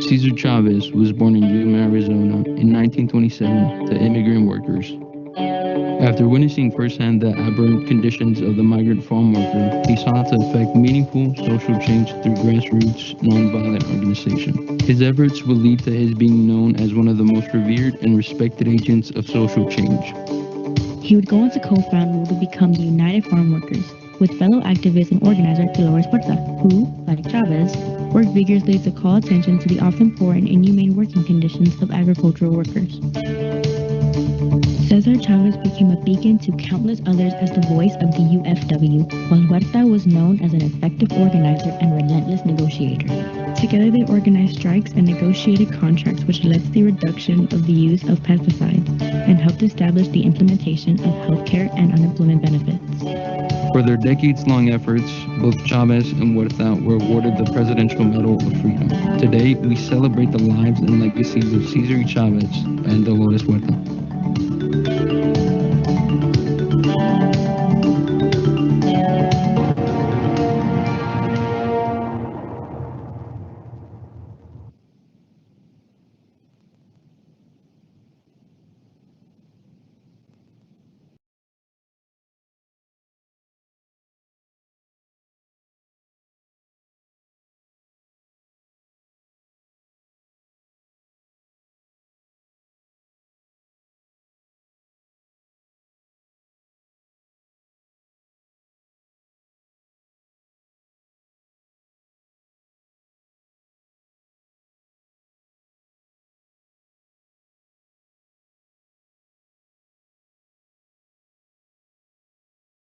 Cesar Chavez was born in Yuma, Arizona in 1927 to immigrant workers. After witnessing firsthand the aberrant conditions of the migrant farm worker, he sought to effect meaningful social change through grassroots, nonviolent organization. His efforts would lead to his being known as one of the most revered and respected agents of social change. He would go on to co-found what would become the United Farm Workers, with fellow activist and organizer Dolores Huerta, who, like Chavez, worked vigorously to call attention to the often poor and inhumane working conditions of agricultural workers. Cesar Chavez became a beacon to countless others as the voice of the UFW, while Huerta was known as an effective organizer and relentless negotiator. Together they organized strikes and negotiated contracts which led to the reduction of the use of pesticides and helped establish the implementation of healthcare and unemployment benefits. For their decades-long efforts, both Chavez and Huerta were awarded the Presidential Medal of Freedom. Today, we celebrate the lives and legacies of Cesar Chavez and Dolores Huerta.